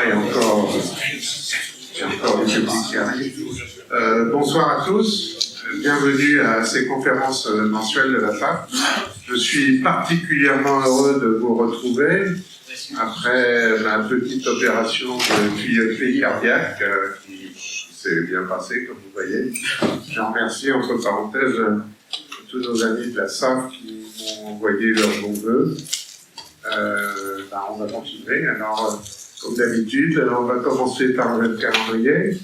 il y a encore des petits qui arrivent. Bonsoir à tous, bienvenue à ces conférences mensuelles de la FAP. Je suis particulièrement heureux de vous retrouver après ma petite opération de tuyauterie cardiaque qui s'est bien passée, comme vous voyez. Je remercie entre parenthèses tous nos amis de la SAF qui m'ont envoyé leurs bons vœux. On va continuer. Alors, comme d'habitude, on va commencer par le calendrier.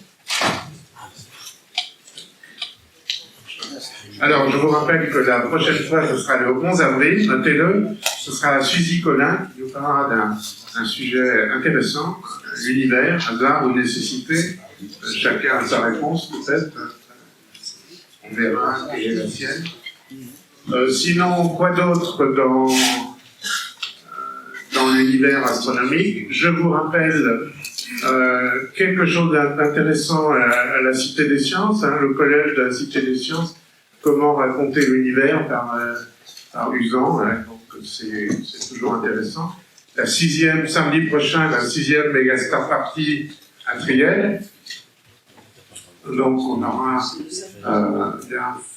Alors, je vous rappelle que la prochaine fois, ce sera le 11 avril, notez-le, ce sera Suzy Collin qui nous parlera d'un sujet intéressant, l'univers, hasard ou nécessité. Chacun a sa réponse, peut-être. On verra quelle est la sienne. Sinon, quoi d'autre dans l'univers astronomique? Je vous rappelle quelque chose d'intéressant à la Cité des Sciences, le collège de la Cité des Sciences, comment raconter l'univers par Usan, donc c'est toujours intéressant. Samedi prochain, la 6e Megastar Party à Triel. Donc on aura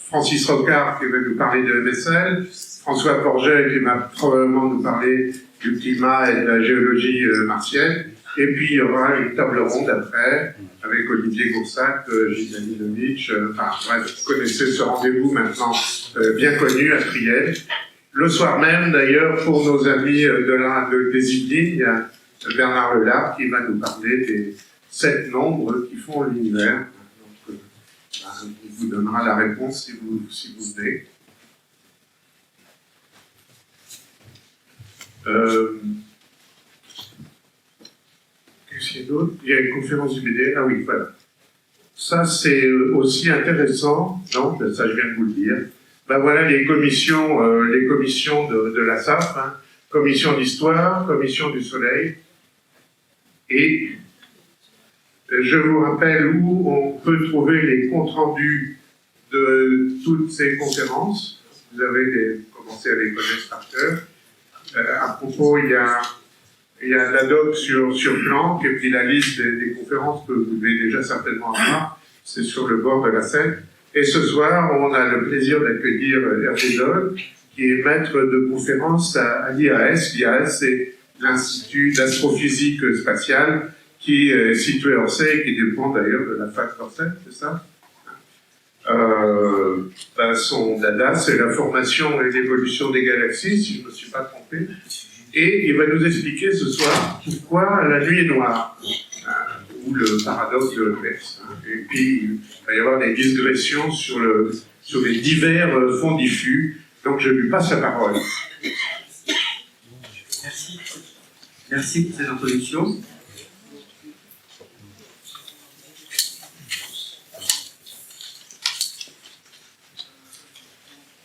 Francis Rocard qui va nous parler de MSL, François Porget qui va probablement nous parler du climat et de la géologie martienne, et puis il y aura une table ronde après, avec Olivier Goursac, Gilles Danilovitch, bref, vous connaissez ce rendez-vous maintenant bien connu à Triel. Le soir même, d'ailleurs, pour nos amis des Yvelines, il y a Bernard Lelard qui va nous parler des 7 nombres qui font l'univers. Donc, il vous donnera la réponse si vous venez. Qu'est-ce qu'il y a d'autre? Il y a une conférence du BD. Ah oui, voilà. Ça, c'est aussi intéressant. Non, ça, je viens de vous le dire. Ben voilà les commissions de la SAF, commission d'histoire, commission du soleil. Et je vous rappelle où on peut trouver les comptes rendus de toutes ces conférences. Vous avez commencé à les connaître par cœur. À propos, il y a la doc sur Planck, et puis la liste des conférences que vous devez déjà certainement avoir, c'est sur le bord de la scène. Et ce soir, on a le plaisir d'accueillir Hervé Doll, qui est maître de conférence à l'IAS. L'IAS, c'est l'Institut d'astrophysique spatiale, qui est situé à Orsay, et qui dépend d'ailleurs de la fac d'Orsay, c'est ça? Son dada, c'est la formation et l'évolution des galaxies, si je ne me suis pas trompé. Et il va nous expliquer ce soir pourquoi la nuit est noire, ou le paradoxe de Lopez. Et puis, il va y avoir des digressions sur les divers fonds diffus. Donc, je lui passe la parole. Merci. Merci pour cette introduction.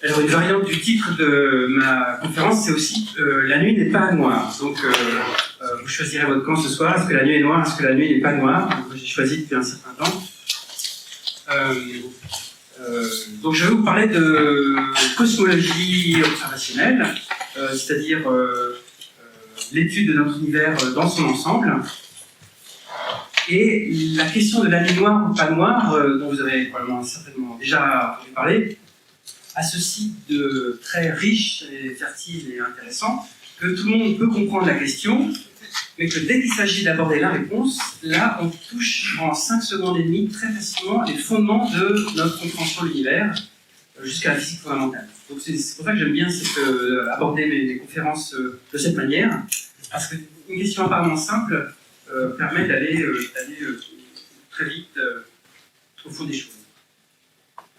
Alors, une variante du titre de ma conférence, c'est aussi La nuit n'est pas noire. Donc, vous choisirez votre camp ce soir. Est-ce que la nuit est noire? Est-ce que la nuit n'est pas noire? Donc, j'ai choisi depuis un certain temps. Donc, je vais vous parler de cosmologie observationnelle, c'est-à-dire l'étude de notre univers dans son ensemble. Et la question de la nuit noire ou pas noire, dont vous avez probablement certainement déjà entendu parler, a ceci de très riche et fertile et intéressant que tout le monde peut comprendre la question, mais que dès qu'il s'agit d'aborder la réponse, là on touche en 5 secondes et demie très facilement les fondements de notre compréhension de l'univers jusqu'à la physique fondamentale. Donc c'est pour ça que j'aime bien aborder mes conférences de cette manière, parce qu'une question apparemment simple permet d'aller très vite au fond des choses.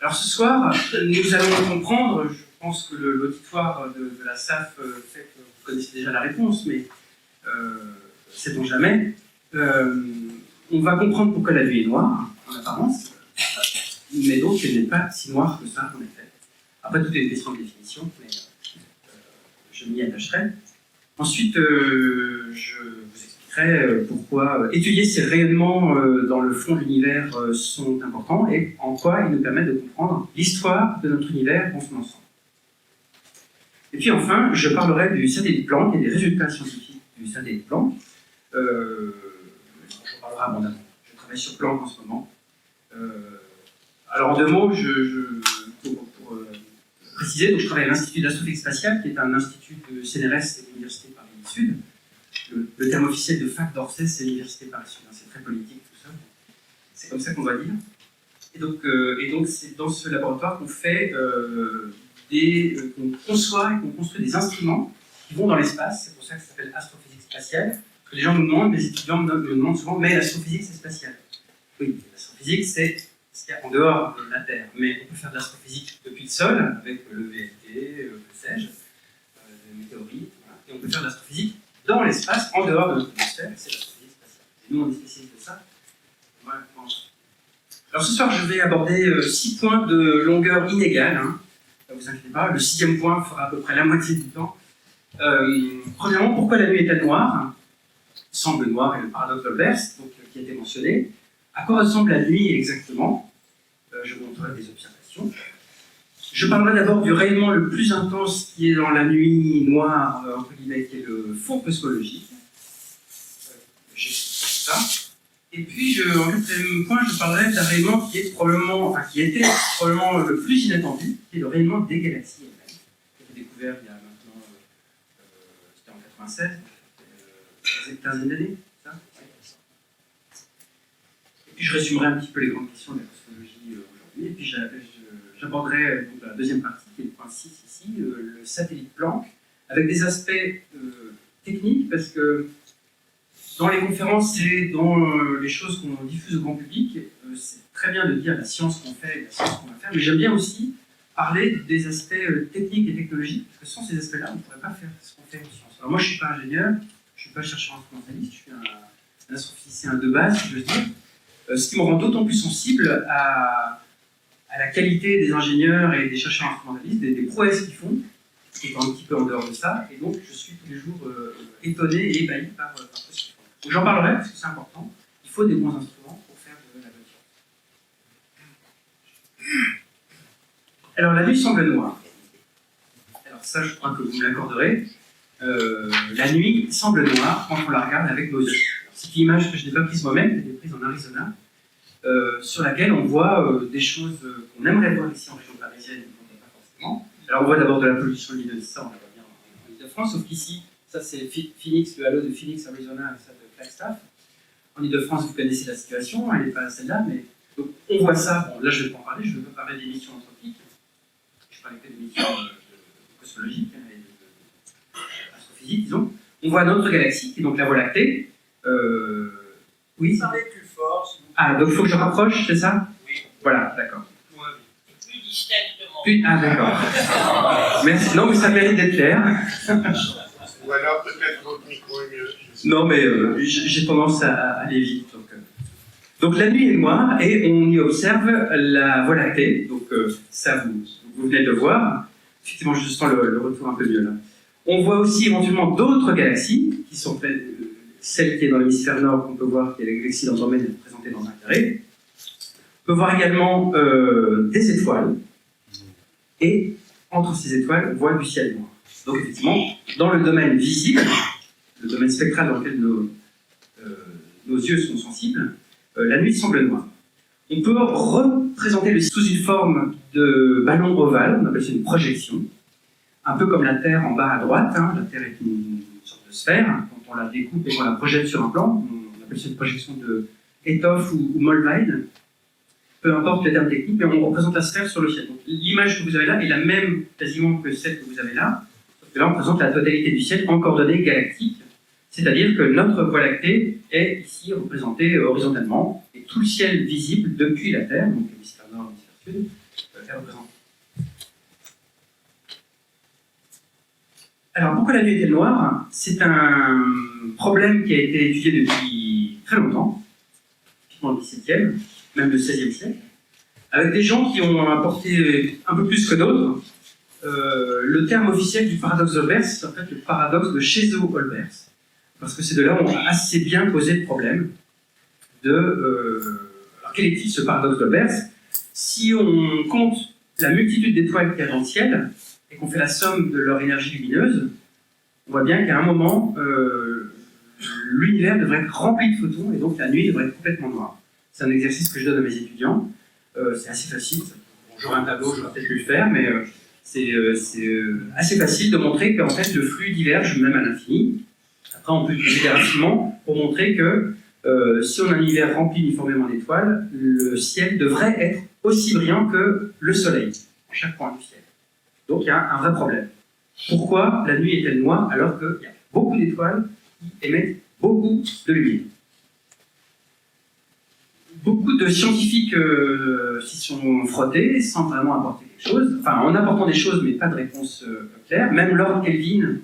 Alors ce soir, nous allons comprendre, je pense que l'auditoire de la SAF fait que vous connaissez déjà la réponse, mais sait-on jamais, on va comprendre pourquoi la nuit est noire, en apparence, mais donc elle n'est pas si noire que ça, en effet. Après, tout est une question de définition, mais je m'y attacherai. Ensuite, je vous expliquerai pourquoi étudier ces rayonnements dans le fond de l'univers sont importants et en quoi ils nous permettent de comprendre l'histoire de notre univers dans son ensemble. Et puis enfin, je parlerai du satellite Planck et des résultats scientifiques du satellite Planck. abondamment. Je travaille sur Planck en ce moment. Alors en 2 mots, pour préciser, donc je travaille à l'Institut d'astrophysique spatiale, qui est un institut de CNRS et de l'Université Paris-Sud. Le terme officiel de fac d'Orsay, c'est l'Université Paris-Sud. C'est très politique tout ça. C'est comme ça qu'on doit dire. Et donc c'est dans ce laboratoire qu'on fait qu'on conçoit et qu'on construit des instruments qui vont dans l'espace. C'est pour ça que ça s'appelle astrophysique spatiale. Que les gens nous demandent, les étudiants me demandent souvent, mais l'astrophysique c'est spatial. Oui, l'astrophysique c'est ce qu'il y a en dehors de la Terre. Mais on peut faire de l'astrophysique depuis le sol, avec le VLT, que sais-je, les météorites, voilà. Et on peut faire de l'astrophysique dans l'espace, en dehors de notre atmosphère, c'est l'astrophysique spatiale. Et nous on est spécialistes de ça. Voilà. Alors ce soir je vais aborder 6 points de longueur inégale. Hein. Ne vous inquiétez pas, le 6e point fera à peu près la moitié du temps. Premièrement, pourquoi la nuit est-elle noire? Semble noire et le paradoxe d'Olbers, qui a été mentionné. À quoi ressemble la nuit exactement? Je vous montrerai des observations. Je parlerai d'abord du rayonnement le plus intense qui est dans la nuit noire, entre guillemets, qui est le fond cosmologique. J'expliquerai ça. Et puis, en 4e point, je parlerai d'un rayonnement qui était probablement le plus inattendu, qui est le rayonnement des galaxies elles-mêmes, qui a été découvert il y a maintenant, c'était en 96, une quinzaine d'années, ça. Et puis je résumerai un petit peu les grandes questions de la cosmologie aujourd'hui, et puis j'aborderai la 2e partie, qui est le point 6 ici, le satellite Planck, avec des aspects techniques, parce que dans les conférences et dans les choses qu'on diffuse au grand public, c'est très bien de dire la science qu'on fait et la science qu'on va faire, mais j'aime bien aussi parler des aspects techniques et technologiques, parce que sans ces aspects-là, on ne pourrait pas faire ce qu'on fait en science. Alors moi, je ne suis pas ingénieur, je ne suis pas chercheur instrumentaliste, je suis un astrophysicien de base, si je veux dire. Ce qui me rend d'autant plus sensible à la qualité des ingénieurs et des chercheurs instrumentalistes, des prouesses qu'ils font, qui est un petit peu en dehors de ça, et donc je suis tous les jours étonné et ébahi par ce qu'ils font. Donc j'en parlerai parce que c'est important. Il faut des bons instruments pour faire de la bonne science. Alors la nuit semble noire. Alors ça, je crois que vous me l'accorderez. La nuit semble noire quand on la regarde avec nos yeux. C'est une image que je n'ai pas prise moi-même, qui a été prise en Arizona, sur laquelle on voit des choses qu'on aimerait voir ici en région parisienne, mais qu'on ne voit pas forcément. Alors on voit d'abord de la pollution lumineuse, ça on la voit bien en Ile-de-France, sauf qu'ici, ça c'est Phoenix, le halo de Phoenix, Arizona, et ça de Flagstaff. En Ile-de-France, vous connaissez la situation, elle n'est pas celle-là, mais donc, on voit ça. Bon, là je ne vais pas en parler, je ne veux pas parler d'émissions anthropiques, je parlais que d'émissions cosmologiques et astrophysiques, disons. On voit notre galaxie, qui est donc la Voie lactée. Oui. Parlez plus fort, s'il vous plaît. Ah, donc il faut que je rapproche, c'est ça? Oui. Voilà, d'accord. Plus distinctement. Ah, d'accord. Merci. Non, mais ça mérite d'être clair. Ou alors peut-être votre micro est mieux. Non, mais j'ai tendance à aller vite. Donc la nuit est noire et on y observe la Voie lactée. Donc ça, vous venez de le voir. Effectivement, je sens le retour un peu mieux là. On voit aussi éventuellement d'autres galaxies qui sont celle qui est dans l'hémisphère nord, qu'on peut voir, qui est la galaxie d'Andromède représentée dans un carré. On peut voir également des étoiles. Et entre ces étoiles, on voit du ciel noir. Donc effectivement, dans le domaine visible, le domaine spectral dans lequel nos yeux sont sensibles, la nuit semble noire. On peut représenter le sous une forme de ballon ovale, on appelle ça une projection, un peu comme la Terre en bas à droite. Hein. La Terre est une sorte de sphère. Quand on la découpe et qu'on la projette sur un plan, on appelle ça une projection de Ethoff ou Mollwein. Peu importe les termes techniques, mais on représente la sphère sur le ciel. Donc, l'image que vous avez là est la même quasiment que celle que vous avez là. Sauf que là, on présente la totalité du ciel en coordonnées galactiques. C'est-à-dire que notre Voie lactée est ici représentée horizontalement, et tout le ciel visible depuis la Terre, donc l'hémisphère nord, l'hémisphère sud, est représenté. Alors, pourquoi la nuit est-elle noire? C'est un problème qui a été étudié depuis très longtemps, dans le XVIIe, même le XVIe siècle, avec des gens qui ont apporté un peu plus que d'autres. Le terme officiel du paradoxe d'Olbers, c'est en fait le paradoxe de Cheseaux-Olbers, parce que c'est de là où on a assez bien posé le problème de... alors, quel est-il ce paradoxe d'Olbers? Si on compte la multitude d'étoiles qu'il y a dans le ciel, et qu'on fait la somme de leur énergie lumineuse, on voit bien qu'à un moment, l'univers devrait être rempli de photons et donc la nuit devrait être complètement noire. C'est un exercice que je donne à mes étudiants. C'est assez facile. Bon, j'aurai un tableau, je vais peut-être le faire, mais c'est assez facile de montrer qu'en fait le flux diverge même à l'infini. Après, on peut utiliser des raffinements pour montrer que si on a un univers rempli uniformément d'étoiles, le ciel devrait être aussi brillant que le soleil, à chaque point du ciel. Donc il y a un vrai problème. Pourquoi la nuit est-elle noire alors qu'il y a beaucoup d'étoiles qui émettent beaucoup de lumière? Beaucoup de scientifiques s'y sont frottés sans vraiment apporter quelque chose, enfin en apportant des choses mais pas de réponse claire. Même Lord Kelvin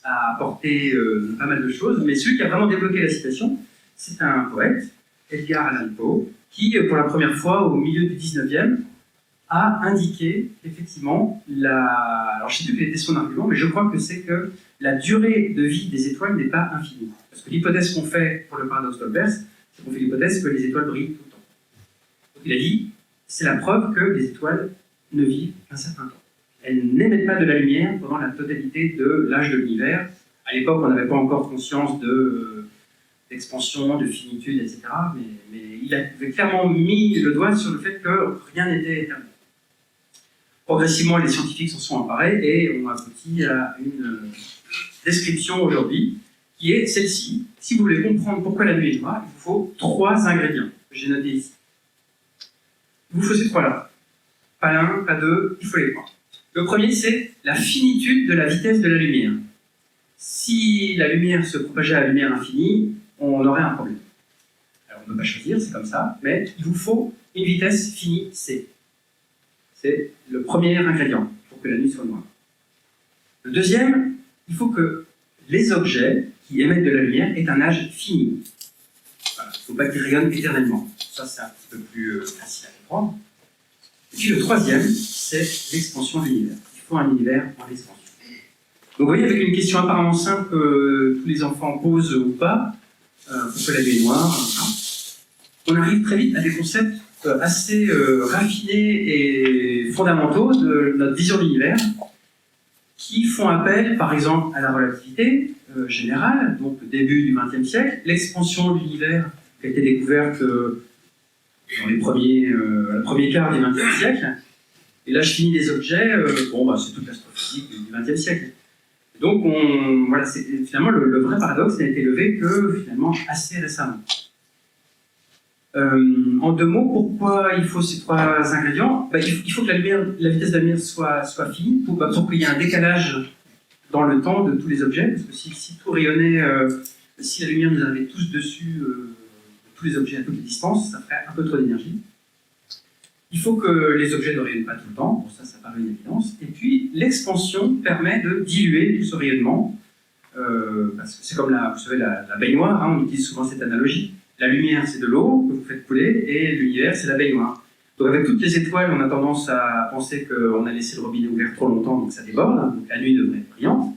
a apporté pas mal de choses, mais celui qui a vraiment débloqué la situation, c'est un poète, Edgar Allan Poe, qui pour la première fois au milieu du 19e a indiqué effectivement alors je ne sais plus quel était son argument, mais je crois que c'est que la durée de vie des étoiles n'est pas infinie. Parce que l'hypothèse qu'on fait pour le paradoxe Dolbear, c'est qu'on fait l'hypothèse que les étoiles brillent tout le temps. Donc il a dit, c'est la preuve que les étoiles ne vivent qu'un certain temps. Elles n'émettent pas de la lumière pendant la totalité de l'âge de l'univers. À l'époque, on n'avait pas encore conscience d'expansion, de finitude, etc. Mais il avait clairement mis le doigt sur le fait que rien n'était éternel. Progressivement, les scientifiques s'en sont emparés et ont abouti à une description aujourd'hui qui est celle-ci. Si vous voulez comprendre pourquoi la nuit est noire, il vous faut 3 ingrédients que j'ai notés ici. Il vous faut ces 3-là. Pas l'un, pas deux, il faut les 3. Le premier, c'est la finitude de la vitesse de la lumière. Si la lumière se propageait à la lumière infinie, on aurait un problème. Alors on ne peut pas choisir, c'est comme ça, mais il vous faut une vitesse finie C. C'est le premier ingrédient pour que la nuit soit noire. Le deuxième, il faut que les objets qui émettent de la lumière aient un âge fini. Voilà, il ne faut pas qu'ils rayonnent éternellement. Ça, c'est un petit peu plus facile à comprendre. Et puis le troisième, c'est l'expansion de l'univers. Il faut un univers en expansion. Donc vous voyez, avec une question apparemment simple que tous les enfants posent ou pas, pourquoi la nuit est noire, on arrive très vite à des concepts assez raffinés et fondamentaux de notre vision de l'univers, qui font appel, par exemple, à la relativité générale, donc au début du XXe siècle, l'expansion de l'univers qui a été découverte dans le premier quart du XXe siècle, et l'âge fini des objets, c'est toute l'astrophysique du XXe siècle. Donc, finalement, le vrai paradoxe n'a été levé que, finalement, assez récemment. En 2 mots, pourquoi il faut ces 3 ingrédients? Il faut que la vitesse de la lumière soit finie pour qu'il y ait un décalage dans le temps de tous les objets, parce que si tout rayonnait, si la lumière nous arrivait tous dessus, tous les objets à toutes les distances, ça ferait un peu trop d'énergie. Il faut que les objets ne rayonnent pas tout le temps, pour ça paraît une évidence. Et puis, l'expansion permet de diluer tout ce rayonnement, parce que c'est comme vous savez, la baignoire, on utilise souvent cette analogie. La lumière, c'est de l'eau que vous faites couler, et l'univers, c'est la baignoire. Donc avec toutes les étoiles, on a tendance à penser qu'on a laissé le robinet ouvert trop longtemps, donc ça déborde, donc la nuit devrait être brillante.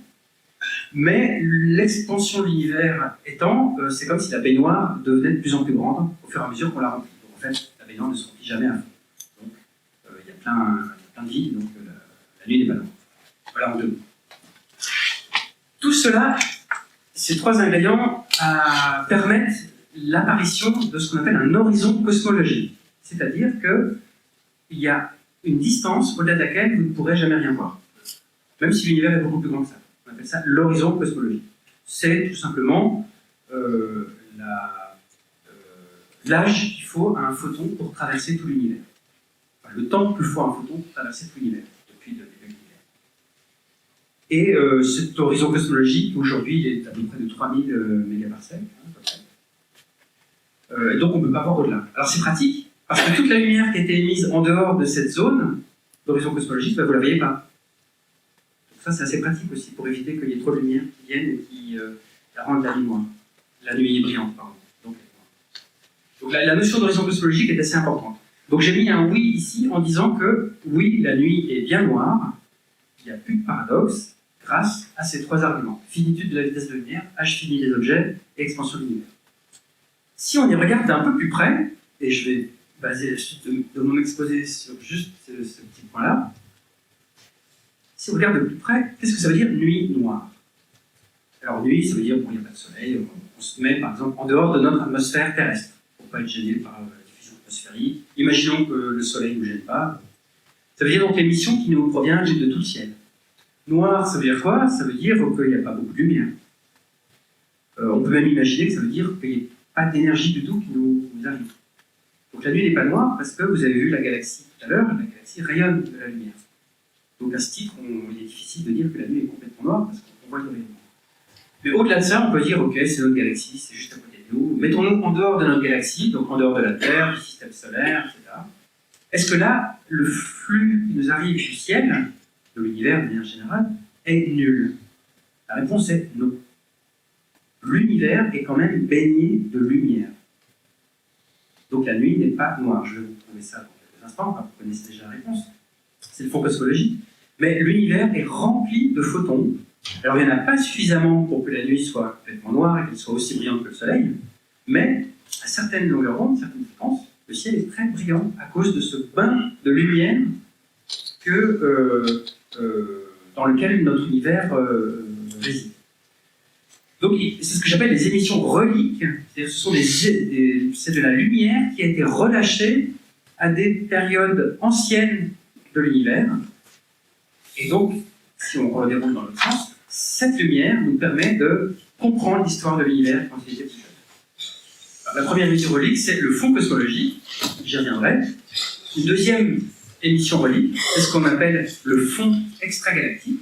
Mais l'expansion de l'univers étant, c'est comme si la baignoire devenait de plus en plus grande au fur et à mesure qu'on la remplit. Donc en fait, la baignoire ne se remplit jamais à fond. Donc il y a plein de vide, donc la nuit n'est pas noire. Voilà en 2 mots. Tout cela, ces 3 ingrédients permettent l'apparition de ce qu'on appelle un horizon cosmologique. C'est-à-dire qu'il y a une distance au-delà de laquelle vous ne pourrez jamais rien voir. Même si l'univers est beaucoup plus grand que ça. On appelle ça l'horizon cosmologique. C'est tout simplement l'âge qu'il faut à un photon pour traverser tout l'univers. Enfin, le temps qu'il faut à un photon pour traverser tout l'univers, depuis le début de l'univers. Et cet horizon cosmologique, aujourd'hui, il est à peu près de 3000 mégaparsecs. Donc on ne peut pas voir au-delà. Alors c'est pratique, parce que toute la lumière qui a été émise en dehors de cette zone d'horizon cosmologique, vous ne la voyez pas. Donc ça c'est assez pratique aussi, pour éviter qu'il y ait trop de lumière qui vienne et qui la rendent la nuit noire. La nuit brillante, pardon. Donc la notion d'horizon cosmologique est assez importante. Donc j'ai mis un oui ici en disant que oui, la nuit est bien noire, il n'y a plus de paradoxe, grâce à ces 3 arguments. Finitude de la vitesse de la lumière, âge fini des objets et expansion de l'univers. Si on y regarde d'un peu plus près, et je vais baser la suite de mon exposé sur juste ce petit point-là, si on regarde de plus près, qu'est-ce que ça veut dire nuit noire? Alors nuit, ça veut dire bon, il n'y a pas de soleil, on se met par exemple en dehors de notre atmosphère terrestre, pour ne pas être gêné par la diffusion atmosphérique. Imaginons que le soleil ne nous gêne pas. Ça veut dire donc l'émission qui nous provient de tout le ciel. Noir, ça veut dire quoi? Ça veut dire qu'il n'y a pas beaucoup de lumière. On peut même imaginer que ça veut dire qu'il n'y a pas d'énergie du tout qui nous arrive. Donc la nuit n'est pas noire parce que vous avez vu la galaxie tout à l'heure, la galaxie rayonne de la lumière. Donc à ce titre, il est difficile de dire que la nuit est complètement noire parce qu'on voit le rayonnement. Mais au-delà de ça, on peut dire, ok, c'est notre galaxie, c'est juste à côté de nous. Mettons-nous en dehors de notre galaxie, donc en dehors de la Terre, du système solaire, etc. Est-ce que là, le flux qui nous arrive du ciel, de l'univers de manière générale, est nul? La réponse est non. L'univers est quand même baigné de lumière. Donc la nuit n'est pas noire. Je vais vous prouver ça dans quelques instants, enfin, vous connaissez déjà la réponse. C'est le fond cosmologique. Mais l'univers est rempli de photons. Alors il n'y en a pas suffisamment pour que la nuit soit complètement noire et qu'elle soit aussi brillante que le soleil, mais à certaines longueurs d'onde, certaines fréquences, le ciel est très brillant à cause de ce bain de lumière dans lequel notre univers réside. Donc c'est ce que j'appelle les émissions reliques, c'est-à-dire c'est de la lumière qui a été relâchée à des périodes anciennes de l'univers. Et donc, si on redéroule dans l'autre sens, cette lumière nous permet de comprendre l'histoire de l'univers quand il était petit. La première émission relique, c'est le fond cosmologique, j'y reviendrai. Une deuxième émission relique, c'est ce qu'on appelle le fond extragalactique,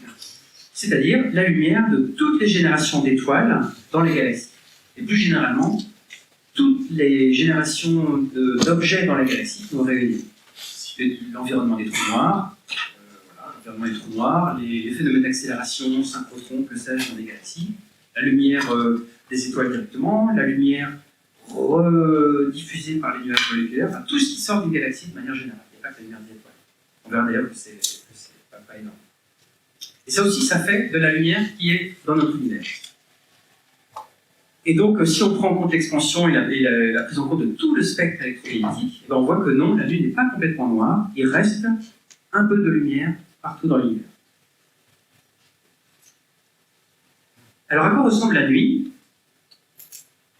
c'est-à-dire la lumière de toutes les générations d'étoiles dans les galaxies. Et plus généralement, toutes les générations d'objets dans les galaxies sont réunies. L'environnement des trous noirs, l'environnement des trous noirs, les phénomènes d'accélération, synchrotron, que sais-je, dans les galaxies, la lumière des étoiles directement, la lumière rediffusée par les nuages moléculaires, enfin, tout ce qui sort d'une galaxie de manière générale. Il n'y a pas que la lumière des étoiles. On verra d'ailleurs que c'est pas énorme. Et ça aussi, ça fait de la lumière qui est dans notre univers. Et donc, si on prend en compte l'expansion et la prise en compte de tout le spectre électromagnétique, on voit que non, la Lune n'est pas complètement noire, il reste un peu de lumière partout dans l'univers. Alors, à quoi ressemble la nuit?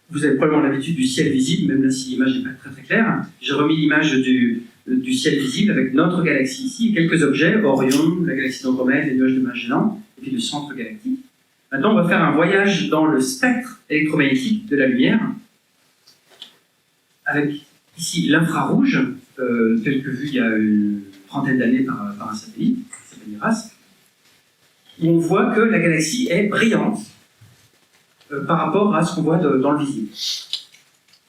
Vous avez probablement l'habitude du ciel visible, même là si l'image n'est pas très très claire. J'ai remis l'image du ciel visible avec notre galaxie ici, et quelques objets, Orion, la galaxie d'Andromède, les nuages de Magellan, et puis le centre galactique. Maintenant, on va faire un voyage dans le spectre électromagnétique de la lumière, avec ici l'infrarouge, tel que vu il y a une trentaine d'années par un satellite, qui s'appelle IRAS, où on voit que la galaxie est brillante par rapport à ce qu'on voit dans le visible. Je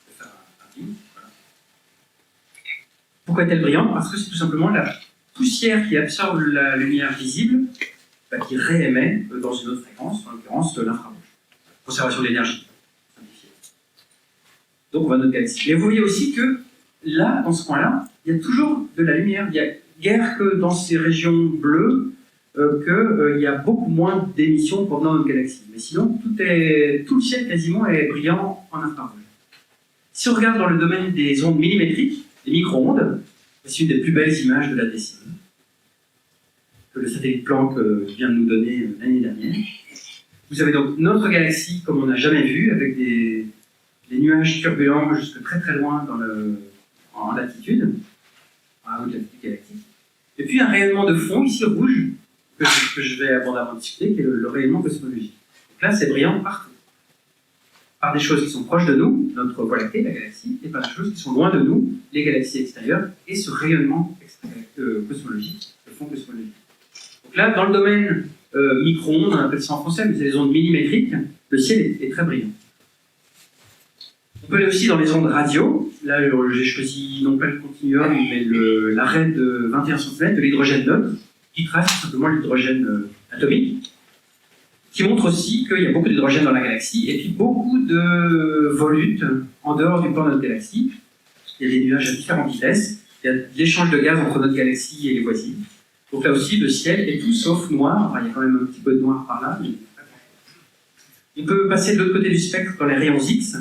vais faire un film, voilà. Pourquoi est-elle brillante? Parce que c'est tout simplement la poussière qui absorbe la lumière visible, qui réémet dans une autre fréquence, en l'occurrence l'infrarouge. Conservation de l'énergie. Donc on va à notre galaxie. Mais vous voyez aussi que là, dans ce coin-là, il y a toujours de la lumière. Il y a guère que dans ces régions bleues qu'il y a beaucoup moins d'émissions provenant de notre galaxie. Mais sinon, tout le ciel quasiment est brillant en infrarouge. Si on regarde dans le domaine des ondes millimétriques, des micro-ondes, c'est une des plus belles images de la décennie, que le satellite Planck vient de nous donner l'année dernière. Vous avez donc notre galaxie comme on n'a jamais vu, avec des nuages turbulents jusque très très loin en latitude, en haute latitude galactique. Et puis un rayonnement de fond, ici rouge, que je vais abondamment discuter, qui est le rayonnement cosmologique. Donc là, c'est brillant partout. Par des choses qui sont proches de nous, notre Voie lactée, la galaxie, et par des choses qui sont loin de nous, les galaxies extérieures, et ce rayonnement cosmologique, le fond cosmologique. Donc là, dans le domaine micro-ondes, on appelle ça en français, mais c'est les ondes millimétriques, le ciel est très brillant. On peut aller aussi dans les ondes radio. Là, j'ai choisi non pas le continuum, mais l'arrêt de 21 cm de l'hydrogène neutre, qui trace simplement l'hydrogène atomique, qui montre aussi qu'il y a beaucoup d'hydrogène dans la galaxie, et puis beaucoup de volutes en dehors du plan de notre galaxie. Il y a des nuages à différentes vitesses, il y a l'échange de gaz entre notre galaxie et les voisines. Donc là aussi, le ciel est tout sauf noir. Enfin, il y a quand même un petit peu de noir par là. Mais... On peut passer de l'autre côté du spectre dans les rayons X.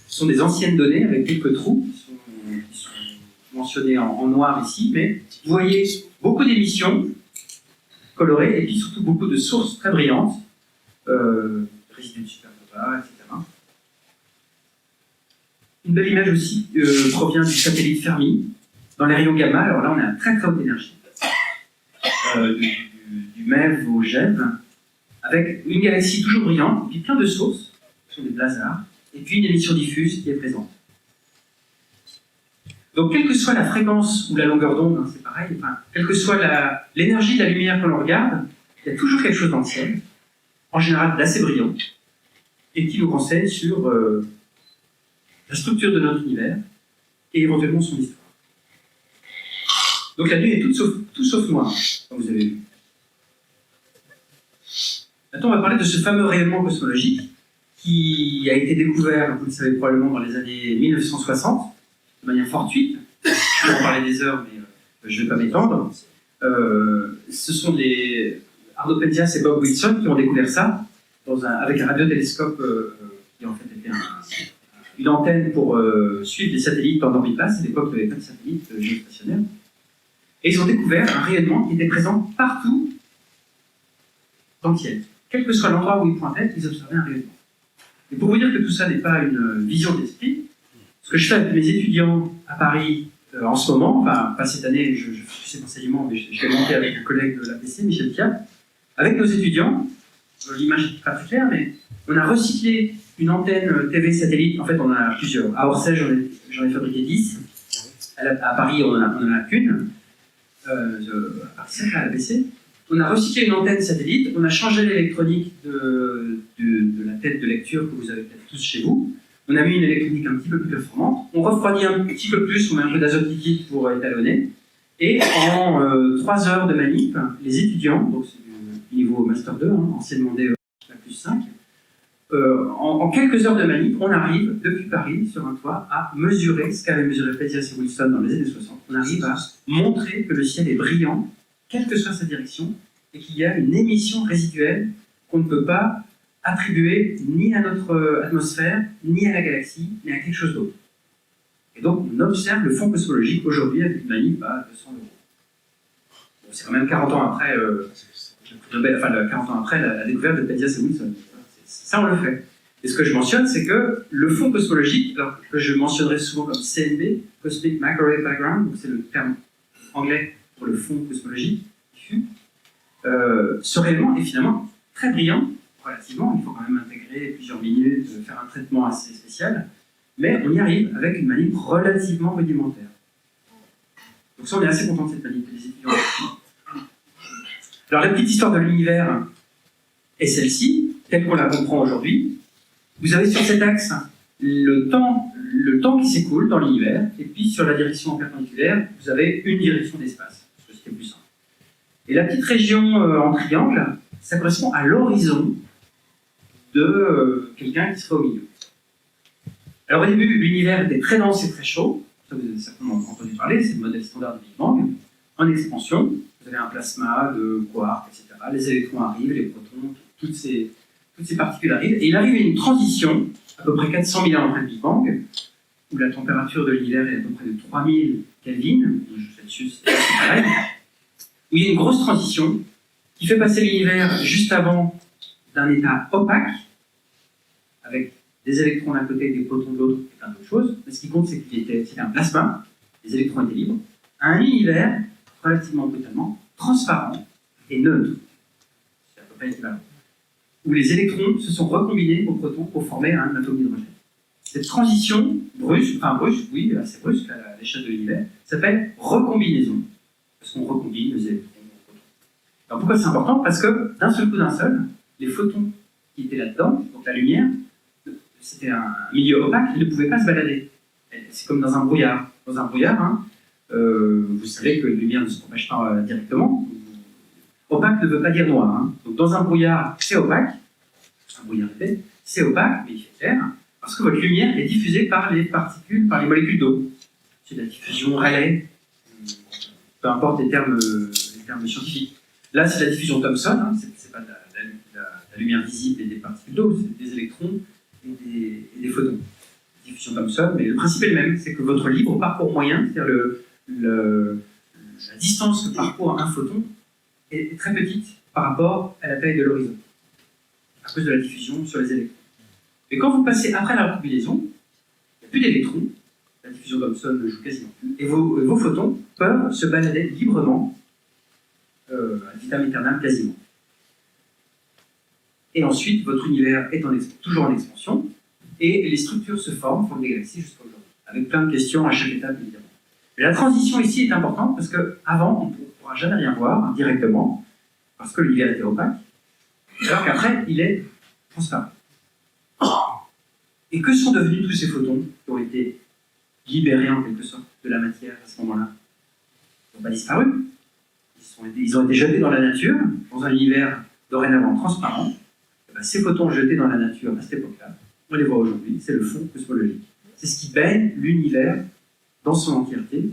Ce sont des anciennes données avec quelques trous qui sont mentionnés en noir ici. Mais vous voyez beaucoup d'émissions colorées et puis surtout beaucoup de sources très brillantes, résidus de supernova, etc. Une belle image aussi provient du satellite Fermi, dans les rayons gamma. Alors là, on est à très haute énergie, du MEV au GeV, avec une galaxie toujours brillante, puis plein de sources, qui sont des blazars, et puis une émission diffuse qui est présente. Donc, quelle que soit la fréquence ou la longueur d'onde, hein, c'est pareil, enfin, quelle que soit l'énergie de la lumière que l'on regarde, il y a toujours quelque chose dans le ciel, en général d'assez brillant, et qui nous renseigne sur la structure de notre univers et éventuellement son histoire. Donc la nuit est tout sauf noire, comme vous avez vu. Maintenant, on va parler de ce fameux rayonnement cosmologique qui a été découvert, vous le savez probablement, dans les années 1960, de manière fortuite. Je vais en parler des heures, mais je ne vais pas m'étendre. Ce sont Arno Penzias et Bob Wilson qui ont découvert ça avec un radiotélescope qui en fait était une antenne pour suivre les satellites en orbite basse. À l'époque, il n'y avait pas de satellites géostationnaires. Et ils ont découvert un rayonnement qui était présent partout dans le ciel. Quel que soit l'endroit où ils pointaient, ils observaient un rayonnement. Et pour vous dire que tout ça n'est pas une vision d'esprit, ce que je fais avec mes étudiants à Paris en ce moment, enfin pas cette année, je fais cet enseignement, mais je vais monter avec un collègue de l'APC, Michel Piat, avec nos étudiants, l'image n'est pas très claire, mais on a recyclé une antenne TV satellite, en fait on en a plusieurs. À Orsay, j'en ai fabriqué 10, à Paris on en a qu'une, à Paris 7, à l'APC. On a recyclé une antenne satellite, on a changé l'électronique de la tête de lecture que vous avez peut-être tous chez vous. On a mis une électronique un petit peu plus performante. On refroidit un petit peu plus, on met un peu d'azote liquide pour étalonner. Et en 3 heures de manip, les étudiants, donc c'est du niveau Master 2, anciennement DE plus 5, en quelques heures de manip, on arrive, depuis Paris, sur un toit, à mesurer ce qu'avaient mesuré Penzias et Wilson dans les années 60. On arrive à montrer que le ciel est brillant, quelle que soit sa direction, et qu'il y a une émission résiduelle qu'on ne peut pas attribuer ni à notre atmosphère, ni à la galaxie, mais à quelque chose d'autre. Et donc, on observe le fond cosmologique aujourd'hui avec une manip à 200 €. Bon, c'est quand même 40 ans après, 40 ans après la découverte de Penzias et Wilson. Ça, on le fait. Et ce que je mentionne, c'est que le fond cosmologique, alors que je mentionnerai souvent comme CMB, Cosmic Microwave Background, donc c'est le terme anglais pour le fond cosmologique diffus, ce rayonnement est finalement très brillant, relativement. Il faut quand même intégrer plusieurs minutes, faire un traitement assez spécial, mais on y arrive avec une manip relativement rudimentaire. Donc ça, on est assez content de cette manip, les étudiants. Alors la petite histoire de l'univers est celle-ci, telle qu'on la comprend aujourd'hui. Vous avez sur cet axe le temps qui s'écoule dans l'univers, et puis sur la direction perpendiculaire, vous avez une direction d'espace, parce que c'était plus simple. Et la petite région en triangle, ça correspond à l'horizon de quelqu'un qui serait au milieu. Alors au début, l'univers était très dense et très chaud, ça vous avez certainement entendu parler, c'est le modèle standard du Big Bang. En expansion, vous avez un plasma de quarks, etc. Les électrons arrivent, les protons, toutes ces particules arrivent, et il arrive une transition, à peu près 400 000 ans après le Big Bang, où la température de l'univers est à peu près de 3000 Kelvin, Celsius, c'est pareil, où il y a une grosse transition qui fait passer l'univers juste avant d'un état opaque, avec des électrons d'un côté, des protons de l'autre, et plein d'autres choses, mais ce qui compte, c'est qu'il était un plasma, les électrons étaient libres, à un univers relativement brutalement transparent et neutre. C'est à peu près équivalent. Où les électrons se sont recombinés aux protons pour former un atome d'hydrogène. Cette transition brusque, oui, assez brusque à l'échelle de l'univers, s'appelle recombinaison, parce qu'on recombine les électrons aux protons. Alors pourquoi c'est important? Parce que d'un seul coup, les photons qui étaient là-dedans, donc la lumière, c'était un milieu opaque, ils ne pouvaient pas se balader. C'est comme dans un brouillard. Dans un brouillard, vous savez que la lumière ne se propage pas directement. Opaque ne veut pas dire noir. Donc dans un brouillard, c'est opaque. Un brouillard épais, c'est opaque, mais il fait clair, parce que votre lumière est diffusée par les particules, par les molécules d'eau. C'est de la diffusion Rayleigh, peu importe les termes scientifiques. Là, c'est la diffusion Thomson, c'est pas de la lumière visible et des particules d'eau, c'est des électrons et des photons. Diffusion Thomson, mais le principe est le même, c'est que votre libre parcours moyen, c'est-à-dire la distance que parcourt un photon, est très petite par rapport à la taille de l'horizon. à cause de la diffusion sur les électrons. Mais quand vous passez après la recombinaison, il n'y a plus d'électrons, la diffusion Thomson ne joue quasiment plus, et vos photons peuvent se balader librement à vitam aeternam quasiment. Et ensuite, votre univers est toujours en expansion, et les structures se forment, font des galaxies jusqu'à aujourd'hui, avec plein de questions à chaque étape, évidemment. Mais la transition ici est importante, parce qu'avant, on ne pourra jamais rien voir directement, parce que l'univers était opaque, alors qu'après, il est transparent. Et que sont devenus tous ces photons qui ont été libérés, en quelque sorte, de la matière à ce moment-là? Ils n'ont pas disparu. Ils ont été jetés dans la nature, dans un univers dorénavant transparent. Et bien, ces photons jetés dans la nature à cette époque-là, on les voit aujourd'hui, c'est le fond cosmologique. C'est ce qui baigne l'univers dans son entièreté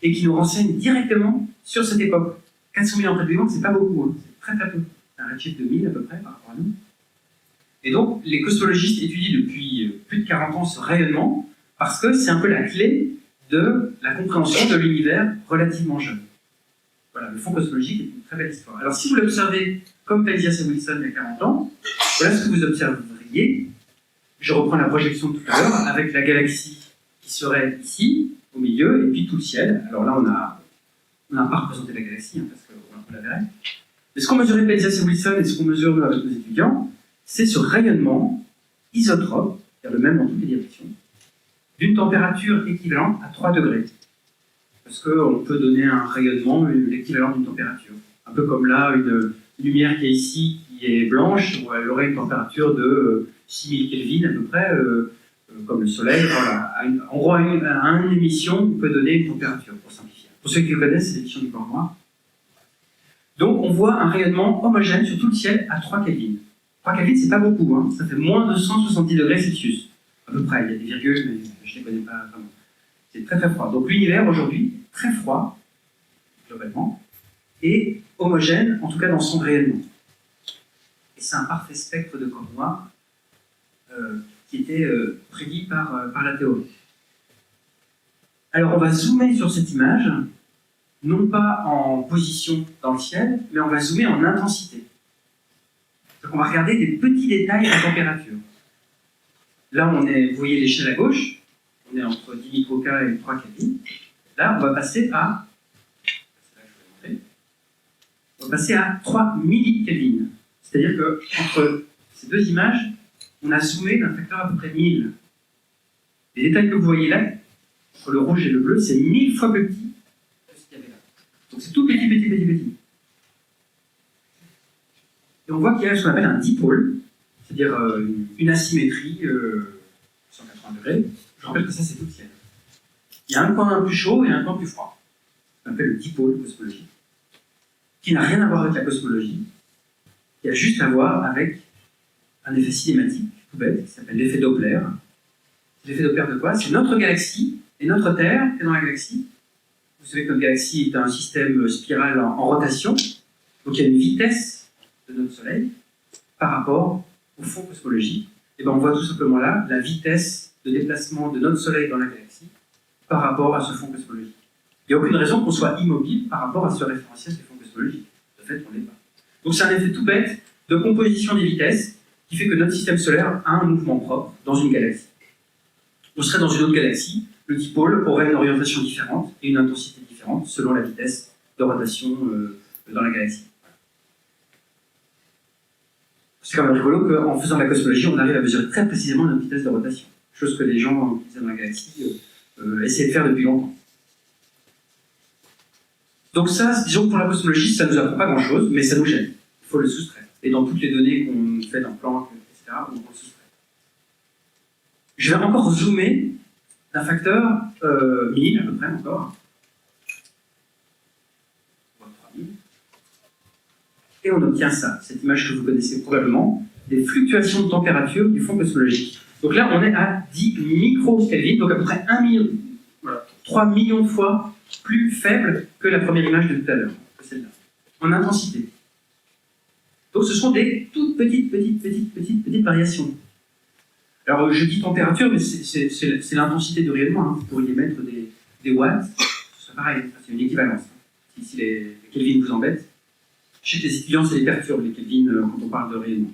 et qui nous renseigne directement sur cette époque. 400 000 ans après le Big Bang, c'est pas beaucoup, hein. C'est très très peu. C'est un redshift de 1000 à peu près par rapport à nous. Et donc, les cosmologistes étudient depuis plus de 40 ans ce rayonnement parce que c'est un peu la clé de la compréhension de l'univers relativement jeune. Voilà, le fond cosmologique est une très belle histoire. Alors, si vous l'observez comme Penzias et Wilson il y a 40 ans, voilà ce que vous observeriez. Je reprends la projection de tout à l'heure avec la galaxie qui serait ici, au milieu, et puis tout le ciel. Alors là, on n'a pas représenté la galaxie, hein, parce qu'on la verrait. Mais ce qu'on mesurait Penzias et Wilson et ce qu'on mesure nous avec nos étudiants, c'est ce rayonnement isotrope, c'est-à-dire le même dans toutes les directions, d'une température équivalente à 3 degrés. Parce qu'on peut donner un rayonnement l'équivalent d'une température. Un peu comme là, une lumière qui est ici, qui est blanche, elle aurait une température de 6000 Kelvin à peu près, comme le Soleil. Voilà. En gros, à une émission, on peut donner une température, pour simplifier. Pour ceux qui connaissent, c'est l'émission du corps noir. Donc, on voit un rayonnement homogène sur tout le ciel à 3 Kelvin. 3 Kelvin, c'est pas beaucoup, hein. Ça fait moins de 170 degrés Celsius. À peu près, il y a des virgules, mais je ne les connais pas vraiment. C'est très très froid. Donc l'univers aujourd'hui, très froid, globalement, et homogène, en tout cas dans son rayonnement. Et c'est un parfait spectre de corps noir qui était prédit par la théorie. Alors on va zoomer sur cette image, non pas en position dans le ciel, mais on va zoomer en intensité. Donc on va regarder des petits détails de température. Là, vous voyez l'échelle à gauche, on est entre 10 microK et 3 Kelvin. Là, on va passer à 3 millikelvin. C'est-à-dire qu'entre ces deux images, on a zoomé d'un facteur à peu près 1000. Les détails que vous voyez là, entre le rouge et le bleu, c'est 1000 fois plus petit que ce qu'il y avait là. Donc c'est tout petit, petit, petit, petit. Et on voit qu'il y a ce qu'on appelle un dipôle, c'est-à-dire une asymétrie 180 degrés. Je rappelle que ça, c'est tout le ciel. Il y a un coin plus chaud et un coin plus froid. On appelle le dipôle cosmologique, qui n'a rien à voir avec la cosmologie, qui a juste à voir avec un effet cinématique tout bête, qui s'appelle l'effet Doppler. L'effet Doppler de quoi? C'est notre galaxie et notre Terre qui est dans la galaxie. Vous savez que notre galaxie est un système spiral en rotation, donc il y a une vitesse de notre Soleil par rapport au fond cosmologique. Et bien on voit tout simplement là la vitesse de déplacement de notre Soleil dans la galaxie par rapport à ce fond cosmologique. Il n'y a aucune raison qu'on soit immobile par rapport à ce référentiel des fonds cosmologiques. De fait, on ne l'est pas. Donc c'est un effet tout bête de composition des vitesses qui fait que notre système solaire a un mouvement propre dans une galaxie. On serait dans une autre galaxie, le dipôle aurait une orientation différente et une intensité différente selon la vitesse de rotation dans la galaxie. C'est quand même rigolo qu'en faisant de la cosmologie, on arrive à mesurer très précisément notre vitesse de rotation. Chose que les gens qui sont dans la galaxie essaient de faire depuis longtemps. Donc ça, disons que pour la cosmologie, ça ne nous apprend pas grand-chose, mais ça nous gêne. Il faut le soustraire. Et dans toutes les données qu'on fait dans Planck, etc., on le soustrait. Je vais encore zoomer d'un facteur 1000 à peu près encore. Et on obtient ça, cette image que vous connaissez probablement, des fluctuations de température du fond cosmologique. Donc là, on est à 10 microkelvin, donc à peu près 1 million, voilà, 3 millions de fois plus faible que la première image de tout à l'heure, que celle-là, en intensité. Donc ce sont des toutes petites variations. Alors je dis température, mais c'est l'intensité du rayonnement. Hein. Vous pourriez mettre des watts, ce serait pareil, c'est une équivalence. Si les Kelvin vous embêtent, je sais que les étudiants, ça les perturbe, les Kelvin, quand on parle de rayonnement.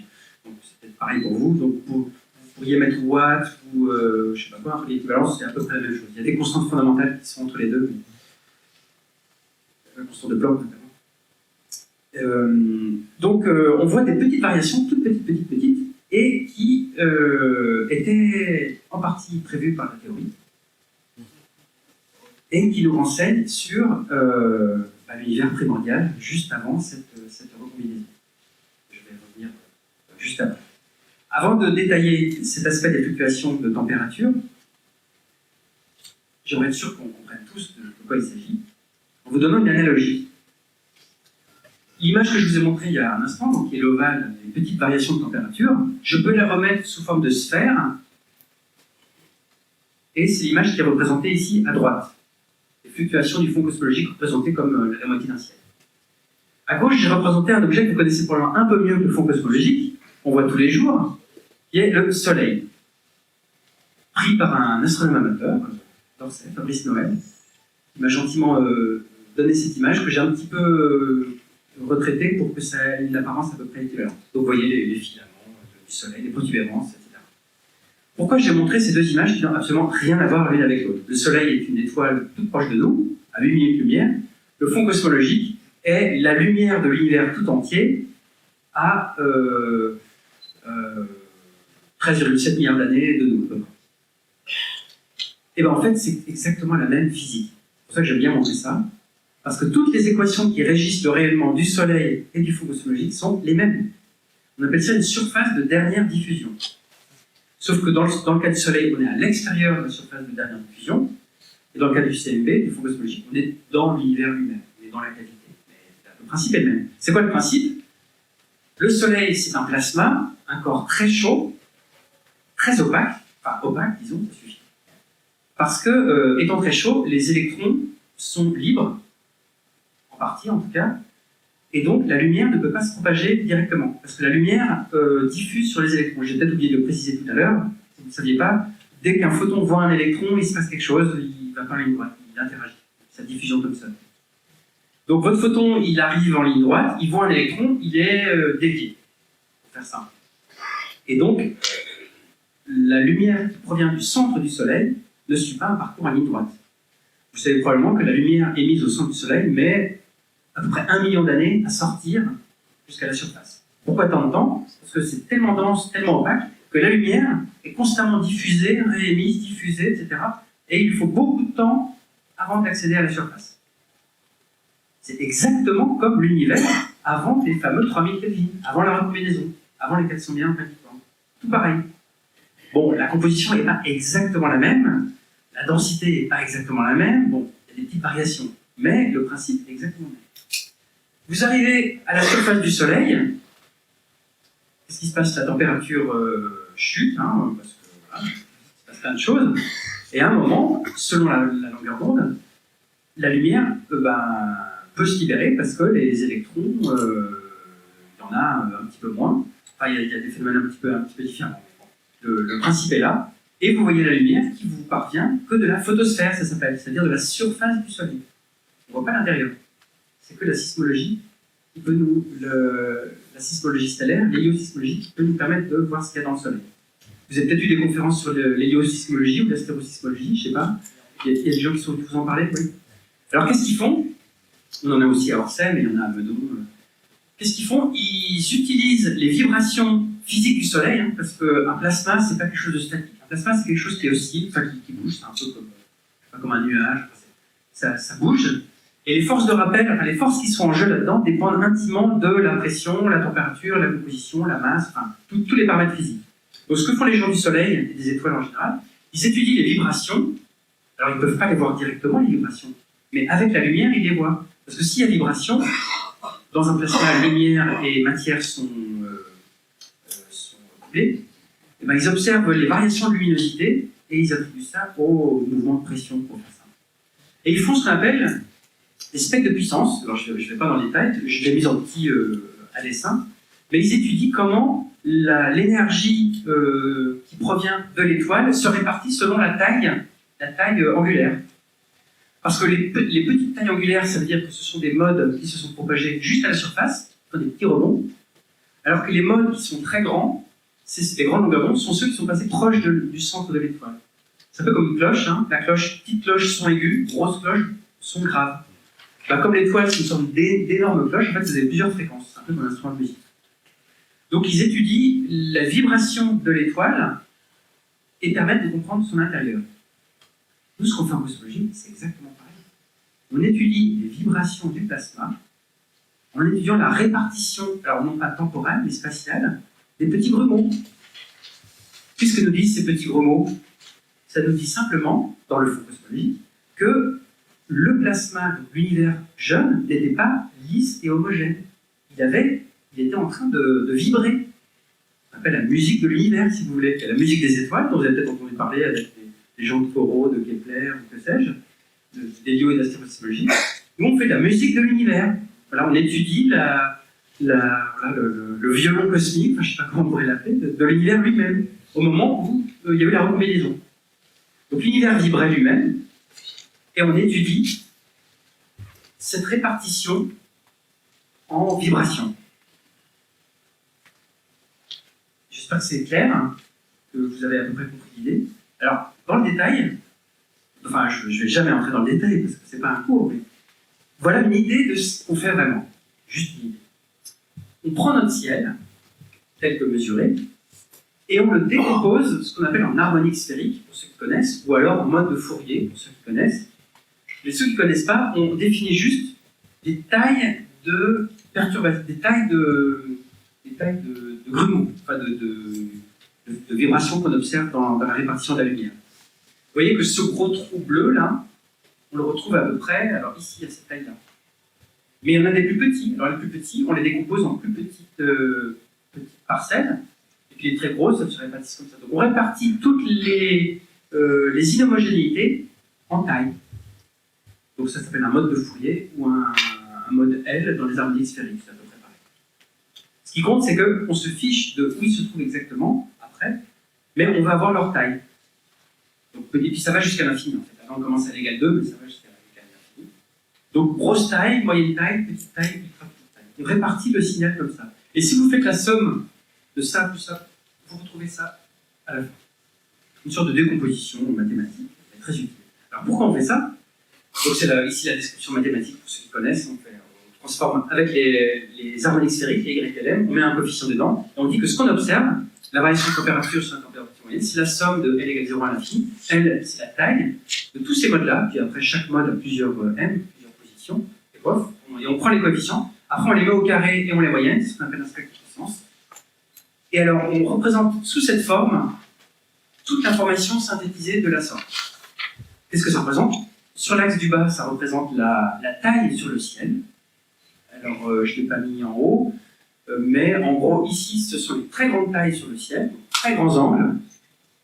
Donc c'est peut-être pareil pour vous. Donc vous pourriez mettre watt ou je sais pas quoi, l'équivalence, c'est à peu près la même chose. Il y a des constantes fondamentales qui sont entre les deux. La constante de Planck notamment. Donc on voit des petites variations, toutes petites, et qui étaient en partie prévues par la théorie, et qui nous renseignent sur l'univers primordial juste avant cette recombinaison. Je vais revenir juste après. Avant de détailler cet aspect des fluctuations de température, j'aimerais être sûr qu'on comprenne tous de quoi il s'agit, en vous donnant une analogie. L'image que je vous ai montrée il y a un instant, donc, qui est l'ovale des petites variations de température, je peux la remettre sous forme de sphère, et c'est l'image qui est représentée ici à droite. Les fluctuations du fond cosmologique représentées comme la moitié d'un ciel. À gauche, j'ai représenté un objet que vous connaissez probablement un peu mieux que le fond cosmologique, qu'on voit tous les jours, qui est le Soleil. Pris par un astronome amateur, d'Orsay, Fabrice Noël, qui m'a gentiment donné cette image que j'ai un petit peu retraitée pour que ça ait une apparence à peu près équivalente. Donc vous voyez les filaments du Soleil, les protubérances, etc. Pourquoi j'ai montré ces deux images qui n'ont absolument rien à voir l'une avec l'autre? Le Soleil est une étoile toute proche de nous, à 8 minutes-lumière. Le fond cosmologique est la lumière de l'univers tout entier à 13,7 milliards d'années de nous. Et bien en fait, c'est exactement la même physique. C'est pour ça que j'aime bien montrer ça. Parce que toutes les équations qui régissent le rayonnement du Soleil et du fond cosmologique sont les mêmes. On appelle ça une surface de dernière diffusion. Sauf que dans le cas du Soleil, on est à l'extérieur de la surface de dernière diffusion. Et dans le cas du CMB, du fond cosmologique, on est dans l'univers lui-même. On est dans la cavité. Mais le principe est le même. C'est quoi le principe? Le Soleil, c'est un plasma, un corps très chaud, très opaque. Enfin, opaque, disons, ça suffit. Parce que, étant très chaud, les électrons sont libres, en partie en tout cas, et donc la lumière ne peut pas se propager directement, parce que la lumière diffuse sur les électrons. J'ai peut-être oublié de le préciser tout à l'heure, si vous ne saviez pas, dès qu'un photon voit un électron, il se passe quelque chose, il va par la ligne droite, il interagit. C'est la diffusion Thomson. Donc votre photon, il arrive en ligne droite, il voit un électron, il est dévié, pour faire simple. Et donc, la lumière qui provient du centre du Soleil ne suit pas un parcours en ligne droite. Vous savez probablement que la lumière émise au centre du Soleil met à peu près 1 million d'années à sortir jusqu'à la surface. Pourquoi tant de temps? Parce que c'est tellement dense, tellement opaque, que la lumière est constamment diffusée, réémise, diffusée, etc. Et il faut beaucoup de temps avant d'accéder à la surface. C'est exactement comme l'univers avant les fameux 3000 Kelvin, avant la recombinaison, avant les 400 milliards de planétes. Tout pareil. Bon, la composition n'est pas exactement la même, la densité n'est pas exactement la même, bon, il y a des petites variations, mais le principe est exactement le même. Vous arrivez à la surface du Soleil, qu'est-ce qui se passe? La température chute, hein, parce que voilà, il se passe plein de choses, et à un moment, selon la longueur d'onde, la lumière peut se libérer parce que les électrons, il y en a un petit peu moins, enfin il y a des phénomènes un petit peu différents. Le principe est là, et vous voyez la lumière qui vous parvient que de la photosphère, ça s'appelle, c'est-à-dire de la surface du Soleil. On ne voit pas l'intérieur. C'est que la sismologie qui peut la sismologie stellaire, l'héliosismologie qui peut nous permettre de voir ce qu'il y a dans le Soleil. Vous avez peut-être eu des conférences sur l'héliosismologie ou l'astérosismologie, je ne sais pas. Il y a des gens qui sont venus vous en parler, oui. Alors qu'est-ce qu'ils font? On en a aussi à Orsay, mais il y en a à Meudon. Qu'est-ce qu'ils font? Ils utilisent les vibrations physiques du Soleil, hein, parce qu'un plasma, c'est pas quelque chose de statique. Un plasma, c'est quelque chose qui oscille, enfin qui bouge, c'est un peu comme un nuage, ça bouge. Et les forces de rappel, enfin les forces qui sont en jeu là-dedans, dépendent intimement de la pression, la température, la composition, la masse, enfin tous les paramètres physiques. Donc ce que font les gens du Soleil, et des étoiles en général, ils étudient les vibrations. Alors ils ne peuvent pas les voir directement, les vibrations, mais avec la lumière, ils les voient. Parce que s'il y a vibration, dans un plasma, lumière et matière sont couplées, et ben, ils observent les variations de luminosité et ils attribuent ça au mouvement de pression, pour faire ça. Et ils font ce qu'on appelle des spectres de puissance. Alors je ne vais pas dans les détails, je l'ai mis en petit à dessin, mais ils étudient comment l'énergie qui provient de l'étoile se répartit selon la taille angulaire. Parce que les petites tailles angulaires, ça veut dire que ce sont des modes qui se sont propagés juste à la surface, qui font des petits rebonds, alors que les modes qui sont très grands, les grandes longueurs d'onde sont ceux qui sont passés proches du centre de l'étoile. C'est un peu comme une cloche, hein. La cloche, petite cloche son aiguë, grosse cloche son grave. Bah, comme l'étoile, c'est une sorte d'énorme cloche, en fait, vous avez plusieurs fréquences, c'est un peu comme un instrument de musique. Donc ils étudient la vibration de l'étoile et permettent de comprendre son intérieur. Nous, ce qu'on fait en cosmologie, c'est exactement pareil. On étudie les vibrations du plasma en étudiant la répartition, alors non pas temporelle, mais spatiale, des petits grumeaux. Qu'est-ce que nous disent ces petits grumeaux? Ça nous dit simplement, dans le fond cosmologique, que le plasma, donc l'univers jeune, n'était pas lisse et homogène. Il était en train de vibrer. On appelle la musique de l'univers, si vous voulez. Il y a la musique des étoiles, dont vous avez peut-être entendu parler avec les gens de Corot, de Kepler, ou que sais-je, d'Hélio et d'astrophysiologie. Nous, on fait de la musique de l'univers. Voilà, on étudie le violon cosmique, enfin, je ne sais pas comment on pourrait l'appeler, de l'univers lui-même, au moment où il y a eu la recombinaison. Donc l'univers vibrait lui-même, et on étudie cette répartition en vibrations. J'espère que c'est clair, hein, que vous avez à peu près compris l'idée. Alors, dans le détail, enfin, je ne vais jamais entrer dans le détail parce que ce n'est pas un cours, mais voilà une idée de ce qu'on fait vraiment. Juste une idée. On prend notre ciel, tel que mesuré, et on le décompose, ce qu'on appelle en harmonique sphérique, pour ceux qui connaissent, ou alors en mode de Fourier, pour ceux qui connaissent. Mais ceux qui ne connaissent pas, on définit juste des tailles de perturbations, des tailles de grumeaux, enfin de vibrations qu'on observe dans la répartition de la lumière. Vous voyez que ce gros trou bleu là, on le retrouve à peu près, alors ici à cette taille-là. Mais il y en a des plus petits. Alors les plus petits, on les décompose en plus petites parcelles, et puis les très grosses, elles se répartissent comme ça. Donc on répartit toutes les inhomogénéités en taille. Donc ça s'appelle un mode de Fourier ou un mode L dans les harmoniques sphériques, c'est à peu près pareil. Ce qui compte, c'est qu'on se fiche de où ils se trouvent exactement, après, mais on va avoir leur taille. Donc, et puis ça va jusqu'à l'infini, en fait. Avant, on commence à l'égal 2, mais ça va jusqu'à l'infini. Donc, grosse taille, moyenne taille, petite taille, ultra petite taille. On répartit le signal comme ça. Et si vous faites la somme de ça plus ça, vous retrouvez ça à la fin. Une sorte de décomposition mathématique, mais très utile. Alors, pourquoi on fait ça? Donc, c'est ici la description mathématique, pour ceux qui connaissent. On transforme avec les harmoniques sphériques, les YLM, on met un coefficient dedans, et on dit que ce qu'on observe, la variation de température sur la température moyenne, c'est la somme de L égale 0 à l'infini. L, c'est la taille de tous ces modes-là, puis après chaque mode a plusieurs M, plusieurs positions, et on prend les coefficients, après on les met au carré et on les moyenne, c'est ce qu'on appelle un spectre de puissance. Et alors on représente sous cette forme toute l'information synthétisée de la sorte. Qu'est-ce que ça représente? Sur l'axe du bas, ça représente la taille sur le ciel. Alors je ne l'ai pas mis en haut. Mais en gros, ici, ce sont les très grandes tailles sur le ciel, très grands angles.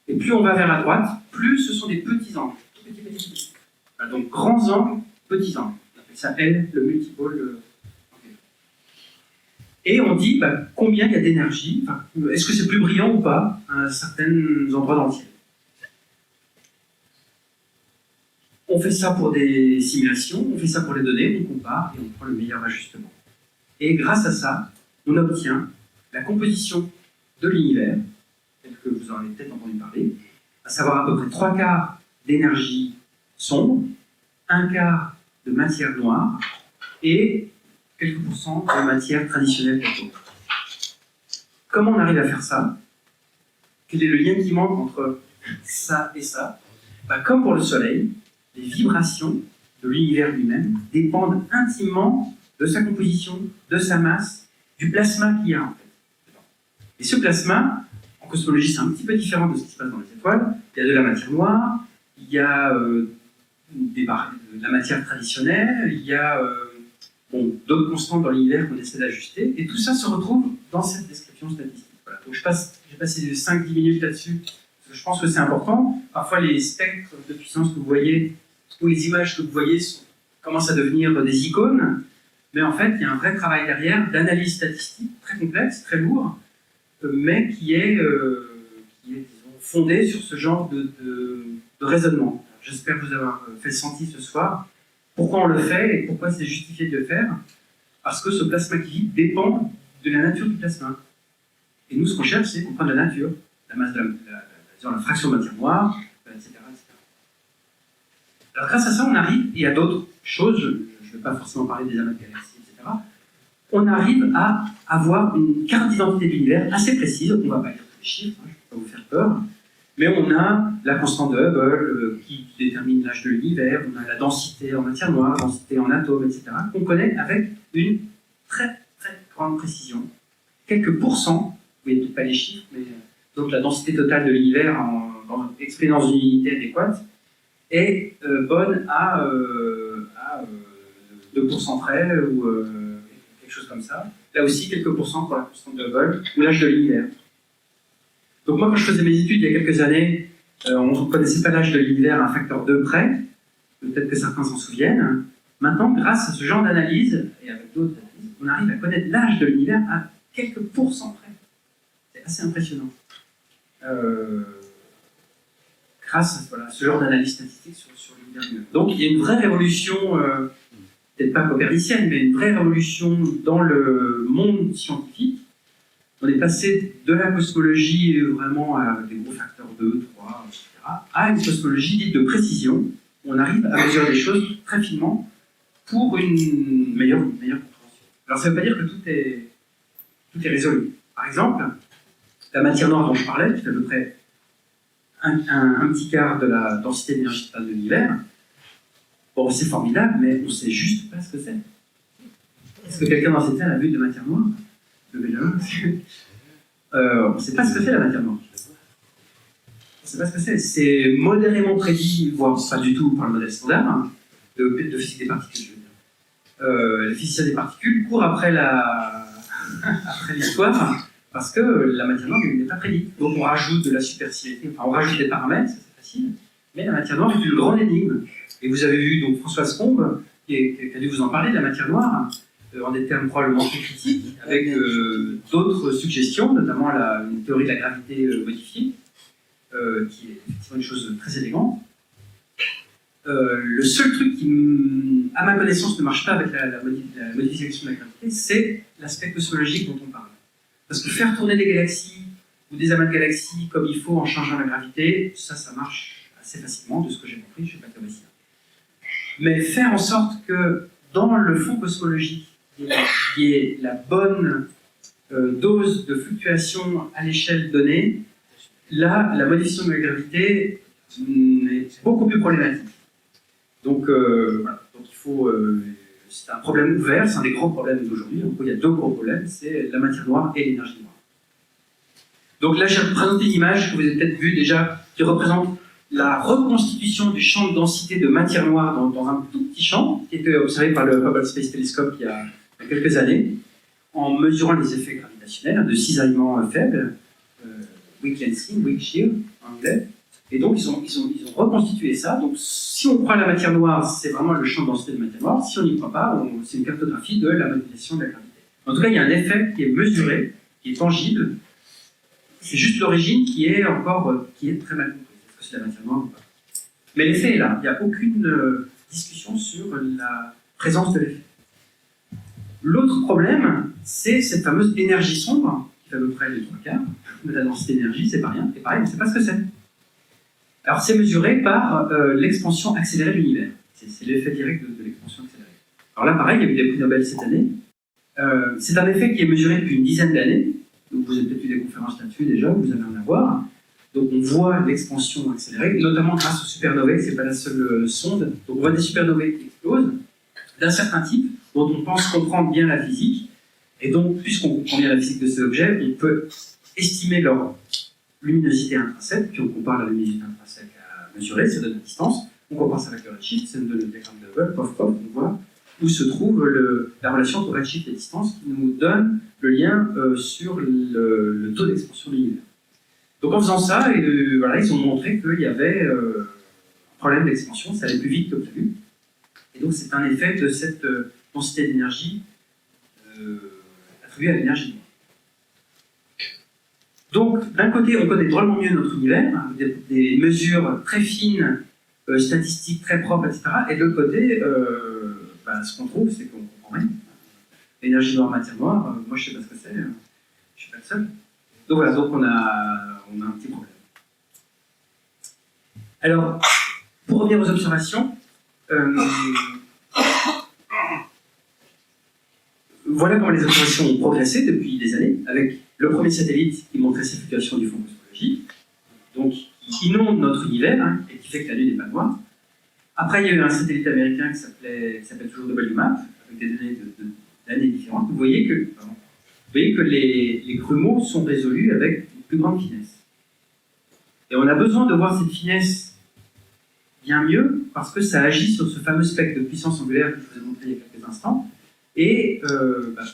Et plus on va vers la droite, plus ce sont des petits angles. Petits. Voilà, donc, grands angles, petits angles. On appelle ça L, le multipôle. Et on dit combien il y a d'énergie, est-ce que c'est plus brillant ou pas à certains endroits dans le ciel. On fait ça pour des simulations, on fait ça pour les données, on compare et on prend le meilleur ajustement. Et grâce à ça, on obtient la composition de l'univers, telle que vous en avez peut-être entendu parler, à savoir à peu près 3/4 d'énergie sombre, 1/4 de matière noire et quelques pourcents de matière traditionnelle plutôt. Comment on arrive à faire ça? Quel est le lien qui manque entre ça et ça? Comme pour le Soleil, les vibrations de l'univers lui-même dépendent intimement de sa composition, de sa masse, du plasma qu'il y a en fait. Et ce plasma, en cosmologie, c'est un petit peu différent de ce qui se passe dans les étoiles. Il y a de la matière noire, il y a de la matière traditionnelle, il y a d'autres constantes dans l'univers qu'on essaie d'ajuster, et tout ça se retrouve dans cette description statistique. Voilà. Donc j'ai passé 5-10 minutes là-dessus, parce que je pense que c'est important. Parfois les spectres de puissance que vous voyez, ou les images que vous voyez commencent à devenir des icônes, mais en fait, il y a un vrai travail derrière d'analyse statistique très complexe, très lourd, mais qui est disons, fondé sur ce genre de raisonnement. J'espère vous avoir fait sentir ce soir pourquoi on le fait et pourquoi c'est justifié de le faire. Parce que ce plasma qui vibre dépend de la nature du plasma. Et nous, ce qu'on cherche, c'est comprendre la nature, la masse la fraction de matière noire, etc., etc. Alors grâce à ça, on arrive, et il y a d'autres choses, je ne vais pas forcément parler des amas de galaxies, etc., on arrive à avoir une carte d'identité de l'univers assez précise. On ne va pas dire tous les chiffres, je ne vais pas vous faire peur, mais on a la constante de Hubble qui détermine l'âge de l'univers, on a la densité en matière noire, la densité en atomes, etc., qu'on connaît avec une très très grande précision. Quelques pourcents, vous ne voyez peut-être pas les chiffres, mais donc la densité totale de l'univers exprimée dans une unité adéquate est bonne à 2% près ou quelque chose comme ça. Là aussi, quelques pourcents pour la constante de Hubble ou l'âge de l'univers. Donc moi, quand je faisais mes études il y a quelques années, on ne connaissait pas l'âge de l'univers à un facteur 2 près. Peut-être que certains s'en souviennent. Maintenant, grâce à ce genre d'analyse, et avec d'autres analyses, on arrive à connaître l'âge de l'univers à quelques pourcents près. C'est assez impressionnant. Grâce à ce genre d'analyse statistique sur l'univers lui-même. Donc il y a une vraie révolution, peut-être pas copernicienne, mais une vraie révolution dans le monde scientifique. On est passé de la cosmologie vraiment à des gros facteurs 2, 3, etc., à une cosmologie dite de précision. On arrive à mesurer des choses très finement pour une meilleure compréhension. Alors ça ne veut pas dire que tout est résolu. Par exemple, la matière noire dont je parlais, qui fait à peu près un petit quart de la densité d'énergie totale de l'univers, bon, c'est formidable, mais on ne sait juste pas ce que c'est. Est-ce que quelqu'un dans cette salle a vu de matière noire? Levez la main. On ne sait pas ce que c'est la matière noire. On ne sait pas ce que c'est. C'est modérément prédit, voire pas du tout par le modèle standard de physique des particules, je veux dire. Les physiciens des particules courent après l'histoire parce que la matière noire n'est pas prédite. Donc on rajoute de la supercialité, enfin on rajoute des paramètres, ça c'est facile, mais la matière noire est une grande énigme. Et vous avez vu donc Françoise Combe, qui a dû vous en parler de la matière noire, en des termes probablement très critiques, avec d'autres suggestions, notamment une théorie de la gravité modifiée, qui est effectivement une chose très élégante. Le seul truc qui, à ma connaissance, ne marche pas avec la modification de la gravité, c'est l'aspect cosmologique dont on parle. Parce que faire tourner des galaxies ou des amas de galaxies comme il faut en changeant la gravité, ça marche assez facilement, de ce que j'ai compris, je ne suis pas théoricien. Mais faire en sorte que dans le fond cosmologique, il y ait la bonne dose de fluctuation à l'échelle donnée, là, la modification de la gravité est beaucoup plus problématique. Donc, voilà. Donc il faut... c'est un problème ouvert, c'est un des gros problèmes d'aujourd'hui. Donc, il y a deux gros problèmes, c'est la matière noire et l'énergie noire. Donc là, j'ai représenté une image que vous avez peut-être vue déjà, qui représente la reconstitution du champ de densité de matière noire dans un tout petit champ, qui était observé par le Hubble Space Telescope il y a quelques années, en mesurant les effets gravitationnels de cisaillement faible, weak lensing, weak shear en anglais. Et donc ils ont reconstitué ça. Donc si on croit la matière noire, c'est vraiment le champ de densité de matière noire. Si on n'y croit pas, c'est une cartographie de la modulation de la gravité. En tout cas, il y a un effet qui est mesuré, qui est tangible. C'est juste l'origine qui est très mal comprise. Est-ce que c'est la matière noire ou pas? Mais l'effet est là. Il n'y a aucune discussion sur la présence de l'effet. L'autre problème, c'est cette fameuse énergie sombre, qui fait à peu près les 3/4 de la densité d'énergie, c'est pas rien. Et pareil, on ne sait pas ce que c'est. Alors c'est mesuré par l'expansion accélérée de l'univers. C'est l'effet direct de l'expansion accélérée. Alors là, pareil, il y a eu des prix Nobel cette année. C'est un effet qui est mesuré depuis une dizaine d'années. Donc vous avez peut-être eu des conférences là-dessus déjà, vous allez en avoir. Donc on voit l'expansion accélérée, notamment grâce aux supernovae, c'est pas la seule sonde. Donc on voit des supernovae qui explosent, d'un certain type, dont on pense comprendre bien la physique. Et donc, puisqu'on comprend bien la physique de ces objets, on peut estimer leur luminosité intrinsèque, puis on compare la luminosité intrinsèque à mesurer, ça donne la distance. On compare ça avec le redshift, ça nous donne le diagramme de Hubble, pof, on voit où se trouve la relation entre redshift et distance qui nous donne le lien sur le taux d'expansion de l'univers. Donc en faisant ça, voilà, ils ont montré qu'il y avait un problème d'expansion, ça allait plus vite que prévu. Et donc c'est un effet de cette densité d'énergie attribuée à l'énergie noire. Donc d'un côté, on connaît drôlement mieux notre univers, hein, des mesures très fines, statistiques très propres, etc. Et de l'autre côté, ce qu'on trouve, c'est qu'on ne comprend rien. L'énergie noire, matière noire, moi je ne sais pas ce que c'est, je ne suis pas le seul. Donc voilà, donc on a un petit problème. Alors, pour revenir aux observations, voilà comment les observations ont progressé depuis des années, avec le premier satellite qui montrait ces fluctuations du fond cosmologique, donc qui inonde notre univers, hein, et qui fait que la Lune n'est pas noire. Après, il y a eu un satellite américain qui s'appelle toujours WMAP, avec des données d'années différentes. Vous voyez que les grumeaux sont résolus avec une plus grande finesse. Et on a besoin de voir cette finesse bien mieux, parce que ça agit sur ce fameux spectre de puissance angulaire que je vous ai montré il y a quelques instants. Et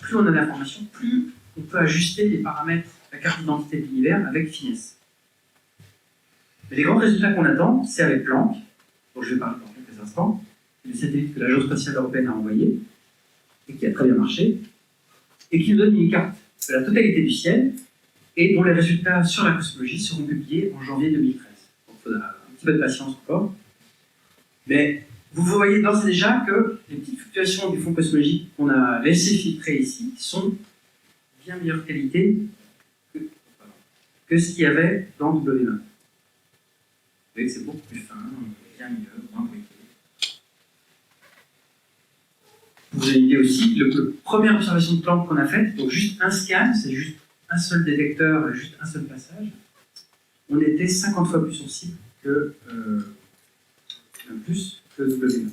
plus on a d'informations, plus on peut ajuster les paramètres, la carte d'identité de l'univers avec finesse. Mais les grands résultats qu'on attend, c'est avec Planck, dont je vais parler dans quelques instants, le satellite que l'Agence spatiale européenne a envoyé, et qui a très bien marché, et qui nous donne une carte de la totalité du ciel, et dont les résultats sur la cosmologie seront publiés en janvier 2013. Donc il faudra un petit peu de patience encore. Mais vous voyez d'ores et déjà que les petites fluctuations du fond cosmologique qu'on a laissé filtrer ici sont bien meilleure qualité que ce qu'il y avait dans W9. Vous voyez que c'est beaucoup plus fin, bien mieux, moins bruité. Vous avez une idée aussi, la première observation de Planck qu'on a faite, donc juste un scan, c'est juste un seul détecteur, juste un seul passage, on était 50 fois plus sensible que W9.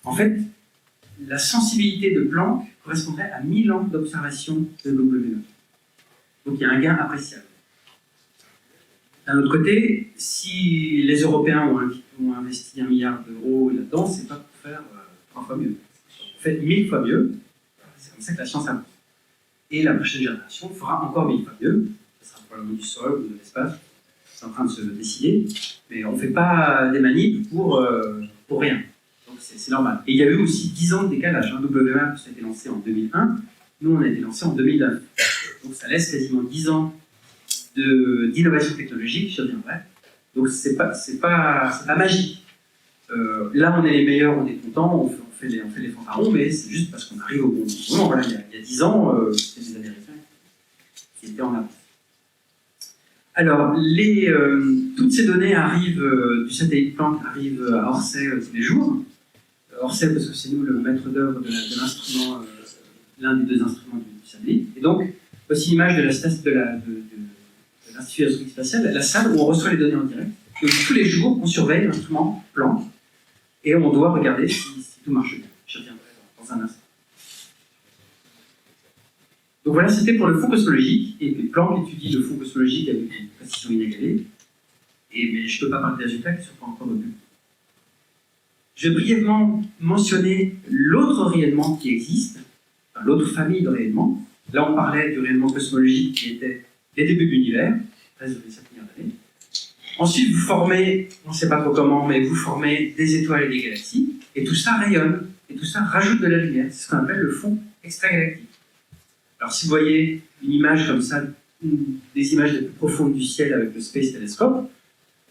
En fait, la sensibilité de Planck correspondrait à 1000 ans d'observation de W9. Donc il y a un gain appréciable. D'un autre côté, si les Européens ont investi 1 milliard d'euros là-dedans, c'est pas pour faire 3 fois mieux. En fait, 1000 fois mieux, c'est comme ça que la science avance. Et la prochaine génération fera encore 1000 fois mieux. Ce sera probablement du sol ou de l'espace. C'est en train de se décider. Mais on ne fait pas des manips pour rien. Donc c'est normal. Et il y a eu aussi 10 ans de décalage. WMAP, ça a été lancé en 2001. Nous, on a été lancé en 2009. Donc ça laisse quasiment 10 ans d'innovation technologique, je reviendrai. Donc c'est pas magique. Là, on est les meilleurs, on est content, on fait les fanfarons, mais c'est juste parce qu'on arrive au bon moment. Voilà, il y a 10 ans, c'était les Américains qui étaient en avance. Alors, toutes ces données arrivent, du satellite Planck arrivent à Orsay tous les jours. Orsay, parce que c'est nous le maître d'œuvre de l'instrument, l'un des 2 instruments du satellite. Et donc, voici l'image de l'Institut d'astronomie spatiale, la salle où on reçoit les données en direct. Donc, tous les jours, on surveille l'instrument Planck et on doit regarder si tout marche bien. Je reviendrai dans un instant. Donc voilà, c'était pour le fond cosmologique, et puis Planck étudie le fond cosmologique avec une précision inégalée, mais je ne peux pas parler des résultats qui ne sont pas encore connus. Je vais brièvement mentionner l'autre rayonnement qui existe, enfin, l'autre famille de rayonnement. Là, on parlait du rayonnement cosmologique qui était les débuts de l'univers, 13 de 7 milliards d'années. Ensuite, vous formez, on ne sait pas trop comment, mais vous formez des étoiles et des galaxies, et tout ça rayonne, et tout ça rajoute de la lumière. C'est ce qu'on appelle le fond extragalactique. Alors, si vous voyez une image comme ça, des images les plus profondes du ciel avec le Space Telescope,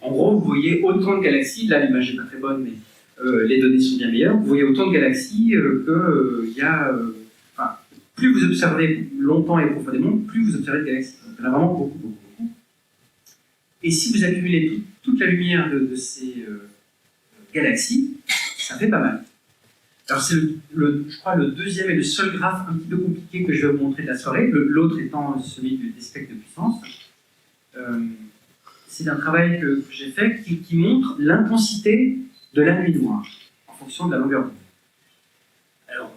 en gros, vous voyez autant de galaxies, là l'image n'est pas très bonne, mais les données sont bien meilleures, vous voyez autant de galaxies qu'il y a... plus vous observez longtemps et profondément, plus vous observez de galaxies. Donc, il y en a vraiment beaucoup, beaucoup, beaucoup. Et si vous accumulez toute la lumière de ces galaxies, ça fait pas mal. Alors c'est je crois le deuxième et le seul graphe un petit peu compliqué que je vais vous montrer de la soirée, l'autre étant celui des spectres de puissance. C'est un travail que j'ai fait qui montre l'intensité de la nuit noire en fonction de la longueur d'onde. Alors,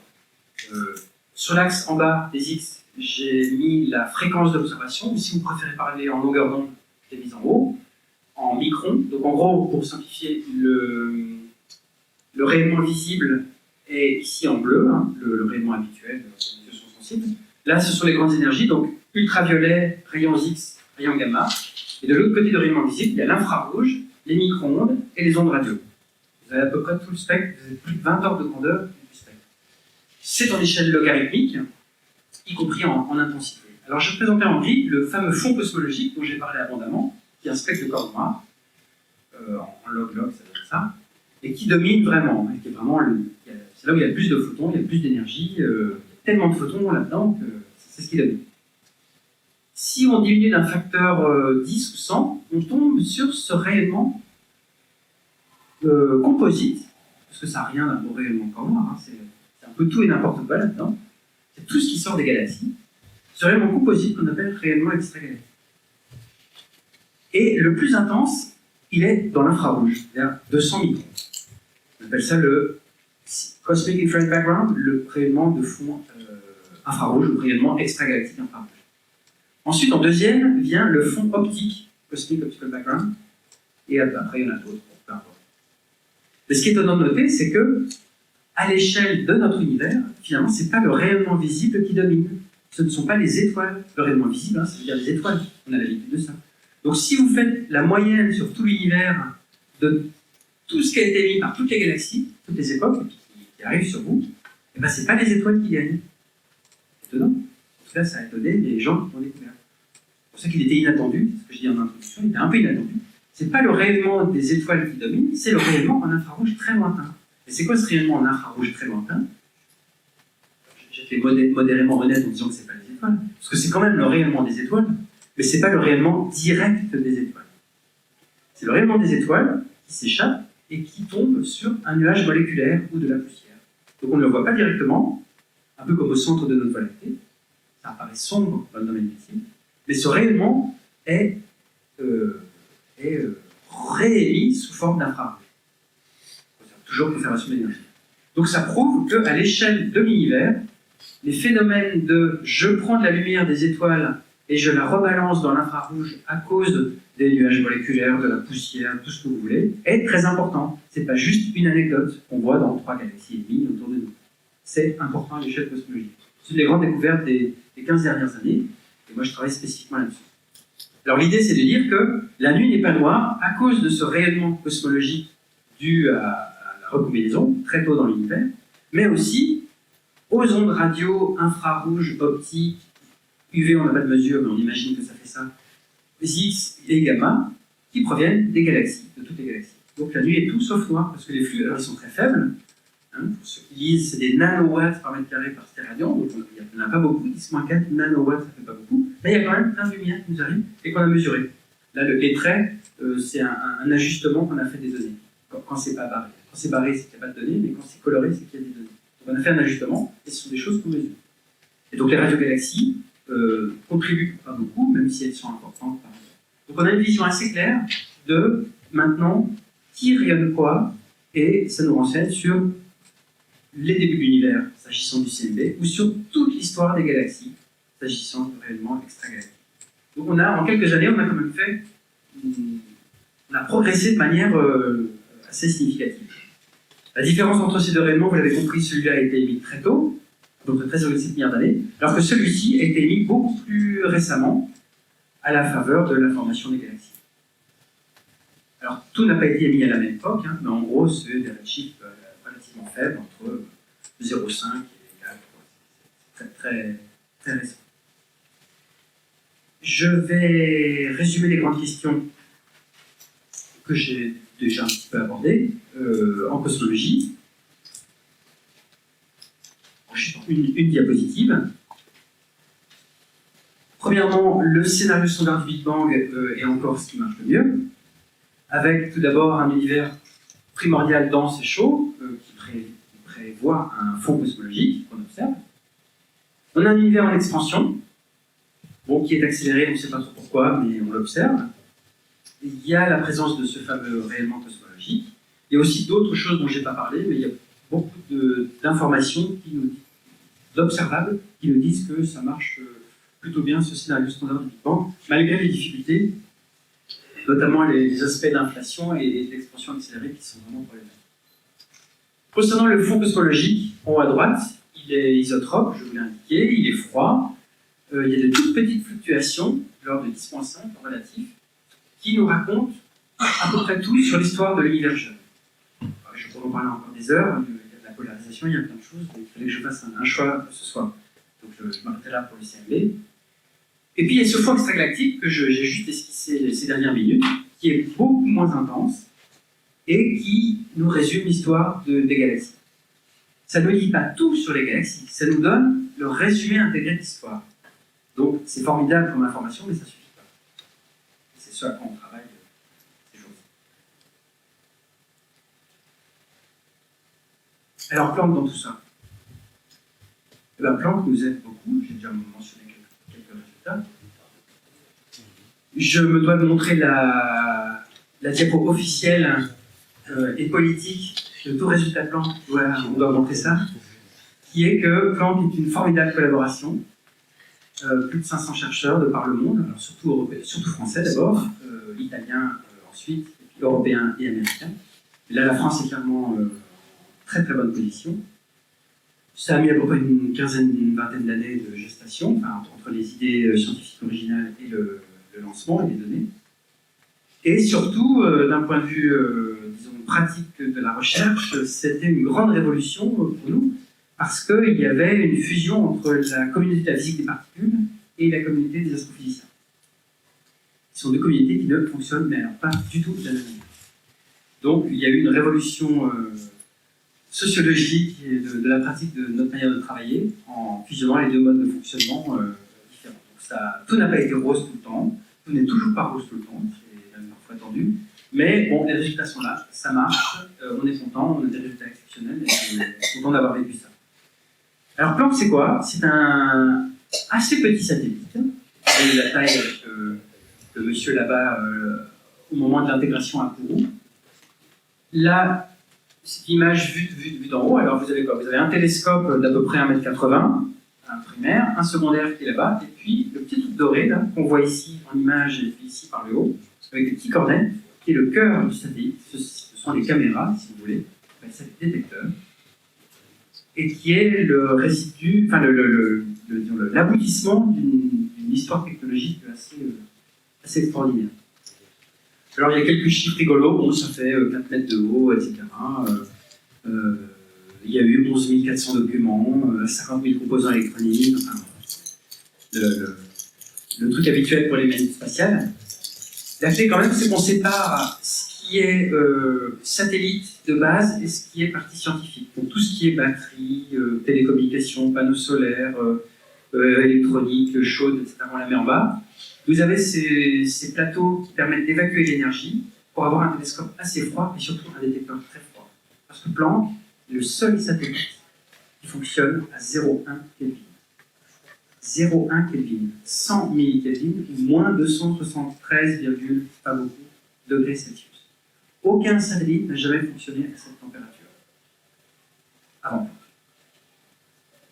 sur l'axe en bas des X, j'ai mis la fréquence d'observation, ou si vous préférez parler en longueur d'onde, c'est mis en haut, en microns. Donc en gros, pour simplifier, le rayonnement visible est ici en bleu, hein, le rayonnement habituel, les yeux sont sensibles. Là, ce sont les grandes énergies, donc ultraviolet, rayons X, rayons gamma. Et de l'autre côté du rayonnement visible, il y a l'infrarouge, les micro-ondes et les ondes radio. Vous avez à peu près tout le spectre, vous avez plus de 20 ordres de grandeur du spectre. C'est en échelle logarithmique, y compris en intensité. Alors je présentais en gris le fameux fond cosmologique dont j'ai parlé abondamment, qui est un spectre de corps noir, en log-log, ça doit être ça, et qui domine vraiment, hein, qui est vraiment c'est là où il y a le plus de photons, il y a le plus d'énergie, il y a tellement de photons là-dedans que c'est ce qui domine. Si on diminue d'un facteur 10 ou 100, on tombe sur ce rayonnement composite, parce que ça n'a rien d'un beau rayonnement encore noir, hein, c'est un peu tout et n'importe quoi là-dedans. C'est tout ce qui sort des galaxies. Ce rayonnement composite qu'on appelle rayonnement extragalactique. Et le plus intense, il est dans l'infrarouge, c'est-à-dire 200 microns. On appelle ça le Cosmic Infrared Background, le rayonnement de fond infrarouge, ou rayonnement extragalactique infrarouge. Ensuite, en deuxième, vient le fond optique, Cosmic Optical Background, et après, il y en a d'autres, peu importe. Mais ce qui est étonnant de noter, c'est que, à l'échelle de notre univers, finalement, ce n'est pas le rayonnement visible qui domine. Ce ne sont pas les étoiles. Le rayonnement visible, ça veut dire les étoiles. On a l'habitude de ça. Donc, si vous faites la moyenne sur tout l'univers de tout ce qui a été émis par toutes les galaxies, toutes les époques qui arrivent sur vous, eh ben, ce n'est pas les étoiles qui gagnent. C'est étonnant. En tout cas, ça a étonné les gens qui l'ont découvert. C'est pour ça qu'il était inattendu, ce que je dis en introduction, il était un peu inattendu. Ce n'est pas le rayonnement des étoiles qui domine, c'est le rayonnement en infrarouge très lointain. Et c'est quoi ce rayonnement en infrarouge très lointain? J'étais modérément honnête en disant que ce n'est pas les étoiles, parce que c'est quand même le rayonnement des étoiles, mais ce n'est pas le rayonnement direct des étoiles. C'est le rayonnement des étoiles qui s'échappe et qui tombe sur un nuage moléculaire ou de la poussière. Donc on ne le voit pas directement, un peu comme au centre de notre Voie lactée, ça apparaît sombre dans le domaine visible, mais ce rayonnement est réémis sous forme d'infrarouge. Toujours conservation d'énergie. Donc ça prouve qu'à l'échelle de l'univers, les phénomènes de je prends de la lumière des étoiles et je la rebalance dans l'infrarouge à cause des nuages moléculaires, de la poussière, tout ce que vous voulez, est très important. C'est pas juste une anecdote qu'on voit dans 3 galaxies et demie autour de nous. C'est important à l'échelle cosmologique. C'est une des grandes découvertes des 15 dernières années, et moi je travaille spécifiquement là-dessus. Alors l'idée c'est de dire que la nuit n'est pas noire à cause de ce rayonnement cosmologique dû à la recombinaison, très tôt dans l'univers, mais aussi aux ondes radio, infrarouges, optiques, UV on n'a pas de mesure, mais on imagine que ça fait ça, X et gamma, qui proviennent des galaxies, de toutes les galaxies. Donc la nuit est tout sauf noire, parce que les flux, alors ils sont très faibles, hein, pour ceux qui lisent, c'est des nanowatts par mètre carré par stéradian, donc il n'y en a pas beaucoup, 10-4 nanowatts, ça fait pas beaucoup, mais il y a quand même plein de lumière qui nous arrive et qu'on a mesuré. Là, les traits, c'est un ajustement qu'on a fait des données, quand c'est pas barré. Quand c'est barré, c'est qu'il n'y a pas de données, mais quand c'est coloré, c'est qu'il y a des données. Donc on a fait un ajustement, et ce sont des choses qu'on mesure. Et donc les radiogalaxies contribuent pas beaucoup, même si elles sont importantes par exemple. Donc on a une vision assez claire de, maintenant, qui rayonne quoi, et ça nous renseigne sur les débuts de l'univers, s'agissant du CMB, ou sur toute l'histoire des galaxies, s'agissant du rayonnement extragalactique. Donc on a, en quelques années, on a quand même fait, on a progressé de manière assez significative. La différence entre ces deux rayonnements, vous l'avez compris, celui-là a été émis très tôt, donc 13,7 milliards d'années, alors que celui-ci a été émis beaucoup plus récemment, à la faveur de la formation des galaxies. Alors, tout n'a pas été émis à la même époque, hein, mais en gros, c'est des redshifts relativement faibles, entre 0,5 et 4. C'est très, très récent. Je vais résumer les grandes questions que j'ai déjà un petit peu abordées en cosmologie. Une diapositive. Premièrement, le scénario standard du Big Bang est encore ce qui marche le mieux, avec tout d'abord un univers primordial dense et chaud, qui prévoit un fond cosmologique qu'on observe. On a un univers en expansion, bon, qui est accéléré, on ne sait pas trop pourquoi, mais on l'observe. Il y a la présence de ce fameux rayonnement cosmologique. Il y a aussi d'autres choses dont je n'ai pas parlé, mais il y a beaucoup d'informations d'observables qui nous disent que ça marche plutôt bien, ce scénario standard du Big Bang, malgré les difficultés, notamment les aspects d'inflation et d'expansion accélérée qui sont vraiment problématiques. Concernant le fond cosmologique, en haut à droite, il est isotrope, je vous l'ai indiqué, il est froid, il y a de toutes petites fluctuations, de l'ordre de 10.5 relatif, qui nous racontent à peu près tout sur l'histoire de l'univers jeune. Je pourrais en parler encore des heures, il y a de la polarisation, il y a plein de choses, il fallait que je fasse un choix ce soir. Donc je m'arrêterai là pour le CMB. Et puis il y a ce fond extragalactique que j'ai juste esquissé ces dernières minutes, qui est beaucoup moins intense et qui nous résume l'histoire des galaxies. Ça ne dit pas tout sur les galaxies, ça nous donne le résumé intégré de l'histoire. Donc c'est formidable comme information, mais ça ne suffit pas. C'est ce à quoi on travaille ces jours-ci. Alors Planck dans tout ça. Eh bien, Planck nous aide beaucoup, j'ai déjà mentionné quelques résultats. Je me dois de montrer la diapo officielle et politique de tout résultat de Planck. Voilà, on doit montrer ça. Qui est que Planck est une formidable collaboration. Plus de 500 chercheurs de par le monde, alors surtout français d'abord, italiens ensuite, et puis européens et américains. Et là, la France est clairement très très bonne position. Ça a mis à peu près une vingtaine d'années de gestation, enfin, entre les idées scientifiques originales et le lancement et les données. Et surtout, d'un point de vue, disons, pratique de la recherche, c'était une grande révolution pour nous, parce qu'il y avait une fusion entre la communauté de la physique des particules et la communauté des astrophysiciens. Ce sont deux communautés qui ne fonctionnent mais alors pas du tout de la même manière. Donc il y a eu une révolution sociologique et de la pratique de notre manière de travailler en fusionnant les deux modes de fonctionnement différents. Donc tout n'a pas été rose tout le temps, tout n'est toujours pas rose tout le temps, c'est même parfois tendu, mais bon, les résultats sont là, ça marche, on est content, on a des résultats exceptionnels et on est content d'avoir vécu ça. Alors Planck, c'est quoi? C'est un assez petit satellite. Vous voyez la taille de monsieur là-bas au moment de l'intégration à Kourou. Là, cette image vue d'en haut, alors vous avez quoi? Vous avez un télescope d'à peu près 1,80 m, un primaire, un secondaire qui est là-bas, et puis le petit truc doré là qu'on voit ici en image et puis ici par le haut, avec des petits cordets, qui est le cœur du satellite. Ce sont les caméras, si vous voulez, c'est le détecteur. Et qui est le résidu, enfin l'aboutissement d'une histoire technologique assez extraordinaire. Alors il y a quelques chiffres rigolos, bon, ça fait 4 mètres de haut, etc. Il y a eu 11 400 documents, 50 000 composants électroniques, enfin, le truc habituel pour les manipes spatiales. La clé quand même, c'est qu'on sépare ce qui est satellite de base et ce qui est partie scientifique. Donc tout ce qui est batterie, télécommunications, panneaux solaires, électronique, chaude, etc. On la met en bas. Vous avez ces plateaux qui permettent d'évacuer l'énergie pour avoir un télescope assez froid et surtout un détecteur très froid. Parce que Planck est le seul satellite qui fonctionne à 0,1 Kelvin. 0,1 Kelvin, 100 millikelvin ou moins 273, pas beaucoup, degrés Celsius. Aucun satellite n'a jamais fonctionné à cette température. Avant Planck.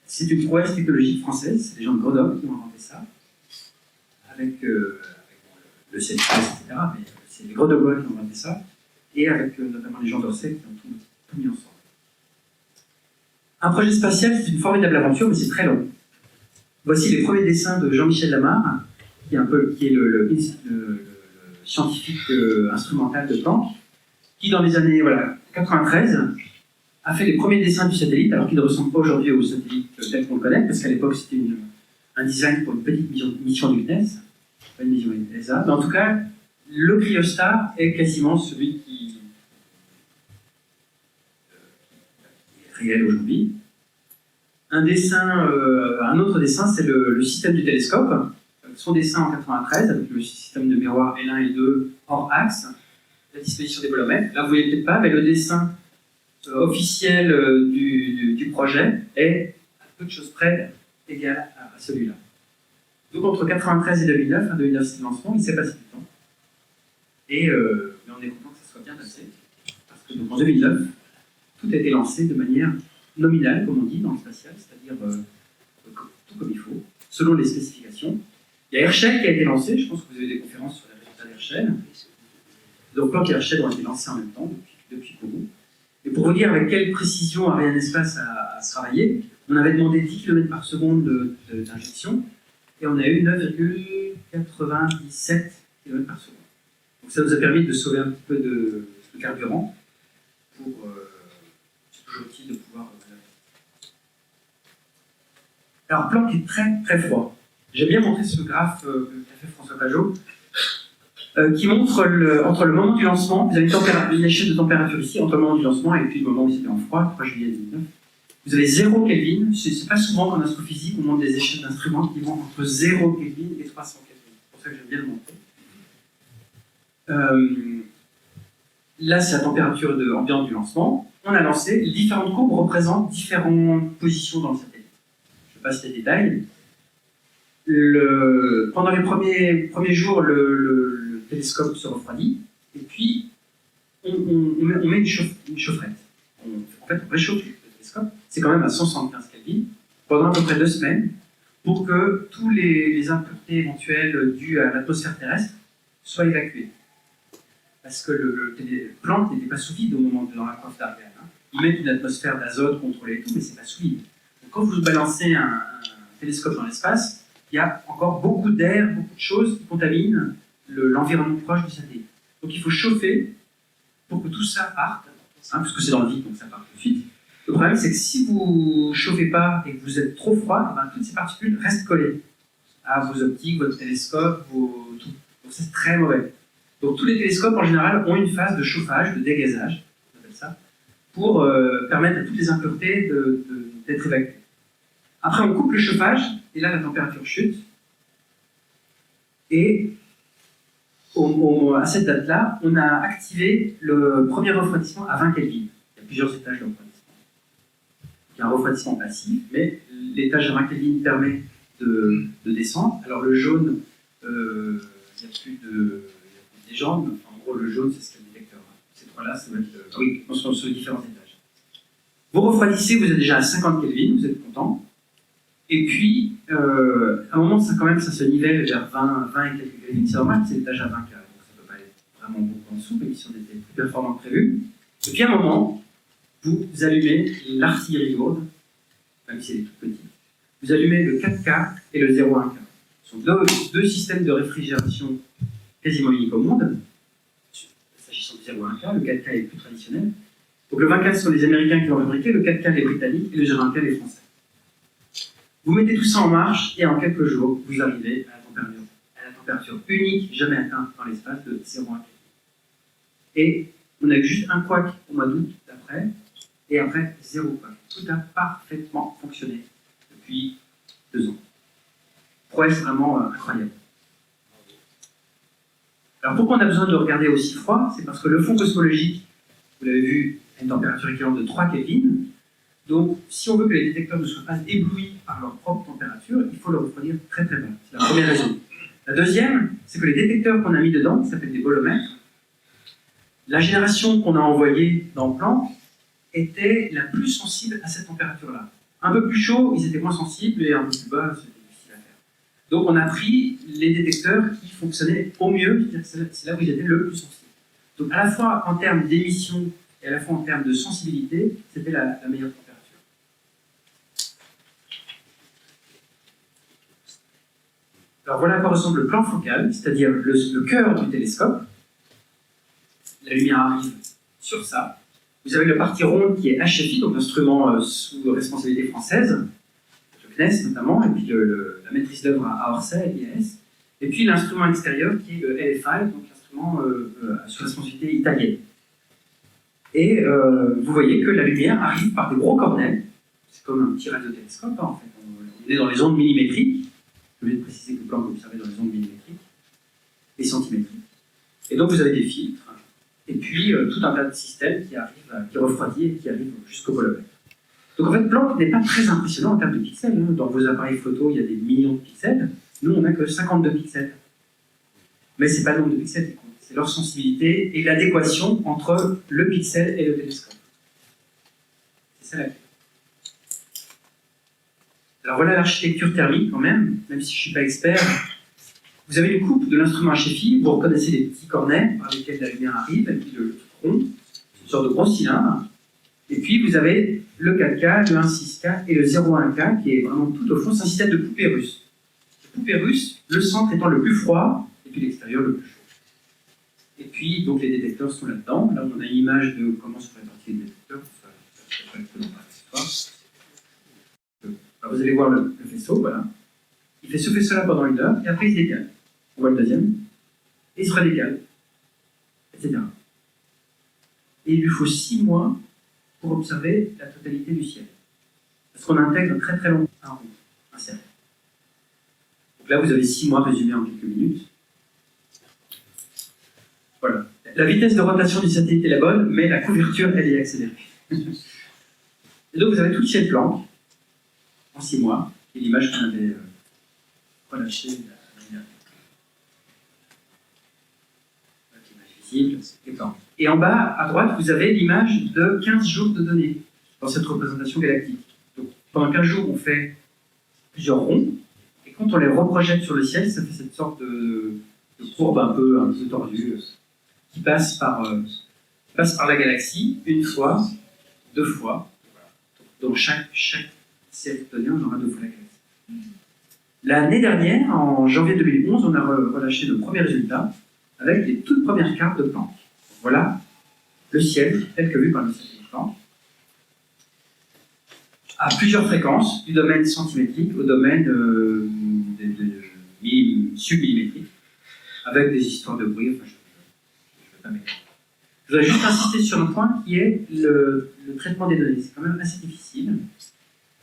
C'est une prouesse technologique française, c'est les gens de Grenoble qui ont inventé ça, avec le CNRS, etc. Mais c'est les Grenoblois qui ont inventé ça, et avec notamment les gens d'Orsay qui ont tout mis ensemble. Un projet spatial, c'est une formidable aventure, mais c'est très long. Voici les premiers dessins de Jean-Michel Lamarre, qui est le scientifique instrumental de Planck, qui dans les années 93 a fait les premiers dessins du satellite, alors qu'il ne ressemble pas aujourd'hui au satellite tel qu'on le connaît, parce qu'à l'époque c'était un design pour une petite mission du CNES, pas une mission ESA, mais en tout cas, le cryostat est quasiment celui qui est réel aujourd'hui. Un autre dessin, c'est le système du télescope. Son dessin en 93, avec le système de miroir L1 et L2 hors axe, la disposition des bolomètres. Là, vous ne voyez peut-être pas, mais le dessin officiel du projet est, à peu de choses près, égal à celui-là. Donc, entre 93 et 2009, 2009 c'est le lancement, il s'est passé du temps. Et mais on est content que ça soit bien passé, parce que donc, en 2009, tout a été lancé de manière nominale, comme on dit, dans le spatial, c'est-à-dire tout comme il faut, selon les spécifications. Il y a Herschel qui a été lancé, je pense que vous avez des conférences sur les résultats d'Herschel. Donc Planck et Herschel ont été lancés en même temps, depuis Kourou. Et pour vous dire avec quelle précision Ariane Espace a travaillé, on avait demandé 10 km par seconde d'injection, et on a eu 9,97 km par seconde. Donc ça nous a permis de sauver un petit peu de carburant pour c'est toujours utile de pouvoir. Alors Planck est très très froid. J'ai bien montré ce graphe qu'a fait François Pajot, qui montre entre le moment du lancement, vous avez une échelle de température ici, entre le moment du lancement et puis le moment où c'était en froid, 3 juillet 2009. Vous avez 0 Kelvin. C'est pas souvent qu'en astrophysique, on montre des échelles d'instruments qui vont entre 0 Kelvin et 300 Kelvin. C'est pour ça que j'aime bien le montrer. Là, c'est la température ambiante du lancement. On a lancé. Les différentes courbes représentent différentes positions dans le satellite. Je passe les détails. Pendant les premiers jours, le télescope se refroidit. Et puis, on met une chaufferette. En fait, on réchauffe le télescope. C'est quand même à 175 Kelvin pendant à peu près 2 semaines pour que tous les impuretés éventuelles dues à l'atmosphère terrestre soient évacuées. Parce que le Planck n'était pas sous vide au moment dans la coiffe d'Ariane. Ils mettent une atmosphère d'azote contrôlée et tout, mais c'est pas sous vide. Donc, quand vous balancez un télescope dans l'espace, il y a encore beaucoup d'air, beaucoup de choses qui contaminent l'environnement proche du satellite. Donc il faut chauffer pour que tout ça parte, puisque c'est dans le vide, donc ça part tout de suite. Le problème, c'est que si vous ne chauffez pas et que vous êtes trop froid, toutes ces particules restent collées à vos optiques, votre télescope, tout. Donc c'est très mauvais. Donc tous les télescopes, en général, ont une phase de chauffage, de dégazage, on appelle ça, pour permettre à toutes les impuretés d'être évacuées. Après, on coupe le chauffage, et là, la température chute. Et à cette date-là, on a activé le premier refroidissement à 20 Kelvin. Il y a plusieurs étages de refroidissement. Il y a un refroidissement passif, mais l'étage à 20 Kelvin permet de descendre. Alors le jaune, il n'y a plus des jambes. Enfin, en gros, le jaune, c'est ce qu'il y a le détecteur. Ces trois-là, ça va être... oui, on se sur les différents étages. Vous refroidissez, vous êtes déjà à 50 Kelvin, vous êtes content. Et puis, à un moment, ça se nivelle vers 20 et quelques Kelvin. C'est normal, c'est l'étage à 20 K, donc ça ne peut pas être vraiment beaucoup en dessous, même si on était plus performant que prévu. Et puis, à un moment, vous allumez l'artillerie lourde, même si elle est toute petite. Vous allumez le 4K et le 0,1K. Ce sont deux systèmes de réfrigération quasiment uniques au monde. S'agissant du 0,1K, le 4K est plus traditionnel. Donc le 20K, ce sont les Américains qui l'ont fabriqué, le 4K, les Britanniques, et le 0,1K, les Français. Vous mettez tout ça en marche, et en quelques jours, vous arrivez à la température unique jamais atteinte dans l'espace de 0,1 Kelvin. Et on a eu juste un couac au mois d'août d'après, et après, 0 couac. Tout a parfaitement fonctionné depuis 2 ans. Prouesse vraiment incroyable. Alors pourquoi on a besoin de regarder aussi froid? C'est parce que le fond cosmologique, vous l'avez vu, a une température équivalente de 3 Kelvin. Donc, si on veut que les détecteurs ne soient pas éblouis par leur propre température, il faut le refroidir très très bas. C'est la première raison. La deuxième, c'est que les détecteurs qu'on a mis dedans, qui s'appellent des bolomètres, la génération qu'on a envoyée dans Planck était la plus sensible à cette température-là. Un peu plus chaud, ils étaient moins sensibles, et un peu plus bas, c'était difficile à faire. Donc, on a pris les détecteurs qui fonctionnaient au mieux, c'est là où ils étaient le plus sensibles. Donc, à la fois en termes d'émission et à la fois en termes de sensibilité, c'était la meilleure température. Alors voilà à quoi ressemble le plan focal, c'est-à-dire le cœur du télescope. La lumière arrive sur ça. Vous avez la partie ronde qui est HFI, donc l'instrument sous responsabilité française, le CNES notamment, et puis la maîtrise d'œuvre à Orsay, l'IAS. Et puis l'instrument extérieur qui est le LFI, donc l'instrument sous responsabilité italienne. Et vous voyez que la lumière arrive par des gros cornets. C'est comme un petit radiotélescope, hein, en fait. On est dans les ondes millimétriques. Je voulais préciser que le Planck observait dans les ondes millimétriques et centimétriques. Et donc vous avez des filtres, et puis tout un tas de systèmes qui refroidissent et qui arrivent jusqu'au bolomètre. Donc en fait, Planck n'est pas très impressionnant en termes de pixels. Hein. Dans vos appareils photo, il y a des millions de pixels. Nous, on n'a que 52 pixels. Mais ce n'est pas le nombre de pixels qui compte, c'est leur sensibilité et l'adéquation entre le pixel et le télescope. C'est ça la clé. Alors voilà l'architecture thermique quand même si je ne suis pas expert. Vous avez une coupe de l'instrument HFI, vous reconnaissez les petits cornets par lesquels la lumière arrive, et puis le tronc, une sorte de gros cylindre. Et puis vous avez le 4K, le 1.6K et le 0.1K qui est vraiment tout au fond, c'est un système de poupée russe. La poupée russe, le centre étant le plus froid, et puis l'extérieur le plus chaud. Et puis donc les détecteurs sont là-dedans. Là on a une image de comment sont répartis les détecteurs, Alors vous allez voir le faisceau, voilà. Il fait ce faisceau-là pendant 1 heure, et après il se décale. On voit le deuxième, et il se redécale, etc. Et il lui faut 6 mois pour observer la totalité du ciel. Parce qu'on intègre très très longtemps un rond, un cercle. Donc là, vous avez 6 mois résumés en quelques minutes. Voilà. La vitesse de rotation du satellite est la bonne, mais la couverture, elle est accélérée. Et donc, vous avez tout le ciel Planck en 6 mois, et l'image qu'on avait relâchée l'année dernière. L'image visible, et Planck. Et en bas, à droite, vous avez l'image de 15 jours de données dans cette représentation galactique. Donc, pendant 15 jours, on fait plusieurs ronds, et quand on les reprojette sur le ciel, ça fait cette sorte de courbe un peu tordue qui passe par la galaxie une fois, 2 fois. Dans chaque ciel donné, on aura 2 fois la galaxie. L'année dernière, en janvier 2011, on a relâché nos premiers résultats avec les toutes premières cartes de Planck. Voilà le ciel tel que vu par le satellite Planck, à plusieurs fréquences, du domaine centimétrique au domaine submillimétrique, avec des histoires de bruit. Enfin, je ne vais pas m'écrire. Je voudrais juste insister sur un point qui est le traitement des données. C'est quand même assez difficile.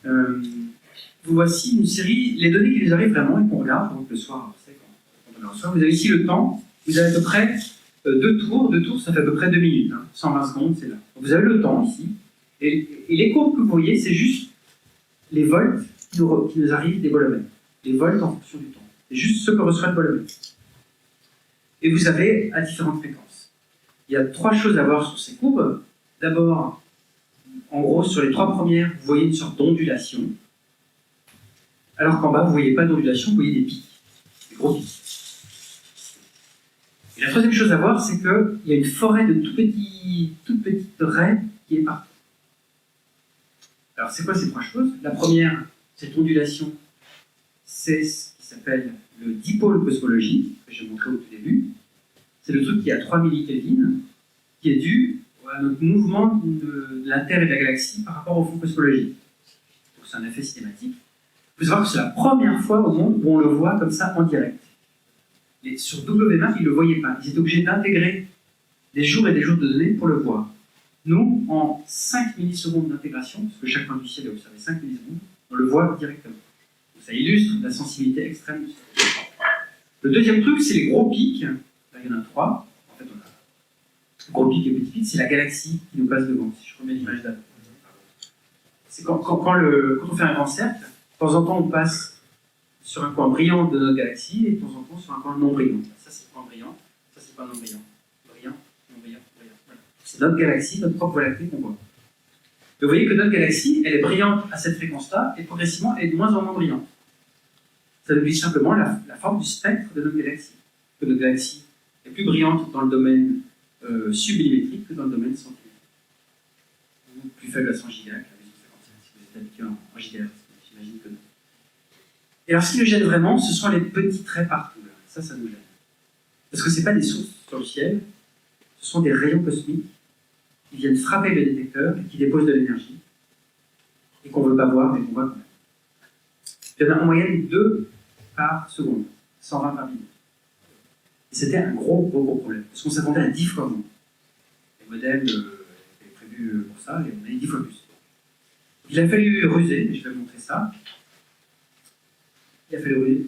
Vous voici une série, les données qui nous arrivent vraiment et qu'on regarde, donc le soir, quand on les reçoit. Vous avez ici le temps, vous avez à peu près 2 tours, ça fait à peu près 2 minutes, 120 secondes, c'est là. Donc vous avez le temps ici, et les courbes que vous voyez, c'est juste les volts qui nous arrivent des bolomètres. Les volts en fonction du temps. C'est juste ce que reçoit le bolomètre. Et vous avez à différentes fréquences. Il y a 3 choses à voir sur ces courbes. D'abord, en gros, sur les 3 premières, vous voyez une sorte d'ondulation. Alors qu'en bas, vous ne voyez pas d'ondulation, vous voyez des pics. Des gros pics. Et la troisième chose à voir, c'est qu'il y a une forêt de toutes petites raies qui est partout. Alors, c'est quoi ces 3 choses? La première, cette ondulation, c'est ce qui s'appelle le dipôle cosmologique, que j'ai montré au tout début. C'est le truc qui est à 3 millikelvin, qui est dû à notre mouvement de la Terre et de la galaxie par rapport au fond cosmologique. Donc, c'est un effet cinématique. Il faut savoir que c'est la première fois au monde où on le voit comme ça en direct. Et sur WMAP, ils ne le voyaient pas. Ils étaient obligés d'intégrer des jours et des jours de données pour le voir. Nous, en 5 millisecondes d'intégration, parce que chaque point du ciel est observé 5 millisecondes, on le voit directement. Donc ça illustre la sensibilité extrême du ciel. Le deuxième truc, c'est les gros pics. Là, il y en a 3. En fait, on a gros pics et petits pics. C'est la galaxie qui nous passe devant. Si je remets l'image d'avant. C'est quand on fait un grand cercle, de temps en temps, on passe sur un point brillant de notre galaxie et de temps en temps sur un point non brillant. Ça, c'est le point brillant. Ça, c'est le point non brillant. Brillant, non brillant, brillant. Voilà. C'est notre galaxie, notre propre Voie lactée qu'on voit. Et vous voyez que notre galaxie, elle est brillante à cette fréquence-là et progressivement, elle est de moins en moins brillante. Ça nous dit simplement la forme du spectre de notre galaxie. Que notre galaxie est plus brillante dans le domaine submillimétrique que dans le domaine centimétrique. Ou plus faible à 100 gigahertz, si vous êtes habitué en gigahertz, j'imagine que non. Et alors, ce qui nous gêne vraiment, ce sont les petits traits partout. Là. Ça nous gêne. Parce que ce n'est pas des sources sur le ciel, ce sont des rayons cosmiques qui viennent frapper le détecteur et qui déposent de l'énergie, et qu'on ne veut pas voir, mais qu'on voit quand même. Il y en a en moyenne 2 par seconde, 120 par minute. Et c'était un gros problème, parce qu'on s'attendait à 10 fois moins. Les modèles étaient prévus pour ça, et on a eu 10 fois plus. Il a fallu ruser, et je vais montrer ça. Il a fallu ruser.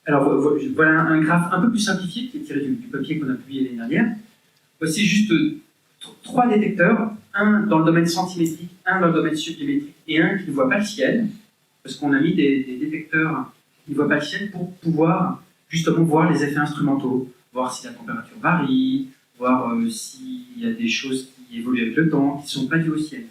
Alors voilà un graphe un peu plus simplifié qui est tiré du papier qu'on a publié l'année dernière. Voici juste 3 détecteurs, un dans le domaine centimétrique, un dans le domaine submillimétrique et un qui ne voit pas le ciel, parce qu'on a mis des détecteurs qui ne voient pas le ciel pour pouvoir justement voir les effets instrumentaux, voir si la température varie, voir s'il y a des choses qui évoluent avec le temps, qui ne sont pas dues au ciel.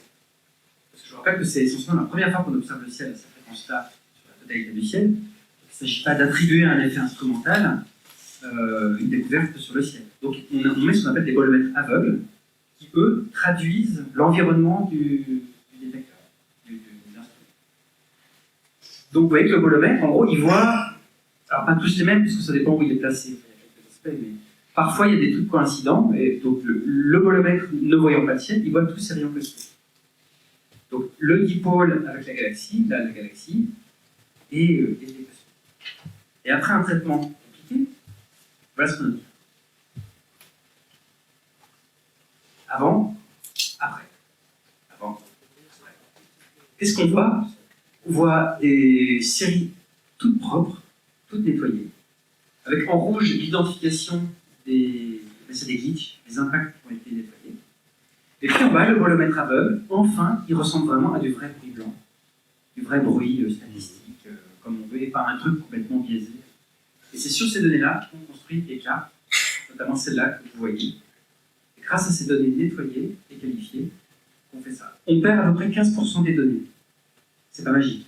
Parce que je vous rappelle que c'est essentiellement la première fois qu'on observe le ciel à cette fréquence-là, sur la totalité du ciel. Il ne s'agit pas d'attribuer un effet instrumental, une découverte sur le ciel. Donc on met ce qu'on appelle des bolomètres aveugles, qui eux traduisent l'environnement du détecteur, de l'instrument. Donc vous voyez que le bolomètre, en gros, il voit, alors pas tous les mêmes, parce que ça dépend où il est placé, il y a quelques aspects, mais parfois il y a des trucs coïncidents, et donc le bolomètre ne voyant pas le ciel, il voit tous ces rayons cosmiques. Donc le dipôle avec la galaxie, là la galaxie, et les cosmiques. Et après un traitement compliqué, voilà ce qu'on a dit. Avant, après. Avant, qu'est-ce qu'on voit? On voit des séries toutes propres, toutes nettoyées, avec en rouge l'identification des glitches, des impacts qui ont été nettoyés. Et puis en bas, le volomètre aveugle, enfin, il ressemble vraiment à du vrai bruit blanc, du vrai bruit statistique, comme on veut, et pas un truc complètement biaisé. Et c'est sur ces données-là qu'on construit des cartes, notamment celle-là que vous voyez. Et grâce à ces données nettoyées et qualifiées, on fait ça. On perd à peu près 15% des données. C'est pas magique.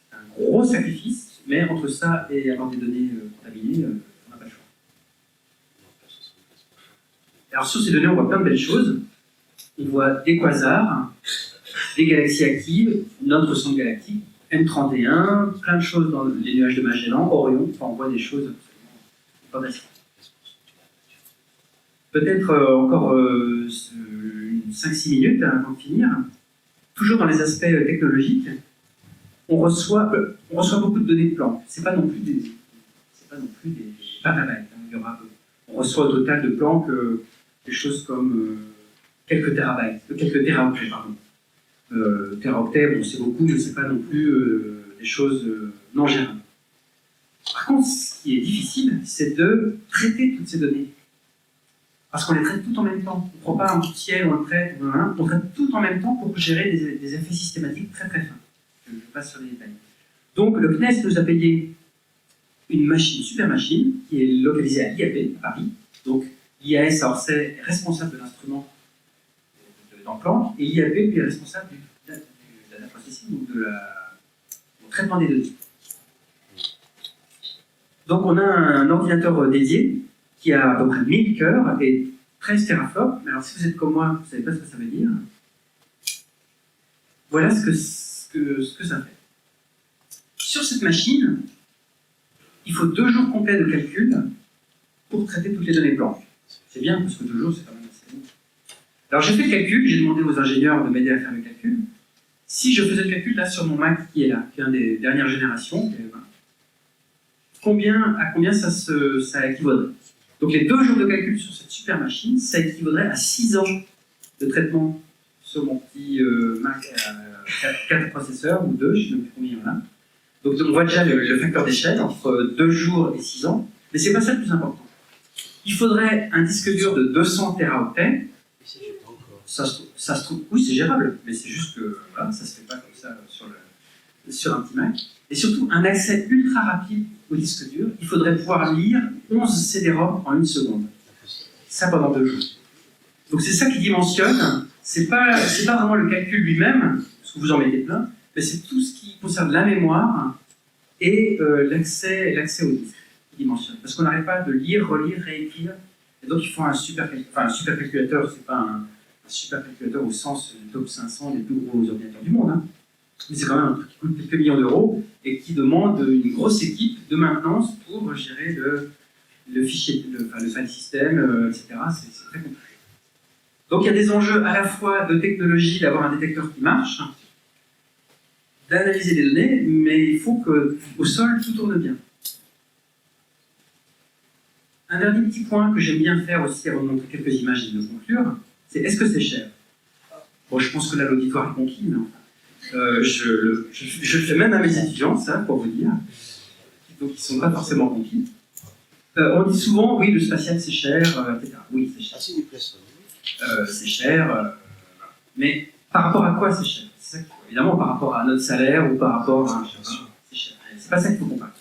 C'est un gros sacrifice, mais entre ça et avoir des données contaminées, on n'a pas le choix. Alors sur ces données, on voit plein de belles choses. On voit des quasars, des galaxies actives, notre sonde galactique, M31, plein de choses dans les nuages de Magellan, Orion, enfin on voit des choses absolument fantastiques. Peut-être encore 5-6 minutes avant de finir. Toujours dans les aspects technologiques, on reçoit beaucoup de données de Planck. C'est pas non plus des petabytes. On reçoit au total de Planck des choses comme quelques téraoctets, pardon. Téraoctets, bon, c'est beaucoup, mais c'est pas non plus des choses non gérables. Par contre, ce qui est difficile, c'est de traiter toutes ces données. Parce qu'on les traite toutes en même temps. On ne prend pas un bout de ciel, on le traite, on traite tout en même temps pour gérer des effets systématiques très très fins. Je passe sur les détails. Donc le CNES nous a payé une super machine, qui est localisée à l'IAP, à Paris. Donc l'IAS à Orsay est responsable de l'instrument dans Planck, et l'IAP est responsable du data processing, ou du traitement des données. Donc on a un ordinateur dédié qui a à peu près 1000 cœurs et 13 teraflops. Mais alors si vous êtes comme moi, vous ne savez pas ce que ça veut dire. Voilà ce que ça fait. Sur cette machine, il faut 2 jours complets de calcul pour traiter toutes les données Planck. C'est bien, parce que 2 jours, c'est quand même assez long. Alors j'ai fait le calcul, j'ai demandé aux ingénieurs de m'aider à faire le calcul. Si je faisais le calcul là sur mon Mac qui est là, qui est un des dernières générations, à combien ça équivaudrait? Donc les 2 jours de calcul sur cette super machine, ça équivaudrait à 6 ans de traitement sur mon petit Mac à 4 processeurs, ou 2, je ne sais plus combien il y en a. Donc on voit déjà le facteur d'échelle entre 2 jours et 6 ans, mais c'est pas ça le plus important. Il faudrait un disque dur de 200 téraoctets. Ça se trouve, oui c'est gérable, mais c'est juste que voilà, ça se fait pas comme ça sur un petit Mac. Et surtout un accès ultra rapide au disque dur. Il faudrait pouvoir lire 11 CD-ROM en 1 seconde. Ça pendant 2 jours. Donc c'est ça qui dimensionne. C'est pas vraiment le calcul lui-même, parce que vous en mettez plein, mais c'est tout ce qui concerne la mémoire et l'accès au disque qui dimensionne. Parce qu'on n'arrête pas de lire, relire, réécrire. Et donc il faut un super calculateur, c'est pas un super calculateur au sens du top 500 des plus gros ordinateurs du monde. Hein. Mais c'est quand même un truc qui coûte quelques millions d'euros et qui demande une grosse équipe de maintenance pour gérer le fichier, le file system, etc. C'est très compliqué. Donc il y a des enjeux à la fois de technologie, d'avoir un détecteur qui marche, d'analyser les données, mais il faut qu'au sol, tout tourne bien. Un dernier petit point que j'aime bien faire aussi avant de montrer quelques images et de conclure, c'est est-ce que c'est cher? Bon, je pense que là l'auditoire est conquis, mais enfin, je le fais même à mes étudiants, ça, pour vous dire, donc ils ne sont pas forcément conquis. On dit souvent, oui, le spatial c'est cher, etc. Oui, c'est cher. C'est cher, mais par rapport à quoi c'est cher? Évidemment, par rapport à notre salaire ou par rapport à... C'est cher. C'est pas ça qu'il faut comparer.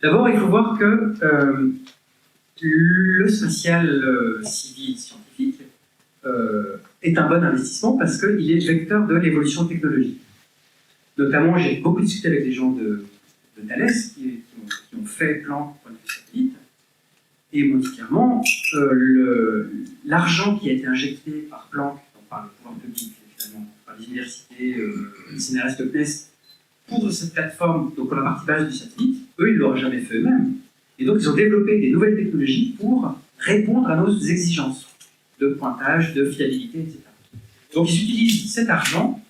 D'abord, il faut voir que le spatial civil scientifique est un bon investissement parce qu'il est vecteur de l'évolution technologique. Notamment, j'ai beaucoup discuté avec des gens de Thales qui ont fait Planck pour les satellites, et ils m'ont dit clairement l'argent qui a été injecté par Planck, donc par le pouvoir public, finalement, par les universités, les CNRS, le CNES, pour cette plateforme, donc pour la partie basse du satellite, eux, ils ne l'auraient jamais fait eux-mêmes. Et donc, ils ont développé des nouvelles technologies pour répondre à nos exigences de pointage, de fiabilité, etc. Donc, ils utilisent cet argent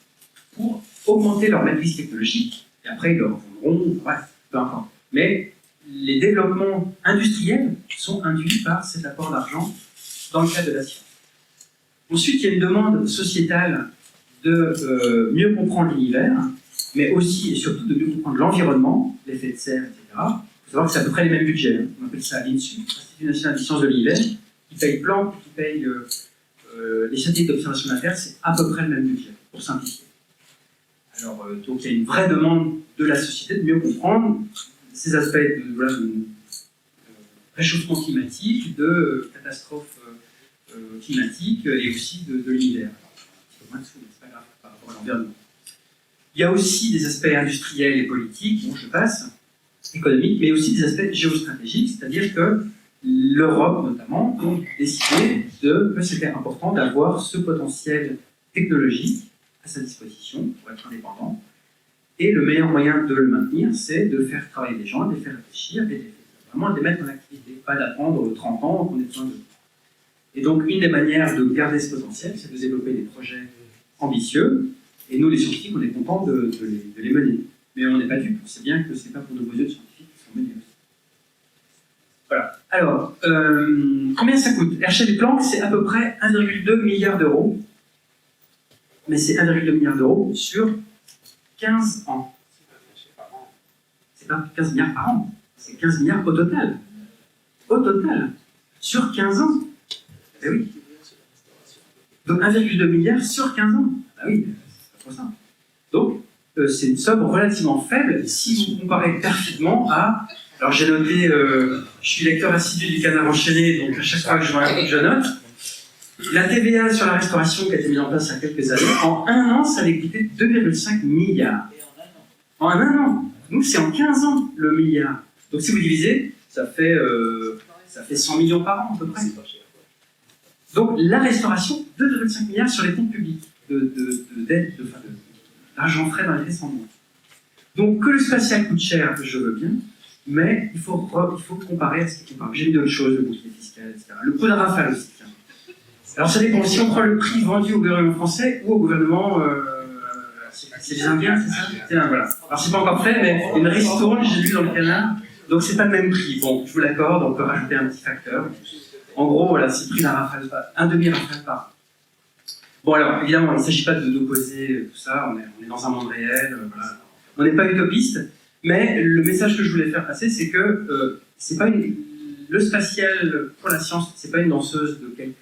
pour augmenter leur maîtrise technologique, et après, ils leur vendront, bref, peu importe. Mais les développements industriels sont induits par cet apport d'argent dans le cadre de la science. Ensuite, il y a une demande sociétale de mieux comprendre l'univers, mais aussi et surtout de mieux comprendre l'environnement, l'effet de serre, etc. Il faut savoir que c'est à peu près les mêmes budgets. Hein. On appelle ça l'INSU, l'Institut national des sciences de l'univers, qui paye Planck, qui paye les satellites d'observation de la Terre, c'est à peu près le même budget, pour simplifier. Alors, donc il y a une vraie demande de la société de mieux comprendre ces aspects de réchauffement climatique, de catastrophes climatiques et aussi de l'univers. C'est pas grave par rapport à l'environnement. Il y a aussi des aspects industriels et politiques, bon je passe, économiques, mais aussi des aspects géostratégiques, c'est-à-dire que l'Europe notamment a décidé que c'était important d'avoir ce potentiel technologique à sa disposition pour être indépendant. Et le meilleur moyen de le maintenir, c'est de faire travailler des gens, de les faire réfléchir et vraiment de les mettre en activité, pas d'attendre 30 ans qu'on ait besoin de. Et donc, une des manières de garder ce potentiel, c'est de développer des projets ambitieux. Et nous, les scientifiques, on est contents de les mener. Mais on n'est pas dupes, on sait bien que ce n'est pas pour de beaux yeux de scientifiques qui sont menés aussi. Voilà. Alors, combien ça coûte? Herschel et Planck, c'est à peu près 1,2 milliard d'euros. Mais c'est 1,2 milliard d'euros sur 15 ans. C'est pas 15 milliards par an, c'est 15 milliards au total. Au total. Sur 15 ans. Eh oui. Donc 1,2 milliard sur 15 ans. Ah oui, c'est pas trop simple. Donc, c'est une somme relativement faible si vous comparez perfidement à. Alors j'ai noté, je suis lecteur assidu du Canard enchaîné, donc à chaque fois que je vois un truc, je note. La TVA sur la restauration qui a été mise en place il y a quelques années, en un an, ça allait coûter 2,5 milliards. En un an. Nous, c'est en 15 ans le milliard. Donc si vous divisez, ça fait 100 millions par an à peu près. Donc la restauration, 2,5 milliards sur les comptes publics d'argent frais dans les descendants. Donc que le spatial coûte cher, je veux bien, mais il faut comparer à ce qui compare. J'ai mis d'autres choses, le bouclier fiscal, etc. Le coup de rafale aussi. Tiens. Alors ça dépend, si on prend le prix vendu au gouvernement français ou au gouvernement... c'est les Indiens, c'est ça? Tiens, voilà. Alors c'est pas encore fait, mais une ristourne, j'ai lu dans le Canard, donc c'est pas le même prix. Bon, je vous l'accorde, on peut rajouter un petit facteur. En gros, voilà, c'est le prix d'un rafale, un demi-rafale par an. Bon alors, évidemment, il ne s'agit pas d'opposer tout ça, on est dans un monde réel, voilà. On n'est pas utopiste, mais le message que je voulais faire passer, c'est que c'est pas le spatial pour la science, c'est pas une danseuse de quelques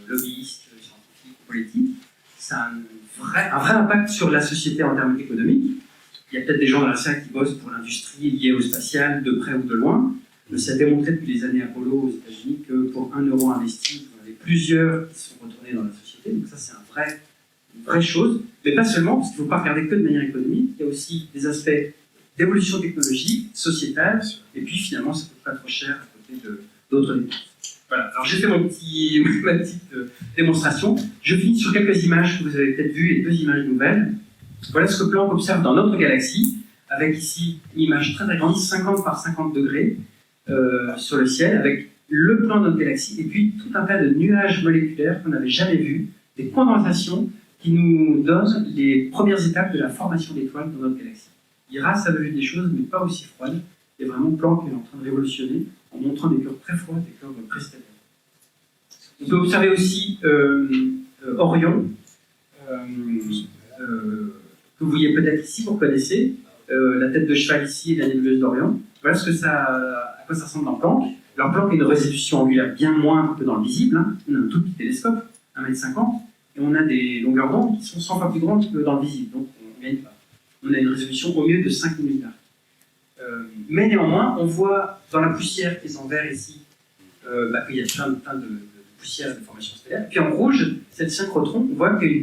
lobbyistes scientifiques ou politiques, ça a un vrai impact sur la société en termes économiques. Il y a peut-être des gens dans la salle qui bossent pour l'industrie liée au spatial, de près ou de loin. Ça a démontré depuis les années Apollo aux États-Unis que pour 1 euro investi, vous en avez plusieurs qui sont retournés dans la société. Donc ça, c'est une vraie chose. Mais pas seulement, parce qu'il ne faut pas regarder que de manière économique. Il y a aussi des aspects d'évolution technologique, sociétale, et puis finalement, ça ne coûte pas trop cher à côté d'autres dépenses. Voilà. Alors j'ai fait ma petite démonstration. Je finis sur quelques images que vous avez peut-être vues, et 2 images nouvelles. Voilà ce que Planck observe dans notre galaxie, avec ici une image très très grande, 50 par 50 degrés sur le ciel, avec le plan de notre galaxie, et puis tout un tas de nuages moléculaires qu'on n'avait jamais vus, des condensations qui nous donnent les premières étapes de la formation d'étoiles dans notre galaxie. IRAS a vu des choses, mais pas aussi froides, et vraiment Planck est en train de révolutionner en montrant des curves très froides, des curves cristalliques. On peut observer aussi Orion, que vous voyez peut-être ici, vous connaissez, la tête de cheval ici et la nébuleuse d'Orion. Voilà à quoi ça ressemble dans Planck. Alors Planck a une résolution angulaire bien moindre que dans le visible. Hein. On a un tout petit télescope, 1,50 m, et on a des longueurs d'onde qui sont 100 fois plus grandes que dans le visible, donc on ne gagne pas. On a une résolution au mieux de 5 000 d'arc. Mais néanmoins, on voit dans la poussière qui est en vert ici, qu'il y a plein de poussière et de formations stellaires. Puis en rouge, cette synchrotron, on voit qu'il y a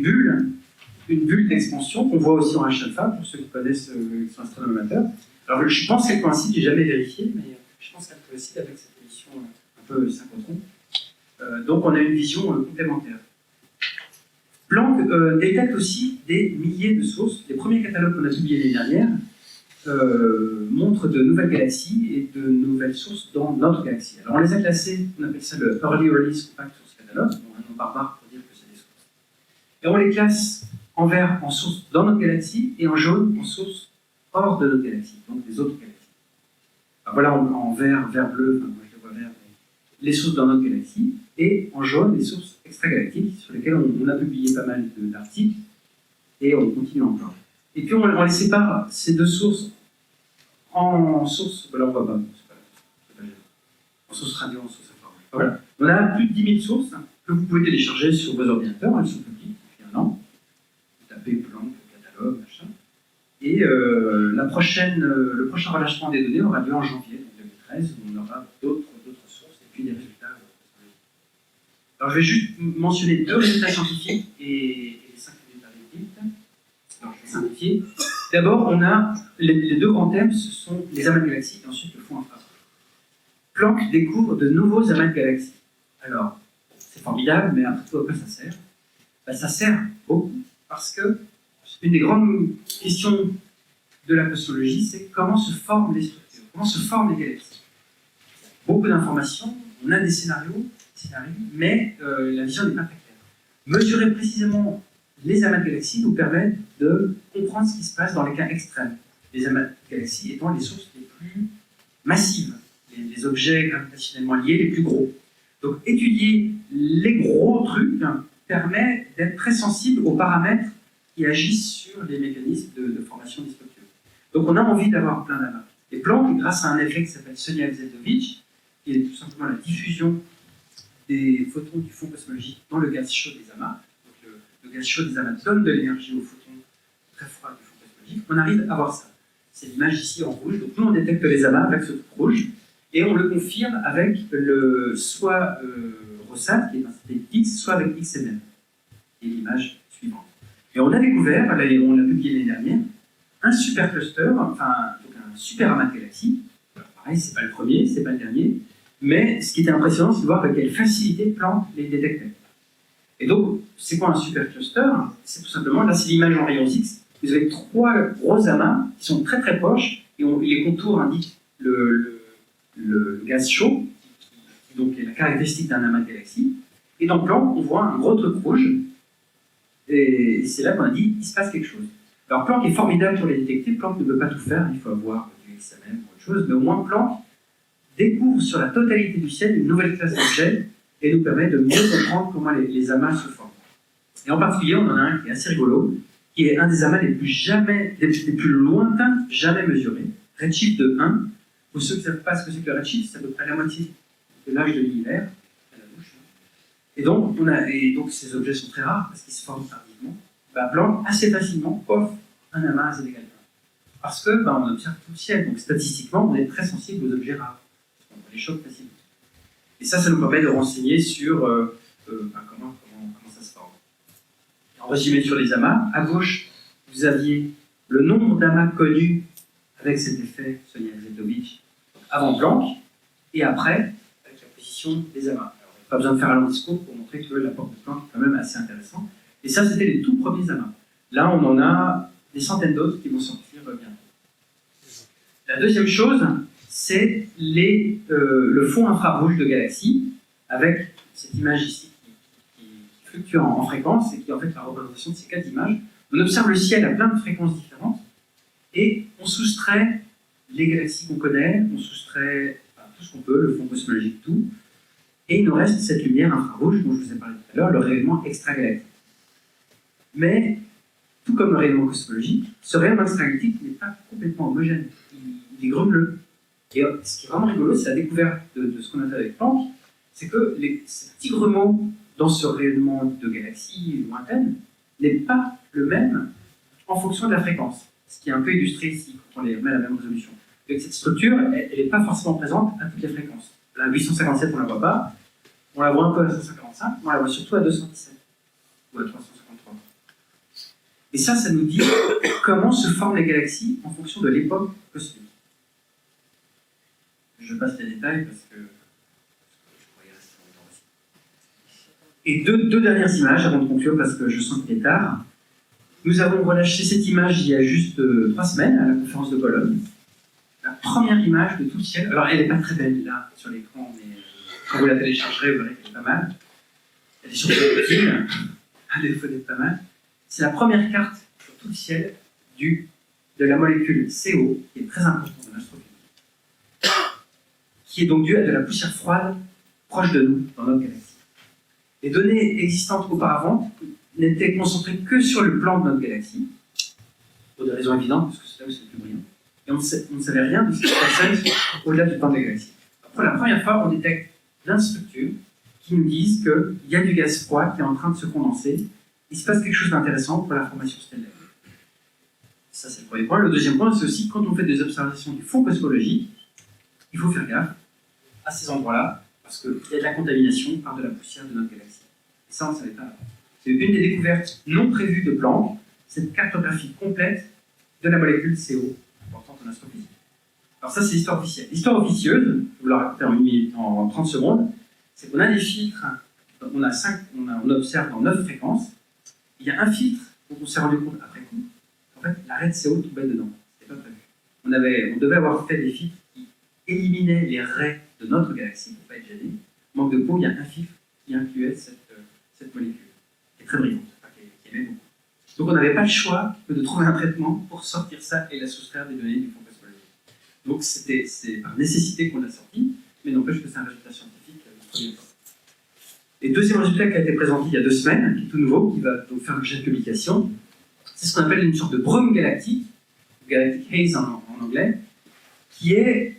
une bulle d'expansion qu'on voit aussi en H-alpha, pour ceux qui connaissent, qui sont astronomes amateurs. Alors je pense qu'elle coïncide, j'ai jamais vérifié, mais je pense qu'elle coïncide avec cette émission un peu synchrotron. Donc on a une vision complémentaire. Planck détecte aussi des milliers de sources. Les premiers catalogues qu'on a publiés l'année dernière montrent de nouvelles galaxies et de nouvelles sources dans notre galaxie. Alors on les a classées, on appelle ça le Early Release Compact Source Catalogue, bon, un nom barbare pour dire que c'est des sources. Et on les classe en vert en sources dans notre galaxie et en jaune en sources hors de notre galaxie, donc des autres galaxies. Alors voilà en vert, vert-bleu, enfin moi je le vois vert, les sources dans notre galaxie, et en jaune les sources extragalactiques sur lesquelles on a publié pas mal d'articles. et on continue encore. Et puis on les sépare, ces deux sources, en sources, voilà, on voit pas, c'est pas gênant. En source radio, en source informatique. Voilà. On a plus de 10 000 sources que vous pouvez télécharger sur vos ordinateurs, elles sont publiques depuis un an. Vous tapez Planck, catalogue, machin. Et le prochain relâchement des données aura lieu en janvier 2013, où on aura d'autres sources et puis des résultats. Alors je vais juste mentionner 2 résultats scientifiques et 5 résultats vite. Alors je vais simplifier. D'abord, on a les 2 grands thèmes, ce sont les amas de galaxies et ensuite le fond infrarouge. Planck découvre de nouveaux amas de galaxies. Alors, c'est formidable, mais après tout, à quoi ça sert? Ça sert beaucoup, parce que une des grandes questions de la cosmologie, c'est comment se forment les structures, comment se forment les galaxies. Beaucoup d'informations, on a des scénarios, mais la vision n'est pas très claire. Mesurer précisément les amas de galaxies nous permet de comprendre ce qui se passe dans les cas extrêmes. Les amas de galaxies étant les sources les plus massives, les objets gravitationnellement liés les plus gros. Donc étudier les gros trucs permet d'être très sensible aux paramètres qui agissent sur les mécanismes de formation des structures. Donc on a envie d'avoir plein d'amas. Et Planck, grâce à un effet qui s'appelle Sonia-Zeldovich, qui est tout simplement la diffusion des photons du fond cosmologique dans le gaz chaud des amas, donc le gaz chaud des amas donne de l'énergie aux photons très froids du fond cosmologique, on arrive à voir ça. C'est l'image ici en rouge, donc nous on détecte les amas avec ce truc rouge, et on le confirme avec soit Rossat, qui est un satellite X, soit avec XMM, et l'image suivante. Et on a découvert, on l'a publié l'année dernière, un supercluster, enfin donc un super amas de galaxies. Pareil, c'est pas le premier, c'est pas le dernier, mais ce qui était impressionnant, c'est de voir avec quelle facilité Planck les détectait. Et donc, c'est quoi un supercluster? C'est tout simplement, là c'est l'image en rayons X, vous avez 3 gros amas qui sont très très proches, et les contours indiquent le gaz chaud, qui donc est la caractéristique d'un amas de galaxies. Et dans Planck, on voit un gros truc rouge, et c'est là qu'on a dit, il se passe quelque chose. Alors Planck est formidable pour les détecter, Planck ne peut pas tout faire, il faut avoir du XMM ou autre chose, mais au moins Planck découvre sur la totalité du ciel une nouvelle classe d'objets et nous permet de mieux comprendre comment les amas se forment. Et en particulier, on en a un qui est assez rigolo, qui est un des amas les plus lointains jamais mesurés, redshift de 1. Pour ceux qui ne savent pas ce que c'est que le redshift, c'est à peu près la moitié de l'âge de l'univers, à la bouche. Et donc ces objets sont très rares parce qu'ils se forment tardivement. Planck, assez facilement, offre un amas assez égal. Parce que on observe tout le ciel, donc statistiquement, on est très sensible aux objets rares. On les choque facilement. Et ça nous permet de renseigner sur comment ça se forme. En résumé sur les amas, à gauche, vous aviez le nombre d'amas connus avec cet effet Sonia-Zeldovich avant Planck, et après, avec la position des amas. Alors, pas besoin de faire un long discours pour montrer que l'apport de Planck est quand même assez intéressant. Et ça, c'était les tout premiers amas. Là, on en a des centaines d'autres qui vont sortir bientôt. La deuxième chose, c'est le fond infrarouge de galaxies, avec cette image ici qui fluctue en fréquence et qui est en fait la représentation de ces 4 images. On observe le ciel à plein de fréquences différentes et on soustrait les galaxies qu'on connaît, on soustrait tout ce qu'on peut, le fond cosmologique, tout, et il nous reste cette lumière infrarouge dont je vous ai parlé tout à l'heure, le rayonnement extragalactique. Mais, tout comme le rayonnement cosmologique, ce rayonnement extragalactique n'est pas complètement homogène. Il est grumeleux. Et ce qui est vraiment rigolo, c'est la découverte de ce qu'on a fait avec Planck, c'est que ces petits grumeaux dans ce rayonnement de galaxies lointaines n'est pas le même en fonction de la fréquence. Ce qui est un peu illustré ici, quand on les remet à la même résolution. Donc cette structure, elle n'est pas forcément présente à toutes les fréquences. La 857, on ne la voit pas. On la voit un peu à 545, on la voit surtout à 217 ou à 353. Et ça nous dit comment se forment les galaxies en fonction de l'époque cosmique. Je passe les détails parce que je pourrais y rester longtemps aussi. Et deux dernières images avant de conclure parce que je sens qu'il est tard. Nous avons relâché cette image il y a juste 3 semaines à la conférence de Bologne. La première image de tout le ciel. Alors elle n'est pas très belle là sur l'écran, mais quand vous la téléchargerez, vous verrez qu'elle est pas mal. Elle est surtout utile, à défaut d'être pas mal. C'est la première carte sur tout le ciel de la molécule CO, qui est très importante dans l'astrophysique, qui est donc due à de la poussière froide proche de nous, dans notre galaxie. Les données existantes auparavant n'était concentré que sur le plan de notre galaxie, pour des raisons évidentes, parce que c'est là où c'est le plus brillant. Et on ne savait rien de ce qui se passait au-delà du plan de la galaxie. Pour la première fois, on détecte plein de structures qui nous disent qu'il y a du gaz froid qui est en train de se condenser. Il se passe quelque chose d'intéressant pour la formation stellaire. Ça, c'est le premier point. Le deuxième point, c'est aussi quand on fait des observations du fond cosmologique, il faut faire gaffe à ces endroits-là, parce qu'il y a de la contamination par de la poussière de notre galaxie. Et ça, on ne savait pas avant. C'est une des découvertes non prévues de Planck, cette cartographie complète de la molécule CO, importante en astrophysique. Alors ça, c'est l'histoire officielle. L'histoire officieuse, je vais vous la raconter en 1 minute, en 30 secondes, c'est qu'on a des filtres, on observe dans 9 fréquences, il y a un filtre dont on s'est rendu compte après coup, en fait, la raie de CO tombait dedans. C'était pas prévu. On devait avoir fait des filtres qui éliminaient les raies de notre galaxie pour ne pas être gêné. Manque de peau, il y a un filtre qui incluait cette molécule, qui est très brillante, enfin, qui émet beaucoup. Donc on n'avait pas le choix que de trouver un traitement pour sortir ça et la soustraire des données du fond cosmologique. Donc c'est par nécessité qu'on l'a sorti, mais n'empêche que c'est un résultat scientifique de première fois. Et deuxième résultat qui a été présenté il y a 2 semaines, qui est tout nouveau, qui va donc faire l'objet de publication, c'est ce qu'on appelle une sorte de brume galactique, galactic haze en anglais, qui est,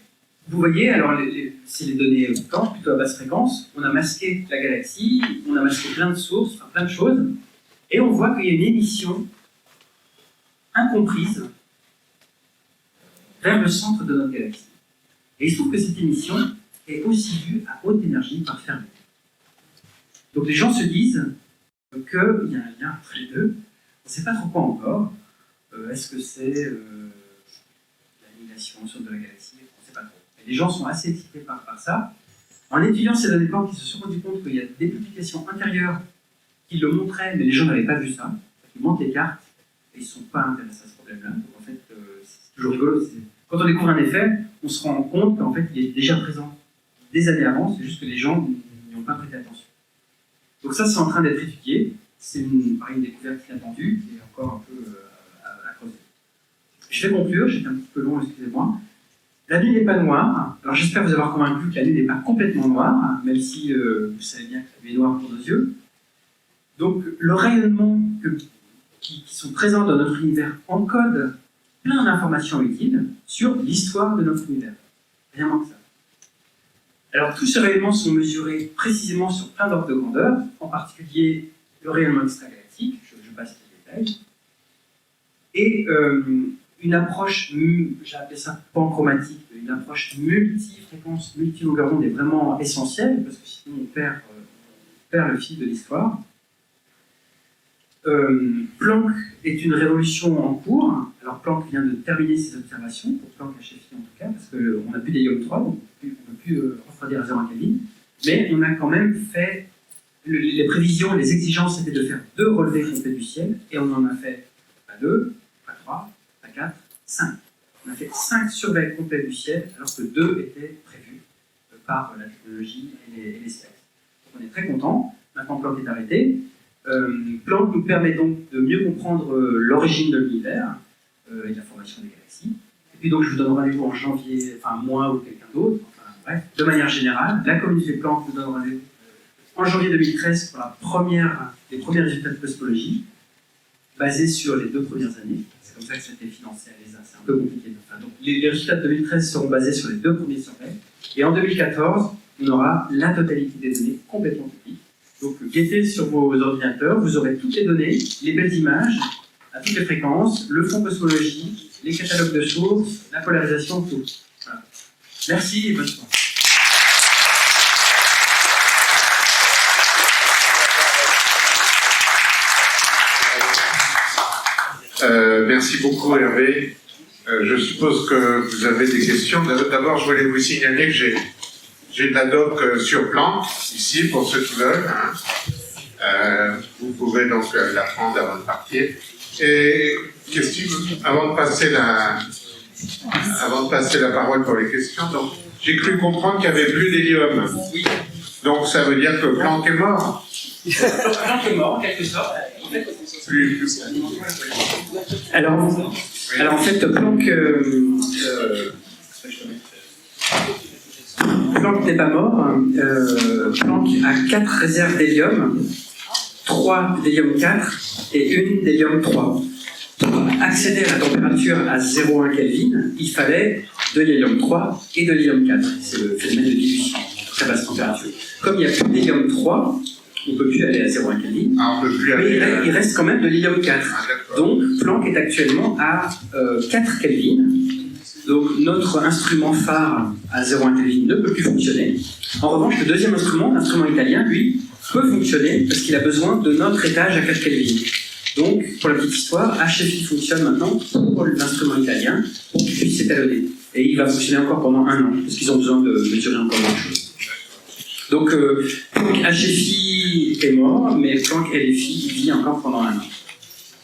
vous voyez, alors c'est les données Planck, plutôt à basse fréquence, on a masqué la galaxie, on a masqué plein de sources, enfin, plein de choses, et on voit qu'il y a une émission incomprise vers le centre de notre galaxie. Et il se trouve que cette émission est aussi vue à haute énergie par fermeté. Donc les gens se disent qu'il y a un lien entre les deux. On ne sait pas trop quoi encore. Est-ce que c'est l'annihilation sur de la galaxie? On ne sait pas trop. Et les gens sont assez excités par ça. En étudiant ces données Planck, ils se sont rendus compte qu'il y a des publications antérieures qui le montraient, mais les gens n'avaient pas vu ça. Ils montent les cartes et ils ne sont pas intéressés à ce problème-là. Donc en fait, c'est toujours rigolo. Quand on découvre un effet, on se rend compte qu'en fait, il est déjà présent des années avant. C'est juste que les gens n'y ont pas prêté attention. Donc ça, c'est en train d'être étudié. C'est une découverte inattendue qui est encore un peu à creuser. Je vais conclure, j'étais un petit peu long, excusez-moi. La nuit n'est pas noire. Alors j'espère vous avoir convaincu que la nuit n'est pas complètement noire, même si vous savez bien que la nuit est noire pour nos yeux. Donc le rayonnement qui sont présents dans notre univers encode plein d'informations utiles sur l'histoire de notre univers. Rien moins que ça. Alors tous ces rayonnements sont mesurés précisément sur plein d'ordres de grandeur, en particulier le rayonnement extragalactique, je passe les détails, et une approche, j'ai appelé ça panchromatique, une approche multi-fréquence, multi-longueur d'onde est vraiment essentielle, parce que sinon on perd le fil de l'histoire. Planck est une révolution en cours. Alors Planck vient de terminer ses observations, pour Planck HFI en tout cas, parce qu'on n'a plus d'hélium 3, donc on ne peut plus refroidir à 0,1 Kelvin, mais on a quand même fait les prévisions, les exigences c'était de faire 2 relevés complets du ciel, et on en a fait pas 2, pas 3, pas 4, 5. On a fait 5 surveils complets du ciel, alors que 2 étaient prévus par la technologie et les specs. Donc on est très content. Maintenant Planck est arrêté. Planck nous permet donc de mieux comprendre l'origine de l'univers et de la formation des galaxies. Et puis donc je vous donne rendez-vous en janvier, enfin moi ou quelqu'un d'autre, enfin bref, de manière générale. La communauté Planck vous donne rendez-vous en janvier 2013 pour les premiers résultats de cosmologie, basés sur les 2 premières années. C'est comme ça que ça a été financé à l'ESA, c'est un peu compliqué. Enfin, donc les résultats de 2013 seront basés sur les 2 premiers surveys. Et en 2014, on aura la totalité des données complètement publiques. Donc, guettez sur vos ordinateurs, vous aurez toutes les données, les belles images, à toutes les fréquences, le fond cosmologique, les catalogues de sources, la polarisation, tout. Voilà. Merci et bonne soirée. Merci beaucoup Hervé. Je suppose que vous avez des questions. D'abord, je voulais vous signaler que j'ai de la doc sur Planck, ici, pour ceux qui veulent. Hein. Vous pouvez donc la prendre avant de partir. Et avant de passer la parole pour les questions, donc j'ai cru comprendre qu'il n'y avait plus d'hélium. Oui. Donc ça veut dire que Planck est mort. Planck est mort, en quelque sorte. Plus. Alors en fait, Planck n'est pas mort. Planck a 4 réserves d'hélium. 3 d'hélium-4 et une d'hélium-3. Pour accéder à la température à 0,1 Kelvin, il fallait de l'hélium-3 et de l'hélium-4. C'est le phénomène de dilution, très basse température. Comme il n'y a plus d'hélium-3, on ne peut plus aller à 0,1 Kelvin, mais il reste quand même de l'hélium-4. Donc Planck est actuellement à 4 Kelvin. Donc notre instrument phare à 0,1 Kelvin ne peut plus fonctionner. En revanche, le deuxième instrument, l'instrument italien, lui, peut fonctionner parce qu'il a besoin de notre étage à 4 Kelvin. Donc, pour la petite histoire, HFI fonctionne maintenant pour l'instrument italien pour qu'il puisse s'étalonner. Et il va fonctionner encore pendant 1 an, parce qu'ils ont besoin de mesurer encore d'autres choses. Donc, Planck HFI est mort, mais Planck LFI vit encore pendant 1 an.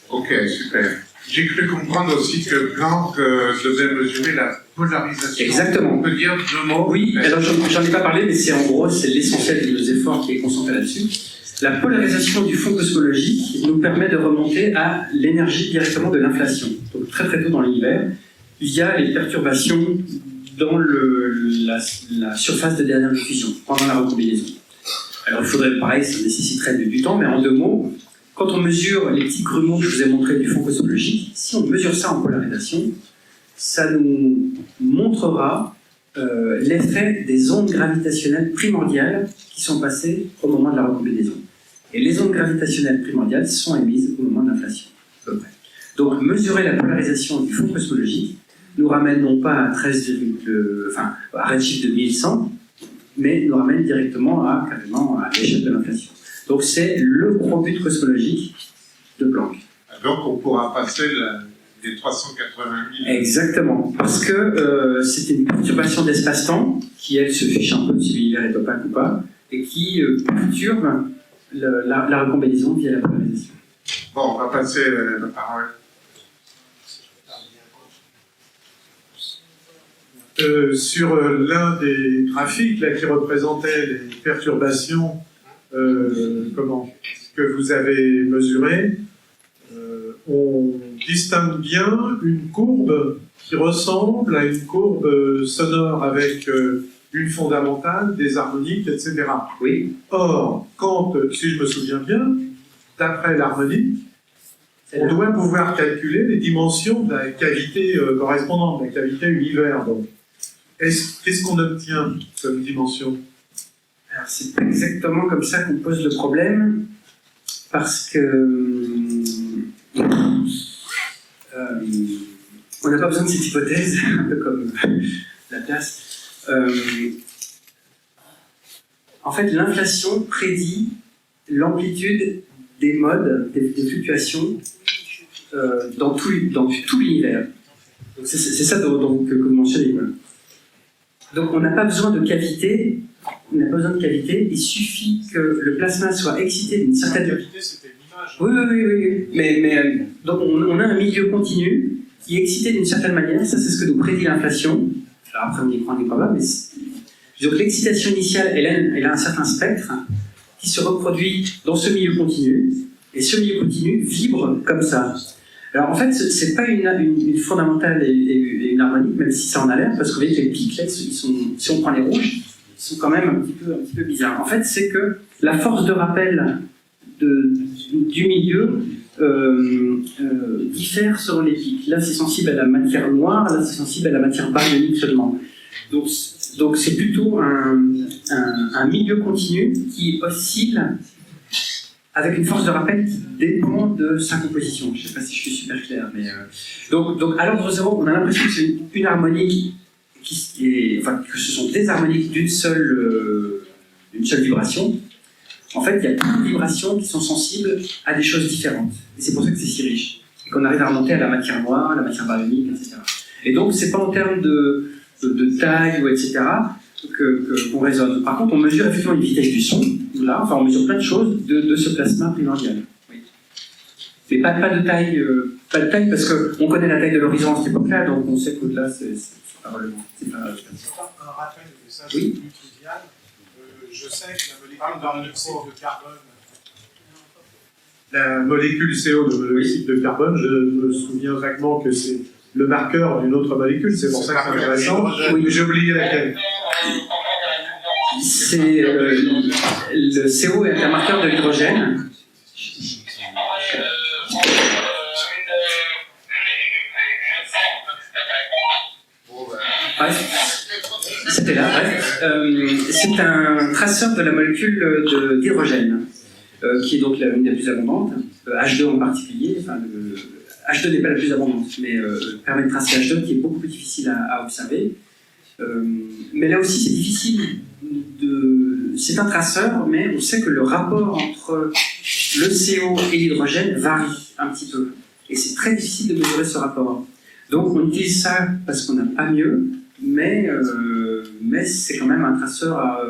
Ok, super. J'ai cru comprendre aussi que Planck devait mesurer la polarisation. Exactement. On peut dire 2 mots? Oui, alors j'en ai pas parlé, mais c'est en gros, c'est l'essentiel de nos efforts qui est concentré là-dessus. La polarisation du fond cosmologique nous permet de remonter à l'énergie directement de l'inflation, donc très très tôt dans l'univers, via les perturbations dans la surface de dernière diffusion, pendant la recombinaison. Alors il faudrait, pareil, ça nécessiterait du temps, mais en 2 mots, quand on mesure les petits grumeaux que je vous ai montrés du fond cosmologique, si on mesure ça en polarisation, ça nous montrera l'effet des ondes gravitationnelles primordiales qui sont passées au moment de la recombinaison. Et les ondes gravitationnelles primordiales sont émises au moment de l'inflation, à peu près. Donc, mesurer la polarisation du fond cosmologique nous ramène non pas à à redshift de 1100, mais nous ramène directement carrément à l'échelle de l'inflation. Donc, c'est le gros but cosmologique de Planck. Donc, on pourra passer les 380 000. Exactement, parce que c'est une perturbation d'espace-temps qui, elle, se fiche un peu si l'univers est opaque ou pas, et qui perturbe la recombinaison via la polarisation. Bon, on va passer la parole. Sur l'un des graphiques là, qui représentait les perturbations que vous avez mesurées, on distingue bien une courbe qui ressemble à une courbe sonore avec une fondamentale, des harmoniques, etc. Oui. Or, si je me souviens bien, d'après l'harmonique, on doit pouvoir calculer les dimensions de la cavité correspondante, de la cavité univers. Donc, qu'est-ce qu'on obtient comme dimension? Alors, c'est pas exactement comme ça qu'on pose le problème, parce que on n'a pas besoin de cette hypothèse, un peu comme Laplace. En fait, l'inflation prédit l'amplitude des modes, des fluctuations dans tout l'univers. C'est ça que vous mentionnez. Voilà. Donc on n'a pas besoin de cavité. Il suffit que le plasma soit excité d'une certaine... La cavité, c'était l'image. Oui. Mais donc on a un milieu continu qui est excité d'une certaine manière. Ça, c'est ce que nous prédit l'inflation. Alors après, on y croit pas, mais... Donc l'excitation initiale, elle a un certain spectre qui se reproduit dans ce milieu continu. Et ce milieu continu vibre comme ça. Alors en fait, c'est pas une fondamentale et une harmonique, même si ça en a l'air, parce que vous voyez que les pics, là, si on prend les rouges, ils sont quand même un petit peu bizarres. En fait, c'est que la force de rappel du milieu diffère selon les pics. Là, c'est sensible à la matière noire, là, c'est sensible à la matière baryonique seulement. Donc c'est plutôt un milieu continu qui oscille avec une force de rappel qui dépend de sa composition. Je ne sais pas si je suis super clair, mais... Donc à l'ordre zéro, on a l'impression que c'est une harmonique que ce sont des harmoniques d'une seule vibration. En fait, il y a plein de vibrations qui sont sensibles à des choses différentes. Et c'est pour ça que c'est si riche. Et qu'on arrive à remonter à la matière noire, la matière baryonique, etc. Et donc, c'est pas en termes de taille, ou etc., qu'on raisonne. Par contre, on mesure effectivement une vitesse du son, là, on mesure plein de choses de ce plasma primordial. Oui. Mais pas de taille parce qu'on connaît la taille de l'horizon à cette époque-là, donc on sait qu'au-delà, c'est pas relevant. C'est pas... Un rappel, mais ça, c'est oui. plus trivial. Je sais que la molécule de carbone. La molécule CO de monoxyde de carbone, je me souviens vaguement que c'est le marqueur d'une autre molécule, c'est pour ça que c'est intéressant. Oui, j'ai oublié laquelle. Le CO est un marqueur de l'hydrogène, j'étais là, bref. C'est un traceur de la molécule d'hydrogène, qui est donc l'une des plus abondantes, H2 en particulier. Enfin, H2 n'est pas la plus abondante, mais permet de tracer H2, qui est beaucoup plus difficile à observer. Mais là aussi, c'est difficile c'est un traceur, mais on sait que le rapport entre le CO et l'hydrogène varie un petit peu. Et c'est très difficile de mesurer ce rapport. Donc on utilise ça parce qu'on n'a pas mieux, mais c'est quand même un traceur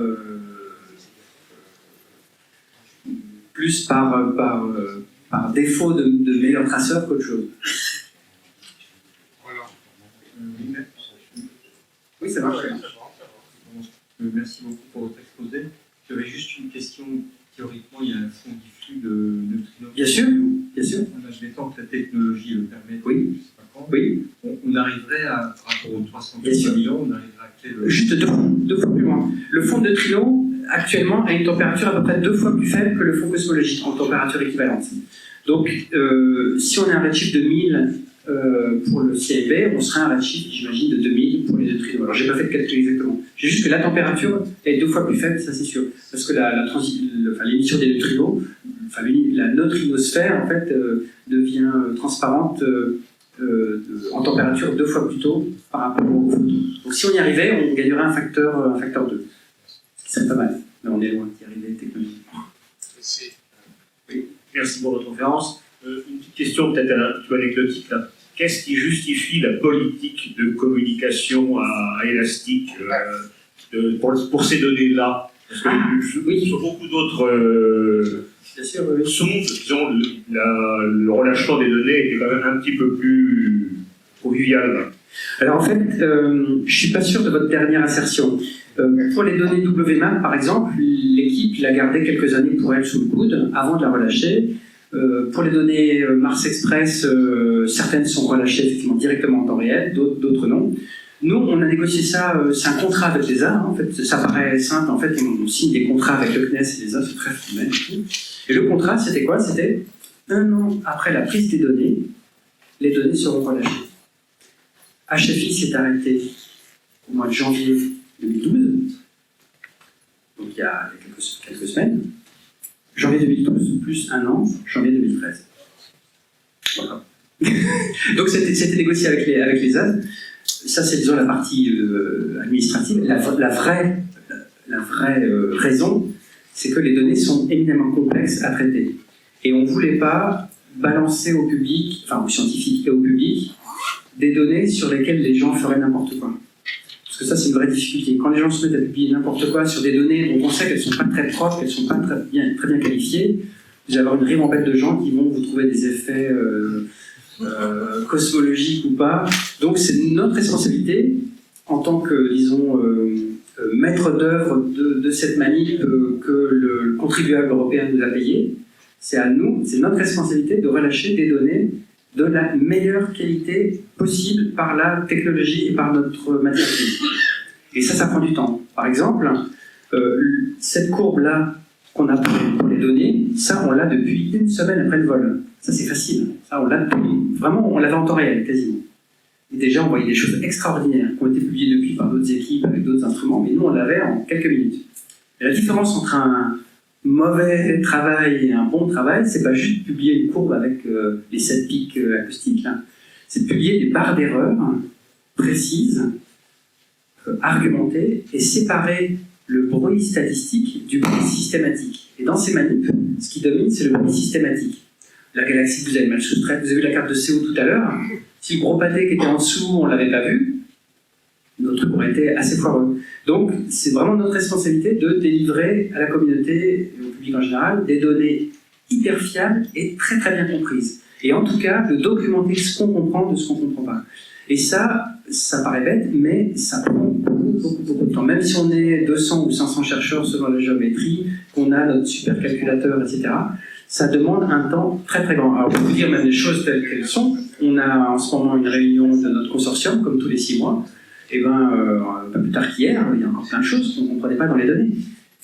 plus par défaut de meilleur traceur qu'autre chose. Voilà. Oui, ça marche. Merci beaucoup pour votre exposé. J'avais juste une question. Théoriquement, il y a un fond diffus de neutrinos. Bien sûr, bien sûr. En admettant que la technologie le permette, Oui. je ne sais pas quand, Oui. on arriverait à, par rapport aux 300 Bien sûr. millions, on arriverait à créer le... Juste deux fois plus loin. Le fond de neutrinos, actuellement, a une température à peu près 2 fois plus faible que le fond cosmologique, en température équivalente. Donc, si on a un redshift de 1000 pour le CMB, on serait un redshift, j'imagine, de 2000 pour les neutrinos. Alors, j'ai pas fait le calcul exactement. J'ai juste que la température est 2 fois plus faible, ça c'est sûr. Parce que l'émission des neutrinos, la neutrinosphère, en fait, devient transparente en température 2 fois plus tôt par rapport aux photons. Donc, si on y arrivait, on gagnerait un facteur 2. Ce serait pas mal. Mais on est loin d'y arriver technologiquement. C'est- Merci pour votre conférence. Une petite question peut-être un petit peu anecdotique là. Qu'est-ce qui justifie la politique de communication à élastique pour ces données-là? Parce que oui. sur beaucoup d'autres Bien sûr, oui. sondes, disons, le relâchement des données était quand même un petit peu plus convivial. Alors en fait, je suis pas sûr de votre dernière assertion. Pour les données WMAP, par exemple, l'équipe l'a gardé quelques années pour elle sous le coude avant de la relâcher. Pour les données Mars Express, certaines sont relâchées effectivement directement en temps réel, d'autres non. Nous, on a négocié ça, c'est un contrat avec l'ESA, en fait, ça paraît simple, en fait, on signe des contrats avec le CNES et l'ESA, c'est très formel. Et le contrat, c'était quoi? C'était 1 an après la prise des données, les données seront relâchées. HFI s'est arrêté au mois de janvier 2012, donc il y a quelques semaines. Janvier 2012 plus 1 an, janvier 2013. Voilà. Donc c'était négocié avec les ZAD. Ça, c'est disons la partie administrative. La vraie raison, c'est que les données sont éminemment complexes à traiter. Et on ne voulait pas balancer au public, enfin aux scientifiques et au public, des données sur lesquelles les gens feraient n'importe quoi. Parce que ça, c'est une vraie difficulté. Quand les gens se mettent à publier n'importe quoi sur des données dont on sait qu'elles ne sont pas très propres, qu'elles ne sont pas très bien qualifiées, vous allez avoir une ribambelle de gens qui vont vous trouver des effets cosmologiques ou pas. Donc, c'est notre responsabilité, en tant que, disons, maître d'œuvre de cette manip que le contribuable européen nous a payé. C'est à nous, c'est notre responsabilité de relâcher des données de la meilleure qualité possible par la technologie et par notre matière grise. Et ça prend du temps. Par exemple, cette courbe-là qu'on a pour les données, ça, on l'a depuis 1 semaine après le vol. Ça, c'est facile. Ça, on l'a vraiment, on l'avait en temps réel, quasiment. Et déjà, on voyait des choses extraordinaires qui ont été publiées depuis par d'autres équipes avec d'autres instruments, mais nous, on l'avait en quelques minutes. Et la différence entre un mauvais travail et un bon travail, c'est pas juste publier une courbe avec les 7 pics acoustiques, là. C'est de publier des barres d'erreur précises, argumentées, et séparer le bruit statistique du bruit systématique. Et dans ces manips, ce qui domine, c'est le bruit systématique. La galaxie que vous avez mal soustraite, vous avez vu la carte de CO tout à l'heure, si le gros pâté qui était en dessous, on ne l'avait pas vu, notre truc aurait été assez foireux. Donc, c'est vraiment notre responsabilité de délivrer à la communauté et au public en général des données hyper fiables et très très bien comprises. Et en tout cas, de documenter ce qu'on comprend de ce qu'on ne comprend pas. Et ça paraît bête, mais ça prend beaucoup de temps. Même si on est 200 ou 500 chercheurs selon la géométrie, qu'on a notre supercalculateur, etc., ça demande un temps très très grand. Alors, pour vous dire même les choses telles qu'elles sont, on a en ce moment une réunion de notre consortium, comme tous les 6 mois. Et pas plus tard qu'hier, il y a encore plein de choses qu'on ne comprenait pas dans les données,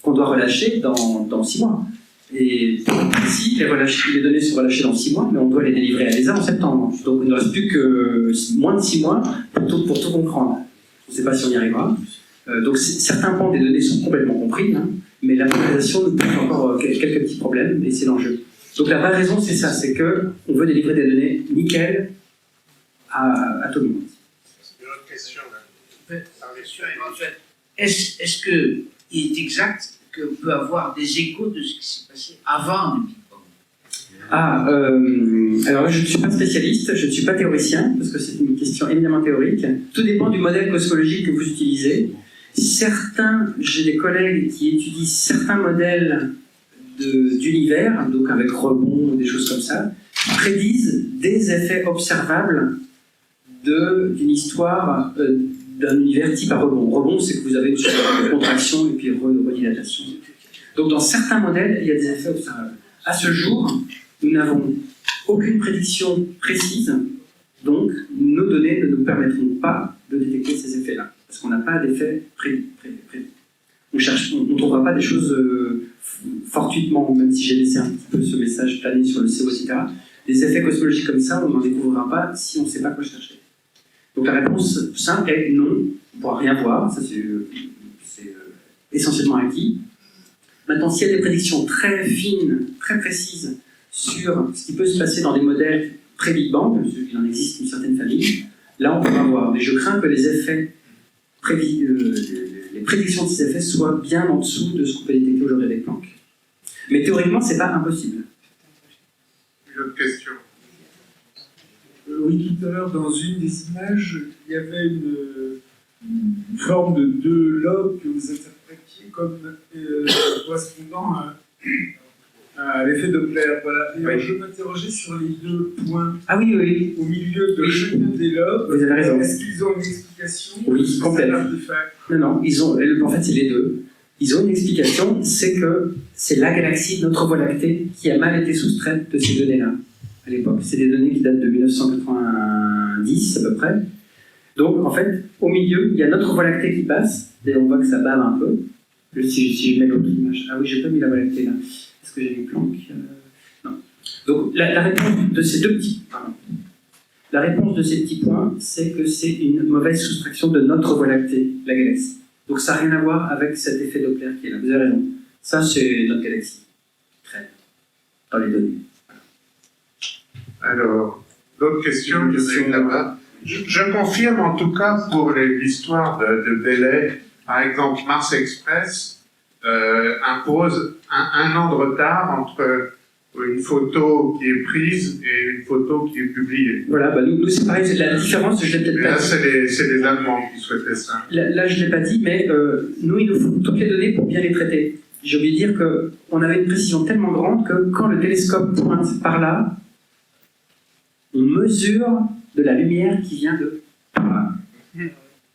qu'on doit relâcher dans 6 mois. Et ici, les données sont relâchées dans 6 mois, mais on doit les délivrer à l'ESA en septembre. Donc il ne reste plus que moins de 6 mois pour tout comprendre. On ne sait pas si on y arrivera. Donc certains pans des données sont complètement compris, hein, mais la modélisation nous pose encore quelques petits problèmes, et c'est l'enjeu. Donc la vraie raison, c'est ça, c'est qu'on veut délivrer des données nickel à tout le monde. Une autre question, là. Question éventuelle. Est-ce que il est exact qu'on peut avoir des échos de ce qui s'est passé avant le Big Bang? Alors là, je ne suis pas spécialiste, je ne suis pas théoricien, parce que c'est une question éminemment théorique. Tout dépend du modèle cosmologique que vous utilisez. J'ai des collègues qui étudient certains modèles d'univers, donc avec rebond ou des choses comme ça, qui prédisent des effets observables d'une histoire d'un univers type à rebond. Rebond, c'est que vous avez une contraction et puis redilatation. Donc dans certains modèles, il y a des effets observables. À ce jour, nous n'avons aucune prédiction précise, donc nos données ne nous permettront pas de détecter ces effets-là, parce qu'on n'a pas d'effet prédit. On ne trouvera pas des choses fortuitement, même si j'ai laissé un petit peu ce message planer sur le CO, etc. Des effets cosmologiques comme ça, on n'en découvrira pas si on ne sait pas quoi chercher. Donc la réponse simple est non, on ne pourra rien voir, ça c'est essentiellement acquis. Maintenant, s'il y a des prédictions très fines, très précises sur ce qui peut se passer dans des modèles pré-Big Bang, il en existe une certaine famille, là on pourra voir. Mais je crains que les effets, les prédictions de ces effets soient bien en dessous de ce qu'on peut détecter aujourd'hui avec Planck. Mais théoriquement, c'est pas impossible. Une autre question. Oui, tout à l'heure, dans une des images, il y avait une forme de deux lobes que vous interprétiez comme correspondant à l'effet Doppler. Voilà. Et alors, je m'interrogeais sur les deux points Ah oui, oui, au milieu de chacun des lobes. vous avez raison. Est-ce qu'ils ont une explication? Oui, complète. Non, en fait, c'est les deux. Ils ont une explication, c'est que c'est la galaxie, notre Voie lactée, qui a mal été soustraite de ces données-là, à l'époque. C'est des données qui datent de 1990, à peu près. Donc, en fait, au milieu, il y a notre Voie lactée qui passe, et on voit que ça bave un peu. Si je mets l'autre image. Ah oui, j'ai pas mis la Voie lactée, là. Est-ce que j'ai mis Planck? Non. Donc, la réponse de ces deux petits... La réponse de ces petits points, c'est que c'est une mauvaise soustraction de notre Voie lactée, la galaxie. Donc ça n'a rien à voir avec cet effet Doppler qui est là. Vous avez raison. Ça, c'est notre galaxie. Très dans les données. Alors, d'autres questions? Il y en a une là-bas. Je confirme en tout cas pour l'histoire de délai. Par exemple, Mars Express impose un an de retard entre une photo qui est prise et une photo qui est publiée. Voilà, bah nous c'est pareil, c'est la différence, je l'ai peut-être Et pas là, dit. c'est les Allemands qui souhaitaient ça. Là, je ne l'ai pas dit, mais nous, il nous faut toutes les données pour bien les traiter. J'ai oublié de dire qu'on avait une précision tellement grande que quand le télescope pointe par là, on mesure de la lumière qui vient de par là,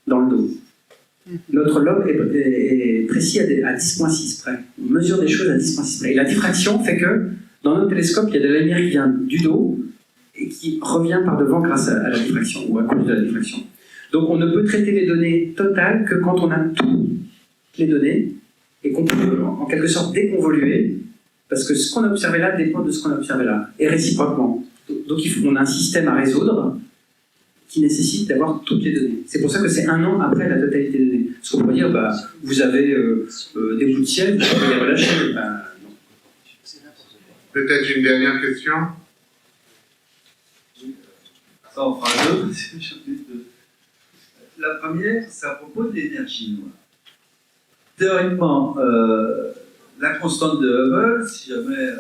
dans le dos. Notre lobe est précis à 10.6 près. On mesure des choses à 10.6 près. Et la diffraction fait que dans notre télescope, il y a de la lumière qui vient du dos et qui revient par devant grâce à la diffraction, ou à cause de la diffraction. Donc on ne peut traiter les données totales que quand on a toutes les données et qu'on peut en quelque sorte déconvoluer, parce que ce qu'on a observé là dépend de ce qu'on a observé là, et réciproquement. Donc on a un système à résoudre qui nécessite d'avoir toutes les données. C'est pour ça que c'est un an après la totalité des données. Parce qu'on pourrait dire, bah, vous avez des bouts de ciel, vous pouvez les relâcher. Bah, non. Peut-être une dernière question? Ça en fera deux. La première, c'est à propos de l'énergie noire. Théoriquement, la constante de Hubble, si jamais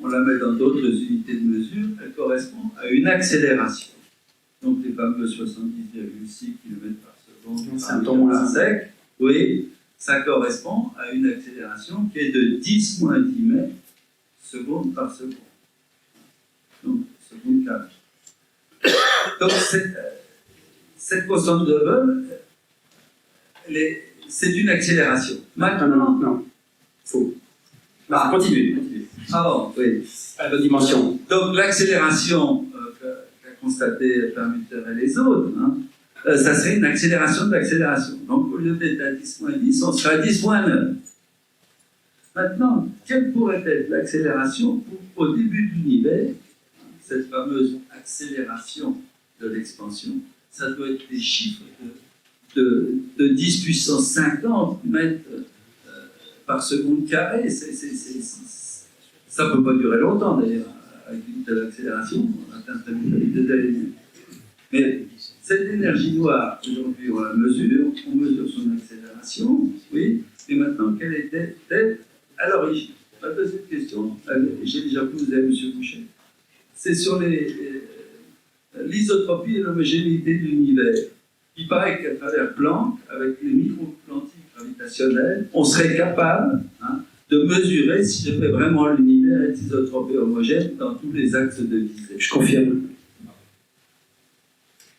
on la met dans d'autres unités de mesure, elle correspond à une accélération. Donc les fameux 70,6 km par seconde, C'est un temps là. sec, oui, ça correspond à une accélération qui est de 10 moins 10 mètres seconde par seconde. Donc, seconde carré. Donc, cette constante de Hubble, c'est une accélération. Maintenant, Non. Faux. Bah, continuez. ah bon, oui. À la dimension. Donc, l'accélération qu'a constatée Permuter et les autres, hein, ça serait une accélération de l'accélération. Donc, au lieu d'être à 10 moins 10, on serait à 10 moins 9. Maintenant, quelle pourrait être l'accélération au début de l'univers, cette fameuse accélération de l'expansion? Ça doit être des chiffres de 10 puissance 50 mètres par seconde carrée. Ça ne peut pas durer longtemps, d'ailleurs, avec une telle accélération. On atteint très vite de telle énergie. Mais cette énergie noire, aujourd'hui, on la mesure, on mesure son accélération, oui, et maintenant, quelle était-elle à l'origine? La deuxième question, j'ai déjà posé à M. Boucher, c'est sur l'isotropie et l'homogénéité de l'univers. Il paraît qu'à travers Planck, avec les micro-quantiques gravitationnels, on serait capable de mesurer si jamais vraiment l'univers est isotrope et homogène dans tous les axes de visée. Je confirme.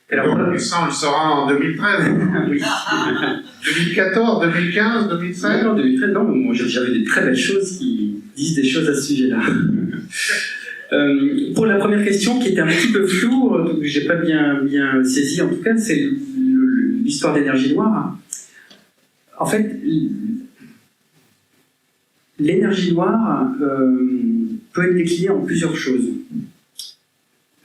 Donc, ça, on le saura en 2013. 2014, 2015, 2016. Non, 2013, non, moi j'avais des très belles choses qui disent des choses à ce sujet-là. Pour la première question, qui était un petit peu floue, que j'ai pas bien saisi, en tout cas, c'est l'histoire de l'énergie noire. En fait, l'énergie noire peut être déclinée en plusieurs choses.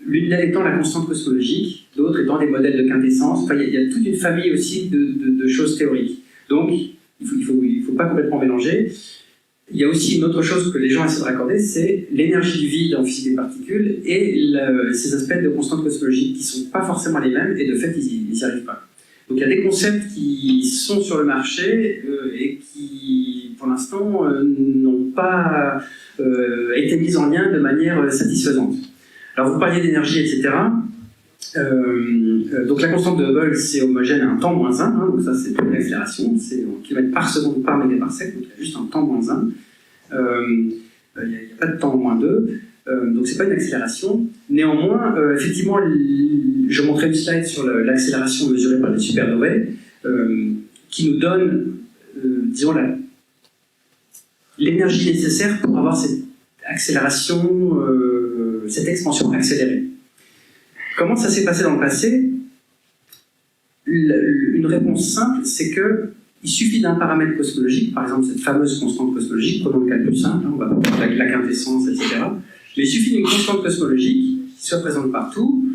L'une d'elles étant la constante cosmologique, l'autre étant des modèles de quintessence. Enfin, il y a toute une famille aussi de choses théoriques. Donc, il faut pas complètement mélanger. Il y a aussi une autre chose que les gens essaient de raccorder, c'est l'énergie du vide en physique des particules et ces aspects de constante cosmologique qui sont pas forcément les mêmes et de fait, ils n'y arrivent pas. Donc, il y a des concepts qui sont sur le marché et qui, pour l'instant, n'ont pas été mis en lien de manière satisfaisante. Alors, vous parliez d'énergie, etc. Donc, la constante de Hubble, c'est homogène à un temps moins 1, donc ça, c'est une accélération, c'est en kilomètres par seconde par mégaparsec, donc il y a juste un temps moins 1. Il n'y a pas de temps moins 2, donc c'est pas une accélération. Néanmoins, effectivement, je montrais une slide sur l'accélération mesurée par les supernovae, qui nous donne, disons, l'énergie nécessaire pour avoir cette accélération, cette expansion accélérée. Comment ça s'est passé dans le passé? Une réponse simple, c'est qu'il suffit d'un paramètre cosmologique, par exemple cette fameuse constante cosmologique, prenons le cas le plus simple, on va prendre la quintessence, etc. Mais il suffit d'une constante cosmologique qui soit présente partout.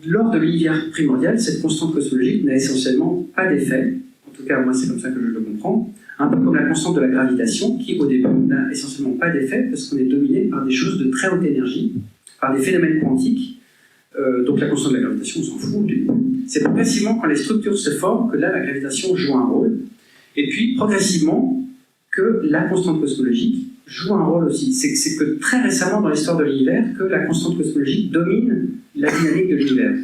Lors de l'univers primordial, cette constante cosmologique n'a essentiellement pas d'effet. En tout cas, moi, c'est comme ça que je le comprends. Un peu comme la constante de la gravitation, qui au début n'a essentiellement pas d'effet parce qu'on est dominé par des choses de très haute énergie, par des phénomènes quantiques. Donc la constante de la gravitation, on s'en fout. C'est progressivement quand les structures se forment que là, la gravitation joue un rôle. Et puis, progressivement, que la constante cosmologique joue un rôle aussi. C'est que très récemment dans l'histoire de l'univers que la constante cosmologique domine la dynamique de l'univers.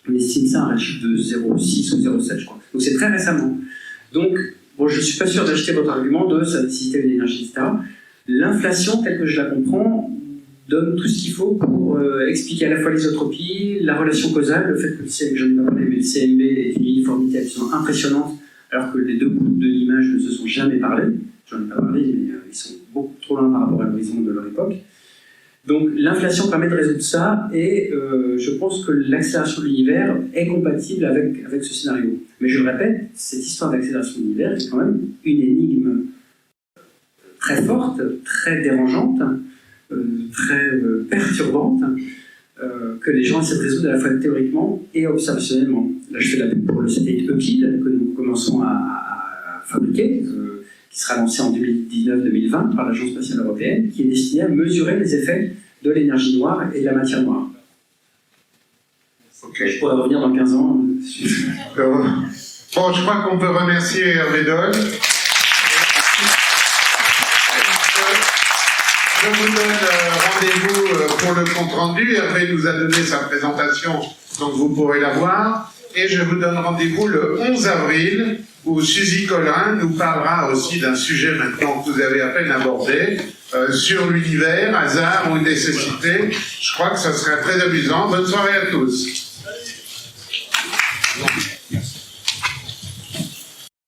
On estime ça à un chiffre de 0,6 ou 0,7, je crois. Donc c'est très récemment. Donc, bon, je ne suis pas sûr d'acheter votre argument de sa nécessité d'une énergie, etc. L'inflation, telle que je la comprends, donne tout ce qu'il faut pour expliquer à la fois l'isotropie, la relation causale, le fait que le CMB, j'en ai pas parlé, mais le CMB est une uniformité absolument impressionnante, alors que les deux bouts de l'image ne se sont jamais parlé. J'en ai pas parlé, mais ils sont beaucoup trop loin par rapport à l'horizon de leur époque. Donc l'inflation permet de résoudre ça, et je pense que l'accélération de l'univers est compatible avec ce scénario. Mais je le répète, cette histoire d'accélération de l'univers est quand même une énigme très forte, très dérangeante, très perturbante, que les gens essaient de résoudre à la fois théoriquement et observationnellement. Là, je fais la pub pour le satellite Euclide, que nous commençons à fabriquer, qui sera lancé en 2019-2020 par l'Agence spatiale européenne, qui est destiné à mesurer les effets de l'énergie noire et de la matière noire. Ok. Je pourrais revenir dans 15 ans. Bon, je crois qu'on peut remercier Hervé Doll. Je vous donne rendez-vous pour le compte-rendu. Hervé nous a donné sa présentation, donc vous pourrez la voir. Et je vous donne rendez-vous le 11 avril, où Suzy Collin nous parlera aussi d'un sujet maintenant que vous avez à peine abordé, sur l'univers, hasard ou nécessité. Je crois que ça serait très amusant. Bonne soirée à tous.